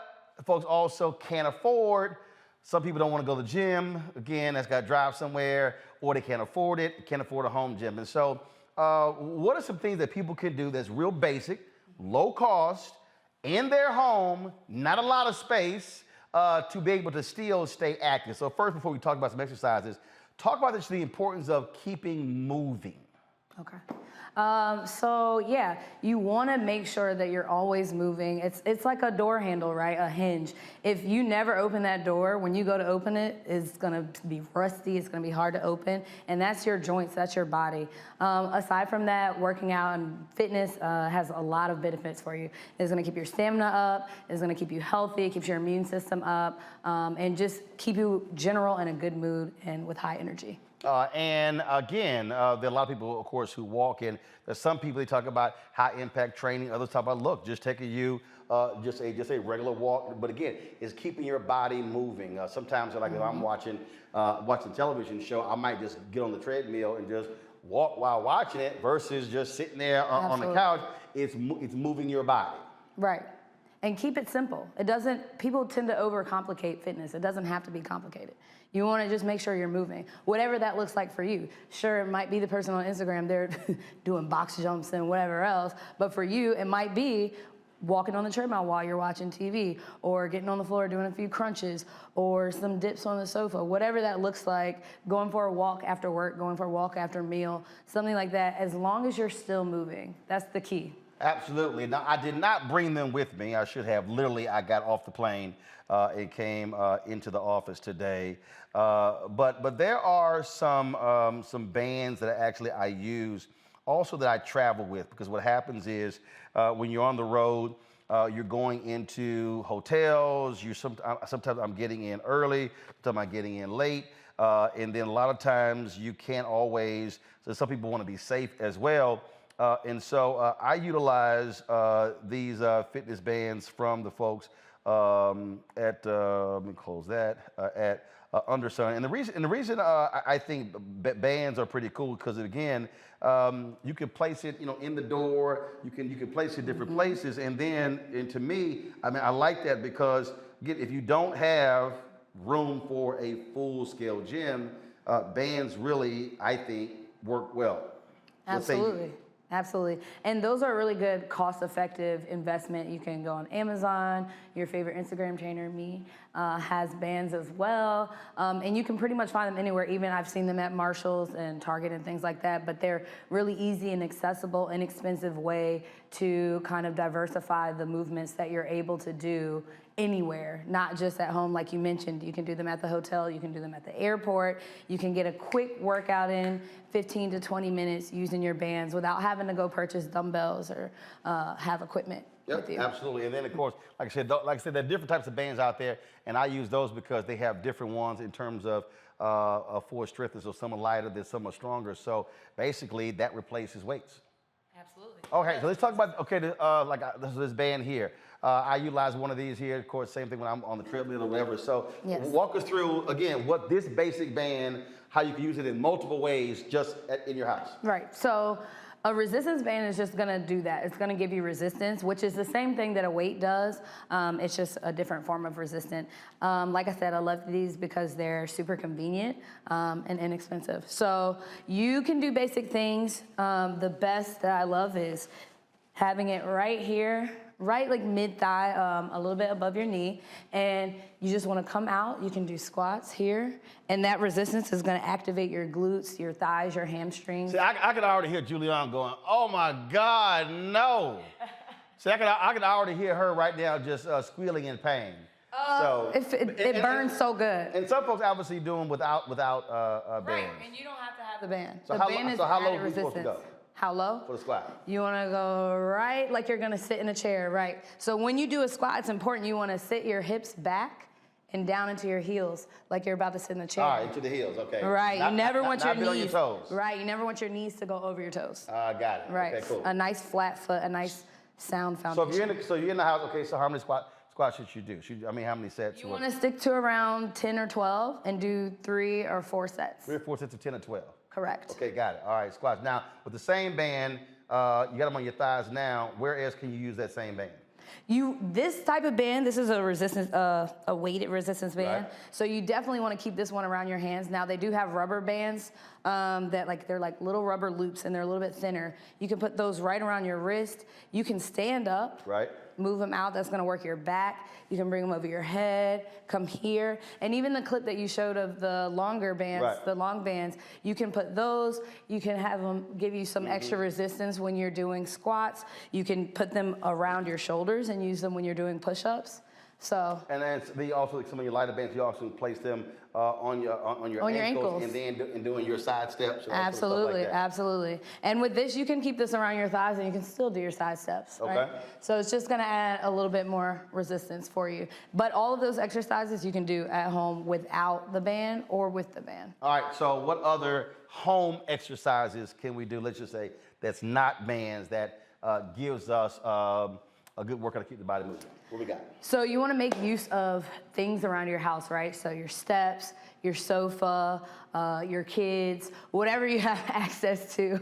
folks also can't afford. Some people don't want to go to the gym. Again, that's got to drive somewhere, or they can't afford it, can't afford a home gym. And so what are some things that people can do that's real basic, low cost, in their home, not a lot of space, to be able to still stay active? So first, before we talk about some exercises, talk about the importance of keeping moving. Okay. So yeah, you want to make sure that you're always moving. It's like a door handle, right? A hinge. If you never open that door, when you go to open it, it's gonna be rusty. It's gonna be hard to open, and that's your joints. That's your body. Aside from that, working out and fitness has a lot of benefits for you. It's gonna keep your stamina up. It's gonna keep you healthy. It keeps your immune system up, and just keep you general in a good mood and with high energy. And again, there are a lot of people, of course, who walk in. There's some people, they talk about high impact training. Others talk about, look, just taking you just a regular walk. But again, it's keeping your body moving. Sometimes, like if I'm watching television show, I might just get on the treadmill and just walk while watching it versus just sitting there on the couch. It's moving your body. Right. And keep it simple. People tend to overcomplicate fitness. It doesn't have to be complicated. You want to just make sure you're moving, whatever that looks like for you. Sure, it might be the person on Instagram, they're doing box jumps and whatever else, but for you, it might be walking on the treadmill while you're watching TV, or getting on the floor doing a few crunches, or some dips on the sofa, whatever that looks like, going for a walk after work, going for a walk after a meal, something like that, as long as you're still moving. That's the key. Absolutely. Now, I did not bring them with me. I should have. Literally, I got off the plane and came into the office today. But there are some bands that I use, also that I travel with, because what happens is when you're on the road, you're going into hotels. Sometimes I'm getting in early, sometimes I'm getting in late, and then a lot of times you can't always. So some people want to be safe as well. And so I utilize these fitness bands from the folks at let me close that at Undersun. And the reason I think bands are pretty cool, because again, you can place it in the door. You can place it in different places. And to me, I like that, because again, if you don't have room for a full-scale gym, bands really, I think, work well. Absolutely. Absolutely. And those are a really good cost-effective investment. You can go on Amazon. Your favorite Instagram trainer, me, has bands as well. And you can pretty much find them anywhere. Even I've seen them at Marshall's and Target and things like that. But they're really easy and accessible, inexpensive way to kind of diversify the movements that you're able to do anywhere, not just at home. Like you mentioned, you can do them at the hotel, you can do them at the airport. You can get a quick workout in 15 to 20 minutes using your bands without having to go purchase dumbbells or have equipment with you. Absolutely. And then, of course, like I said, there are different types of bands out there, and I use those because they have different ones in terms of for strength. So some are lighter, then some are stronger. So basically, that replaces weights. Absolutely. Okay, so let's talk about this band here. I utilize one of these here. Of course, same thing when I'm on the treadmill or whatever. So walk us through, again, what this basic band, how you can use it in multiple ways just in your house. Right. So a resistance band is just going to do that. It's going to give you resistance, which is the same thing that a weight does. It's just a different form of resistance. Like I said, I love these because they're super convenient and inexpensive. So you can do basic things. The best that I love is having it right here, right like mid-thigh, a little bit above your knee, and you just want to come out. You can do squats here, and that resistance is going to activate your glutes, your thighs, your hamstrings. See, I could already hear Julianne going, "Oh my God, no!" See, I could already hear her right now just squealing in pain. So it burns so good. And some folks obviously do them without bands. Right, and you don't have to have the band. So the band is how low added are you supposed to go? How low? For the squat. You want to go right like you're going to sit in a chair, right? So when you do a squat, it's important you want to sit your hips back and down into your heels like you're about to sit in a chair. All right, into the heels, okay. Right, you never want your knees. On your toes. Right, you never want your knees to go over your toes. Got it. Right, Okay, cool. a nice flat foot, a nice sound foundation. So you're in the house, okay, so how many squats should you do? How many sets? You want to stick to around 10 or 12 and do 3 or 4 sets. 3 or 4 sets of 10 or 12. Correct. Okay, got it. All right, squats. Now, with the same band, you got them on your thighs now. Where else can you use that same band? This type of band, this is a resistance, a weighted resistance band. Right. So you definitely want to keep this one around your hands. Now they do have rubber bands they're like little rubber loops and they're a little bit thinner. You can put those right around your wrist. You can stand up. Right. move them out. That's gonna work your back. You can bring them over your head, come here. And even the clip that you showed of the longer bands, the long bands, you can put those, you can have them give you some extra resistance when you're doing squats. You can put them around your shoulders and use them when you're doing push-ups. So. And then they also, some of your lighter bands, you also place them on your ankles, and then doing your side steps. Absolutely, sort of stuff like that. absolutely. And with this, you can keep this around your thighs and you can still do your side steps, right? So it's just gonna add a little bit more resistance for you. But all of those exercises you can do at home without the band or with the band. All right, so what other home exercises can we do, let's just say, that's not bands, that gives us a good workout to keep the body moving? What we got? So you want to make use of things around your house, right? So your steps, your sofa, your kids, whatever you have access to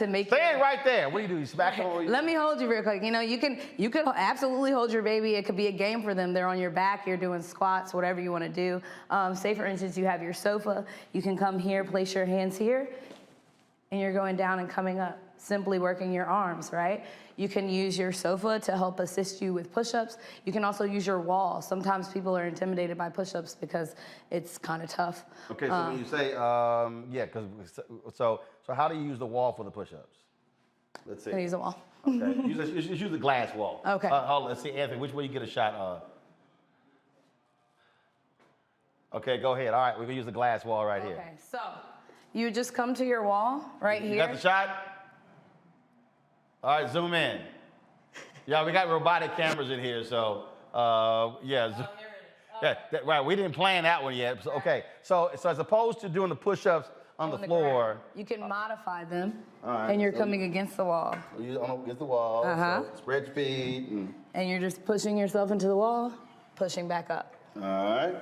make. Stand right there. What do you do? You smack them? Let me hold you real quick. You know, you can absolutely hold your baby. It could be a game for them. They're on your back. You're doing squats, whatever you want to do. Say for instance, you have your sofa. You can come here, place your hands here, and you're going down and coming up. Simply working your arms, right? You can use your sofa to help assist you with push-ups. You can also use your wall. Sometimes people are intimidated by push-ups because it's kind of tough. Okay, so when you say, so how do you use the wall for the push-ups? Let's see. Can I use the wall? Okay, use the glass wall. Okay. Let's see, Anthony, which way you get a shot? Okay, go ahead. All right, we're gonna use the glass wall right here. Okay, so you just come to your wall right here. You got the shot? All right, zoom in. Yeah, we got robotic cameras in here, so right. We didn't plan that one yet. So, okay, so as opposed to doing the push-ups on the floor, ground, you can modify them, right, and you're coming against the wall. You're against the wall. So spread your feet, and you're just pushing yourself into the wall, pushing back up. All right.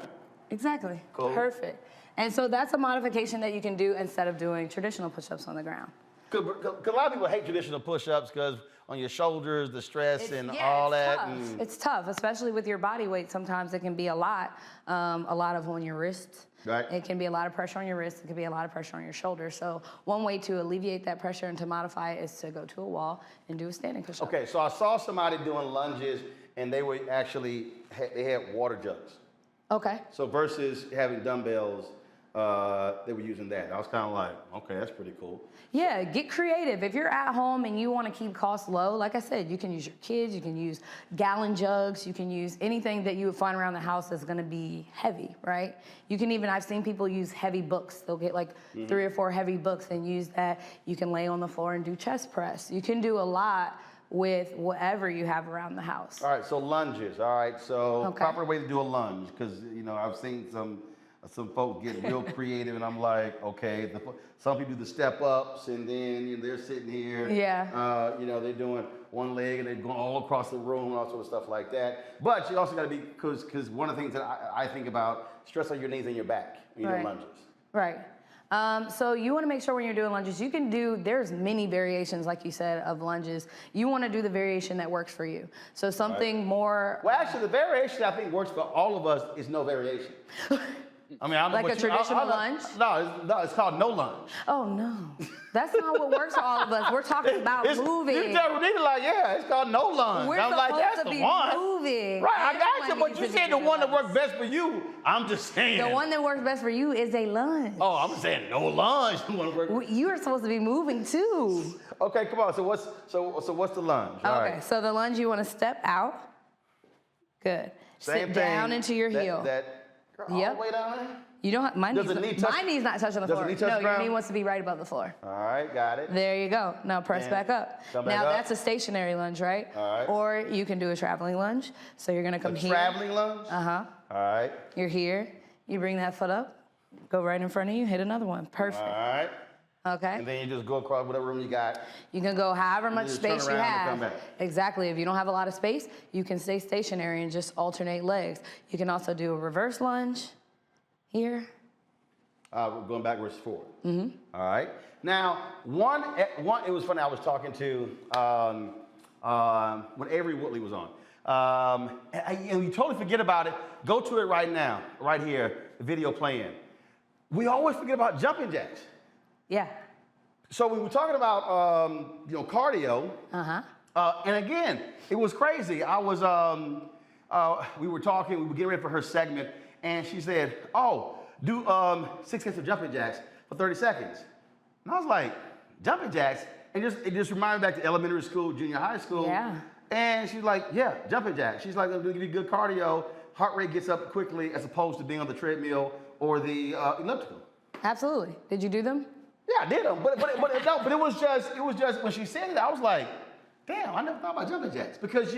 Exactly. Cool. Perfect. And so that's a modification that you can do instead of doing traditional push-ups on the ground. Cause a lot of people hate traditional push-ups because on your shoulders, the stress all that. Tough. It's tough, especially with your body weight. Sometimes it can be a lot of on your wrists. Right. It can be a lot of pressure on your wrists. It can be a lot of pressure on your shoulders. So one way to alleviate that pressure and to modify it is to go to a wall and do a standing push-up. Okay, so I saw somebody doing lunges, and they were actually they had water jugs. Okay. So versus having dumbbells, they were using that. I was kind of like, okay, that's pretty cool. Yeah, get creative. If you're at home and you want to keep costs low, like I said, you can use your kids, you can use gallon jugs, you can use anything that you would find around the house that's going to be heavy, right? You can even, I've seen people use heavy books. They'll get like 3 or 4 heavy books and use that. You can lay on the floor and do chest press. You can do a lot with whatever you have around the house. All right, so lunges. All right, so proper way to do a lunge, because I've seen some folks get real creative, and I'm like, okay, some people do the step ups, and then they're sitting here. Yeah. They're doing one leg, and they're going all across the room, and all sort of stuff like that. But you also got to be, because one of the things that I think about, stress on your knees and your back when you're doing lunges. Right. So you want to make sure when you're doing lunges, you can do, there's many variations, like you said, of lunges. You want to do the variation that works for you. So something more. Well, actually, the variation I think works for all of us is no variation. I mean, I don't know like a traditional lunge? No, it's called no lunge. Oh, no. That's not what works for all of us. We're talking about moving. You tell me, like, yeah, it's called no lunge. We're I'm like, that's the one. Moving. Right, I got you, but you said the one that works best for you. I'm just saying. The one that works best for you is a lunge. Oh, I'm saying no lunge. You are supposed to be moving too. Okay, come on. So what's the lunge? Okay, all right. So the lunge, you want to step out. Good. Same Sit down into your heel. All the way down there? You don't. My knee's not touching the floor. No, your knee wants to be right above the floor. All right, got it. There you go. Now press back up. That's a stationary lunge, right? All right. Or you can do a traveling lunge. So you're gonna come here. Traveling lunge? All right. You're here. You bring that foot up. Go right in front of you. Hit another one. Perfect. All right. Okay. And then you just go across whatever room you got. You can go however much space you have. And come back. Exactly. If you don't have a lot of space, you can stay stationary and just alternate legs. You can also do a reverse lunge here. We're going backwards forward. All right. Now, it was funny. I was talking to when Avery Woodley was on, and we totally forget about it. Go to it right now, right here. Video playing. We always forget about jumping jacks. Yeah. So we were talking about cardio. And again, it was crazy. I was, we were talking, we were getting ready for her segment, and she said, oh, do 6 sets of jumping jacks for 30 seconds. And I was like, jumping jacks? And it just reminded me back to elementary school, junior high school. Yeah. And she's like, yeah, jumping jacks. She's like, it'll give you good cardio, heart rate gets up quickly as opposed to being on the treadmill or the elliptical. Absolutely. Did you do them? Yeah, I did them, but it was just when she said it, I was like, damn, I never thought about jumping jacks because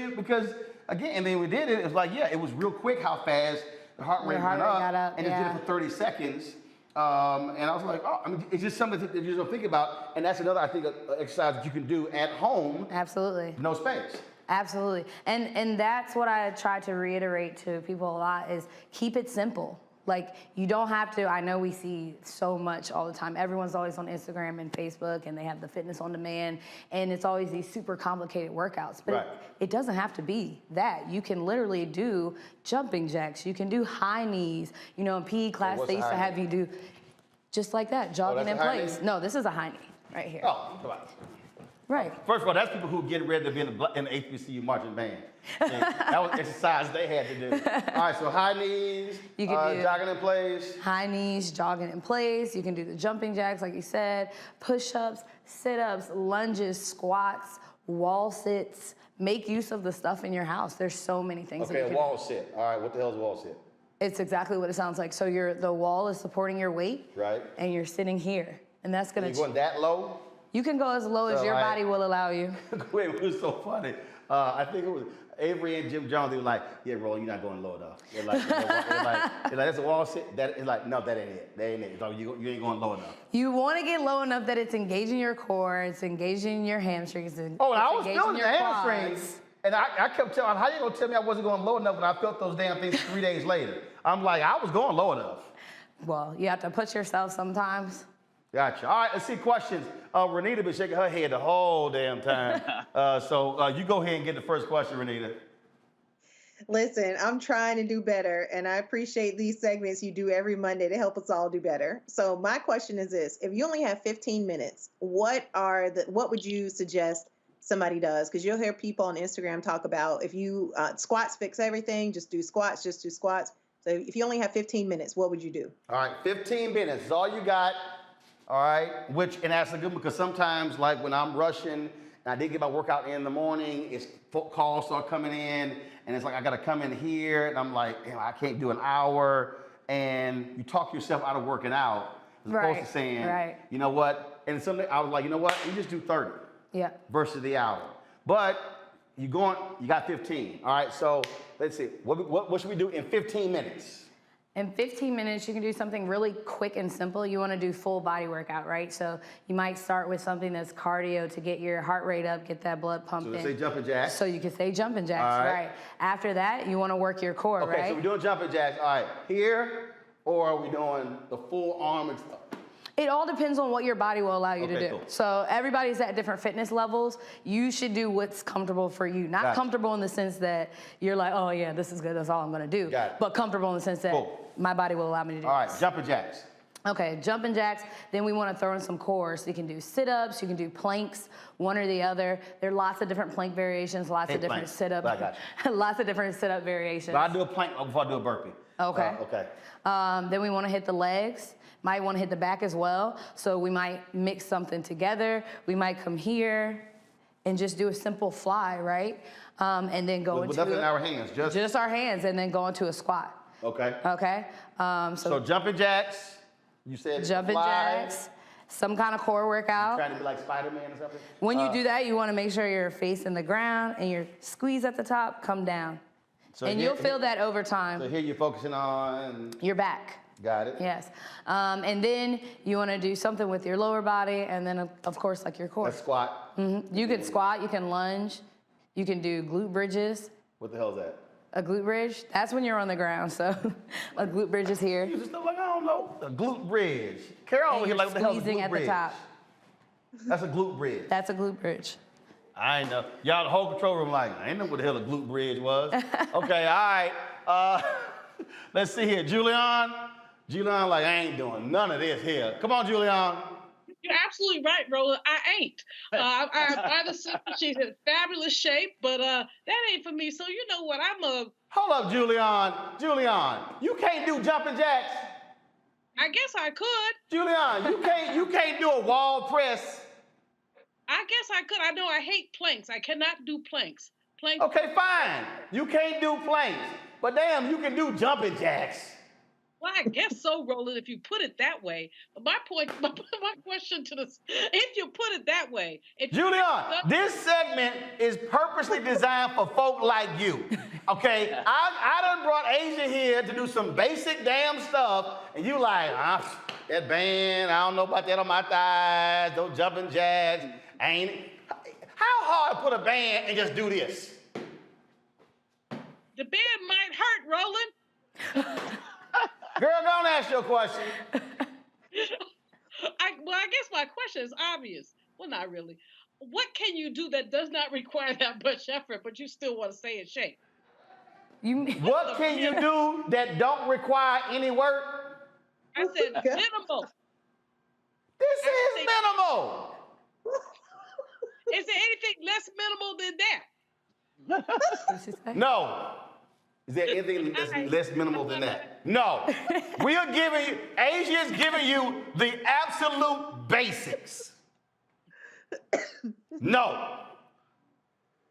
again, and then we did it. It was like, yeah, it was real quick how fast the heart rate went up, and it did it for 30 seconds. And I was like, oh, I mean, it's just something that you don't think about, and that's another, I think, exercise that you can do at home. Absolutely. No space. Absolutely, and that's what I try to reiterate to people a lot is keep it simple. Like, you don't have to, I know we see so much all the time. Everyone's always on Instagram and Facebook, and they have the fitness on demand, and it's always these super complicated workouts. But it doesn't have to be that. You can literally do jumping jacks. You can do high knees. You know, in PE class, they used to have you do just like that, jogging in place. No, this is a high knee right here. Oh, come on. Right. First of all, that's people who get ready to be in the HBCU marching band. And that was exercise they had to do. All right, so high knees, you can do jogging in place. High knees, jogging in place. You can do the jumping jacks, like you said, push-ups, sit-ups, lunges, squats, wall sits. Make use of the stuff in your house. There's so many things that you can do. Wall sit. All right, what the hell is a wall sit? It's exactly what it sounds like. So the wall is supporting your weight. Right. And you're sitting here. And that's going to... You're going that low? You can go as low as your body will allow you. Wait, it was so funny. I think it was Avery and Jim Jones. They were like, "Yeah, bro, you're not going low enough." They're like, "That's a wall sit." That is like, no, that ain't it. That ain't it. So you ain't going low enough. You want to get low enough that it's engaging your core, it's engaging your hamstrings. Oh, and I was feeling the hamstrings, and I kept telling, "How you gonna tell me I wasn't going low enough when I felt those damn things 3 days later?" I'm like, I was going low enough. Well, you have to push yourself sometimes. Gotcha. All right, let's see questions. Renita been shaking her head the whole damn time. So you go ahead and get the first question, Renita. Listen, I'm trying to do better, and I appreciate these segments you do every Monday to help us all do better. So my question is this: if you only have 15 minutes, what would you suggest somebody does? Because you'll hear people on Instagram talk about if you squats fix everything, just do squats, just do squats. So if you only have 15 minutes, what would you do? All right, 15 minutes is all you got. All right, and that's a good one because sometimes, like when I'm rushing and I did get my workout in the morning, calls start coming in, and it's like I gotta come in here, and I'm like, I can't do an hour, and you talk yourself out of working out as opposed to saying, you know what? And something I was like, you know what? You just do 30 versus the hour. But you got 15. All right, so let's see, what should we do in 15 minutes? In 15 minutes, you can do something really quick and simple. You want to do full body workout, right? So you might start with something that's cardio to get your heart rate up, get that blood pumping. So let's say jumping jacks. So you can say jumping jacks, right. After that, you want to work your core, right? Okay, so we're doing jumping jacks. All right, here, or are we doing the full arm and stuff? It all depends on what your body will allow you to do. Cool. So everybody's at different fitness levels. You should do what's comfortable for you. Not comfortable in the sense that you're like, oh yeah, this is good, that's all I'm gonna do. But comfortable in the sense that my body will allow me to do All right, jumping jacks. Okay, jumping jacks. Then we want to throw in some core. So you can do sit-ups, you can do planks, one or the other. There are lots of different plank variations, lots of different sit-up, lots of different sit-up variations. But I do a plank before I do a burpee. Okay. Okay. Then we want to hit the legs. Might want to hit the back as well. So we might mix something together. We might come here and just do a simple fly, right? And then go into nothing in our hands, just our hands, and then go into a squat. Okay. Okay. So jumping jacks. You said jumping jacks. Some kind of core workout. Trying to be like Spider-Man or something. When you do that, you want to make sure you're facing the ground and you're squeeze at the top, come down. So and you'll feel that over time. So here you're focusing on your back. Got it. Yes. And then you want to do something with your lower body, and then of course like your core. A squat. You can squat, you can lunge, you can do glute bridges. What the hell is that? A glute bridge? That's when you're on the ground, so a glute bridge is here. You just like, I don't know. A glute bridge. Carol over here like, what the hell is a glute bridge? Squeezing at the top. That's a glute bridge. That's a glute bridge. I ain't know. Y'all the whole control room like, I ain't know what the hell a glute bridge was. Okay, all right. Let's see here. Julian like, I ain't doing none of this here. Come on, Julian. You're absolutely right, Roland. I ain't. I either see she's in fabulous shape, but that ain't for me. So you know what? Hold up, Julian, you can't do jumping jacks. I guess I could. Julian, you can't do a wall press. I guess I could. I know I hate planks. I cannot do planks. Planks. Okay, fine. You can't do planks, but damn, you can do jumping jacks. Well, I guess so, Roland, if you put it that way. But my question to this, if you put it that way. Julian, this segment is purposely designed for folk like you, okay? I done brought Asia here to do some basic damn stuff, and you like, that band, I don't know about that on my thighs, those jumping jacks, ain't it? How hard to put a band and just do this? The band might hurt, Roland. Girl, don't ask your question. I guess my question is obvious. Well, not really. What can you do that does not require that much effort, but you still want to stay in shape? What can you do that don't require any work? I said minimal. This is minimal. Is there anything less minimal than that? No. Is there anything that's less minimal than that? No. We are giving you, Asia is giving you the absolute basics. No.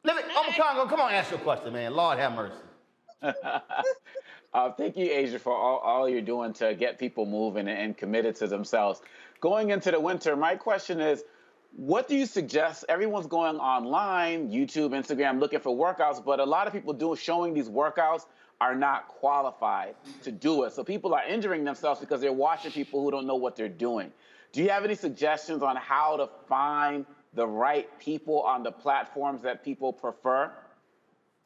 Congo, come on, ask your question, man. Lord have mercy. Thank you, Asia, for all you're doing to get people moving and committed to themselves. Going into the winter, my question is, what do you suggest? Everyone's going online, YouTube, Instagram, looking for workouts, but a lot of people showing these workouts are not qualified to do it. So people are injuring themselves because they're watching people who don't know what they're doing. Do you have any suggestions on how to find the right people on the platforms that people prefer?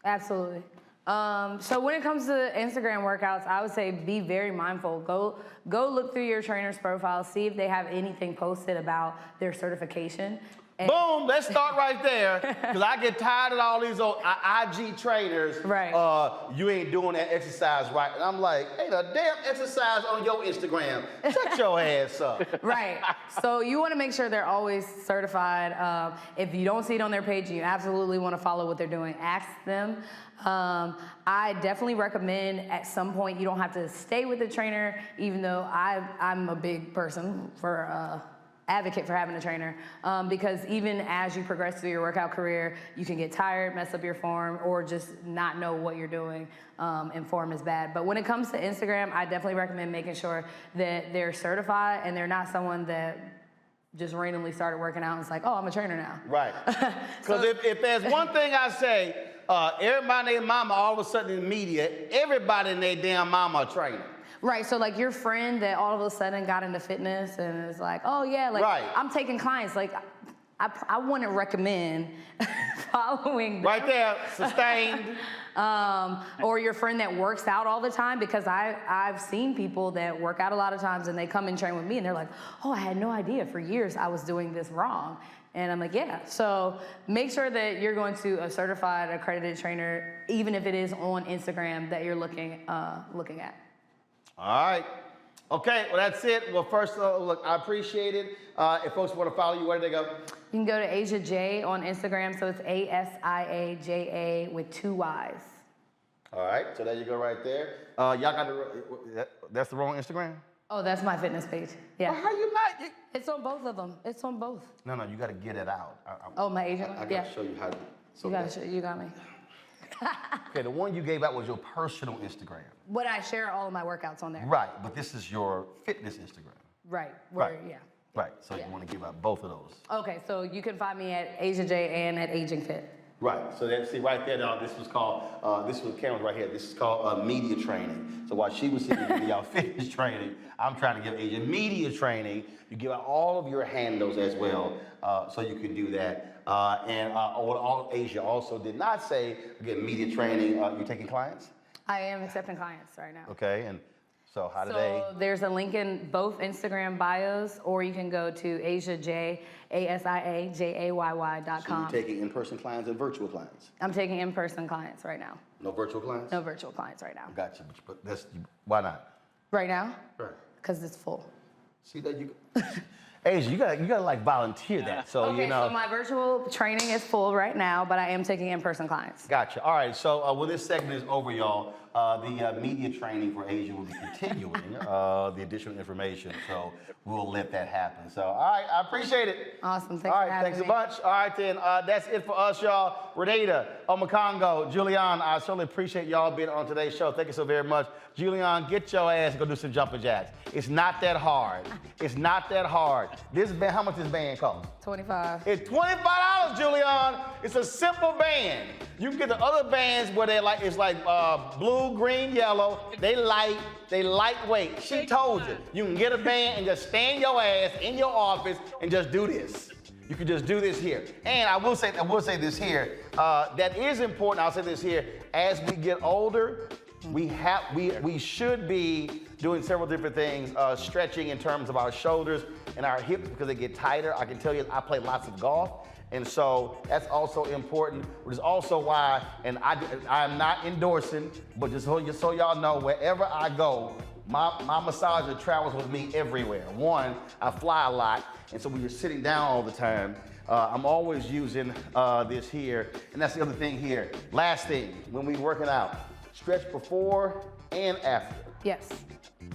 Absolutely. So when it comes to Instagram workouts, I would say be very mindful. Go look through your trainer's profile, see if they have anything posted about their certification. Boom, let's start right there, because I get tired of all these old IG trainers. Right. You ain't doing that exercise right. And I'm like, hey, the damn exercise on your Instagram. Shut your ass up. Right. So you want to make sure they're always certified. If you don't see it on their page and you absolutely want to follow what they're doing, ask them. I definitely recommend at some point you don't have to stay with the trainer, even though I'm a big person for advocate for having a trainer, because even as you progress through your workout career, you can get tired, mess up your form, or just not know what you're doing, and form is bad. But when it comes to Instagram, I definitely recommend making sure that they're certified and they're not someone that just randomly started working out and it's like, oh, I'm a trainer now. Right. Because if there's one thing I say, everybody and their mama all of a sudden in the media, everybody and their damn mama a trainer. Right, so like your friend that all of a sudden got into fitness and is like, oh yeah, like I'm taking clients, like I wouldn't recommend following them. Right there, sustained. Or your friend that works out all the time, because I've seen people that work out a lot of times and they come and train with me and they're like, oh, I had no idea for years I was doing this wrong. And I'm like, yeah. So make sure that you're going to a certified, accredited trainer, even if it is on Instagram that you're looking at. All right. Okay, well, that's it. Well, first, look, I appreciate it. If folks want to follow you, where do they go? You can go to Asia J on Instagram, so it's ASIAJA with 2 Y's. All right, so there you go right there. Y'all got that's the wrong Instagram? Oh, that's my fitness page. Yeah. Well, how you not? It's on both of them. It's on both. No, you got to get it out. My agent? I got to show you how to. You got me. Okay, the one you gave out was your personal Instagram. What I share all of my workouts on there. Right, but this is your fitness Instagram. Right. Yeah. Right, so you want to give out both of those. Okay, so you can find me at Asia J and at Aging Fit. Right, so see right there now, this was called, this was cameras right here, this is called media training. So while she was sitting giving y'all fitness training, I'm trying to give Asia media training. You give out all of your handles as well, so you can do that. And all Asia also did not say, again, media training, you're taking clients? I am accepting clients right now. Okay, and so how do they? So there's a link in both Instagram bios, or you can go to AsiaJ, ASIAJAYY.com. So you're taking in-person clients and virtual clients? I'm taking in-person clients right now. No virtual clients? No virtual clients right now. Gotcha, but why not? Right now? Right. Because it's full. See that you, Asia, you gotta like volunteer that. So Okay, you know. so my virtual training is full right now, but I am taking in-person clients. Gotcha. All right. So when this segment is over, y'all, the media training for Asia will be continuing the additional information. So we'll let that happen. So all right, I appreciate it. Awesome. Thanks All for right, having thanks me. a bunch. All right, then that's it for us, y'all. Renita, Omakongo, Julian, I certainly appreciate y'all being on today's show. Thank you so very much. Julian, get your ass and go do some jumping jacks. It's not that hard. It's not that hard. This band, how much this band cost? 25. It's $25, Julian. It's a simple band. You can get the other bands where they like, it's like blue, green, yellow. They lightweight. She told you. You can get a band and just stand your ass in your office and just do this. You can just do this here. And I will say this here. That is important. I'll say this here. As we get older, we should be doing several different things, stretching in terms of our shoulders and our hips because they get tighter. I can tell you, I play lots of golf. And so that's also important, which is also why, and I'm not endorsing, but just so y'all know, wherever I go, my massager travels with me everywhere. One, I fly a lot, and so when you're sitting down all the time, I'm always using this here, and that's the other thing here. Last thing, when we're working out, stretch before and after. Yes.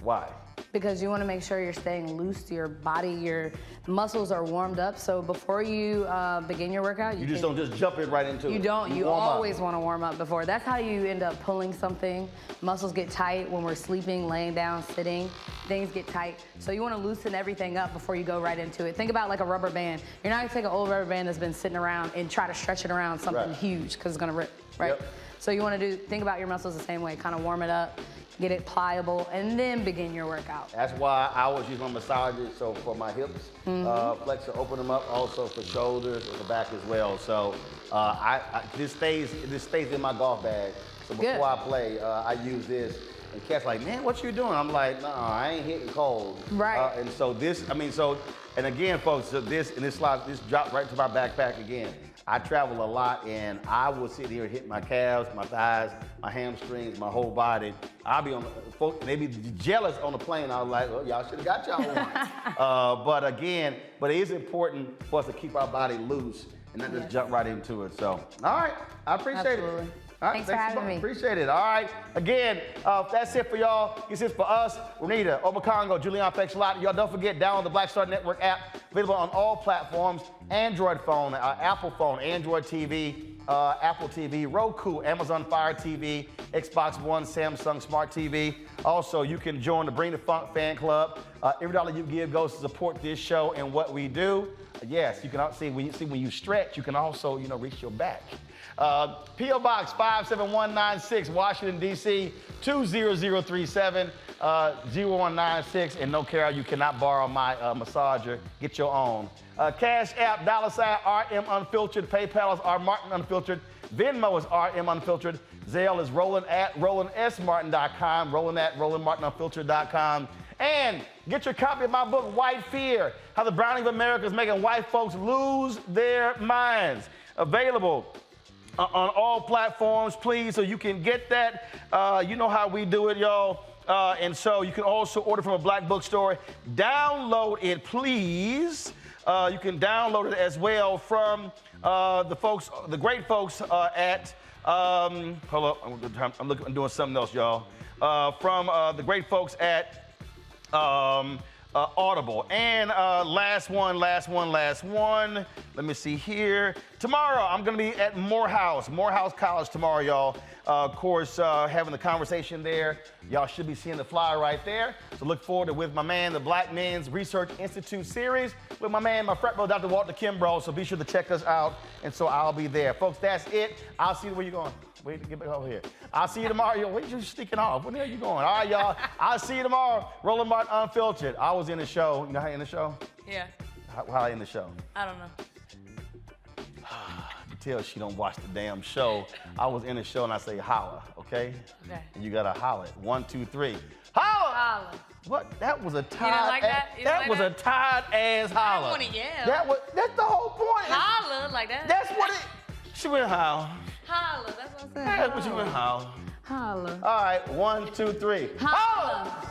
Why? Because you want to make sure you're staying loose to your body, your muscles are warmed up. So before you begin your workout, you just don't just jump in right into it. You don't. You warm always up. want to warm up before. That's how you end up pulling something. Muscles get tight when we're sleeping, laying down, sitting. Things get tight. So you want to loosen everything up before you go right into it. Think about like a rubber band. You're not going to take an old rubber band that's been sitting around and try to stretch it around something huge because it's going to rip, right? Yep. So you want to think about your muscles the same way, kind of warm it up, get it pliable, and then begin your workout. That's why I always use my massages, so for my hips, flexor, open them up, also for shoulders and the back as well. So this stays in my golf bag. So before I play, I use this. And cats like, man, what you doing? I'm like, no, I ain't hitting cold. Right. And so and again, folks, so this dropped right to my backpack again. I travel a lot, and I will sit here and hit my calves, my thighs, my hamstrings, my whole body. I'll be they be jealous on the plane. I was like, oh, y'all should have got y'all one. But it is important for us to keep our body loose and not just jump right into it. So, all right, I appreciate it. All right, Thanks for having me. Appreciate it. All right. Again, that's it for y'all. This is for us. Renita, Omakongo, Julian, thanks a lot. Y'all don't forget, download the Black Star Network app, available on all platforms. Android phone, Apple phone, Android TV, Apple TV, Roku, Amazon Fire TV, Xbox One, Samsung Smart TV. Also, you can join the Bring the Funk fan club. Every dollar you give goes to support this show and what we do. Yes, you can also when you stretch, you can also reach your back. P.O. Box 57196, Washington, D.C. 20037, 0196. And no, Carol, you cannot borrow my massager. Get your own. Cash App, $RM Unfiltered. PayPal is R Martin Unfiltered. Venmo is RM Unfiltered. Zelle is Roland at RolandSMartin.com. Roland at RolandMartinUnfiltered.com. And get your copy of my book, White Fear, How the Browning of America is Making White Folks Lose Their Minds. Available on all platforms, please, so you can get that. You know how we do it, y'all. And so you can also order from a black bookstore. Download it, please. You can download it as well from the great folks at, hold up, I'm doing something else, y'all. From the great folks at Audible. And last one. Let me see here. Tomorrow, I'm going to be at Morehouse College tomorrow, y'all. Of course, having the conversation there. Y'all should be seeing the flyer right there. So look forward to with my man, the Black Men's Research Institute series, with my man, my frat bro, Dr. Walter Kimbrough. So be sure to check us out. And so I'll be there. Folks, that's it. I'll see you. Where you going? Wait to get back over here. I'll see you tomorrow. Yo, where you sneaking off? Where the hell you going? All right, y'all. I'll see you tomorrow. Roland Martin Unfiltered. I was in the show. You know how I end the show? Yeah. How I end the show? I don't know. You tell she don't watch the damn show. I was in the show and I say holla, okay? Okay. And you gotta holla it. 1, 2, 3. Holla! Holla. What? That was a tired. You didn't like that? You That didn't was like a tired ass holla. I want to yell. That's the whole point. Holla like that. That's what it. She went howl. Holla. That's what I'm saying. That's what she went howl. Holla. All right. 1, 2, 3. Holla.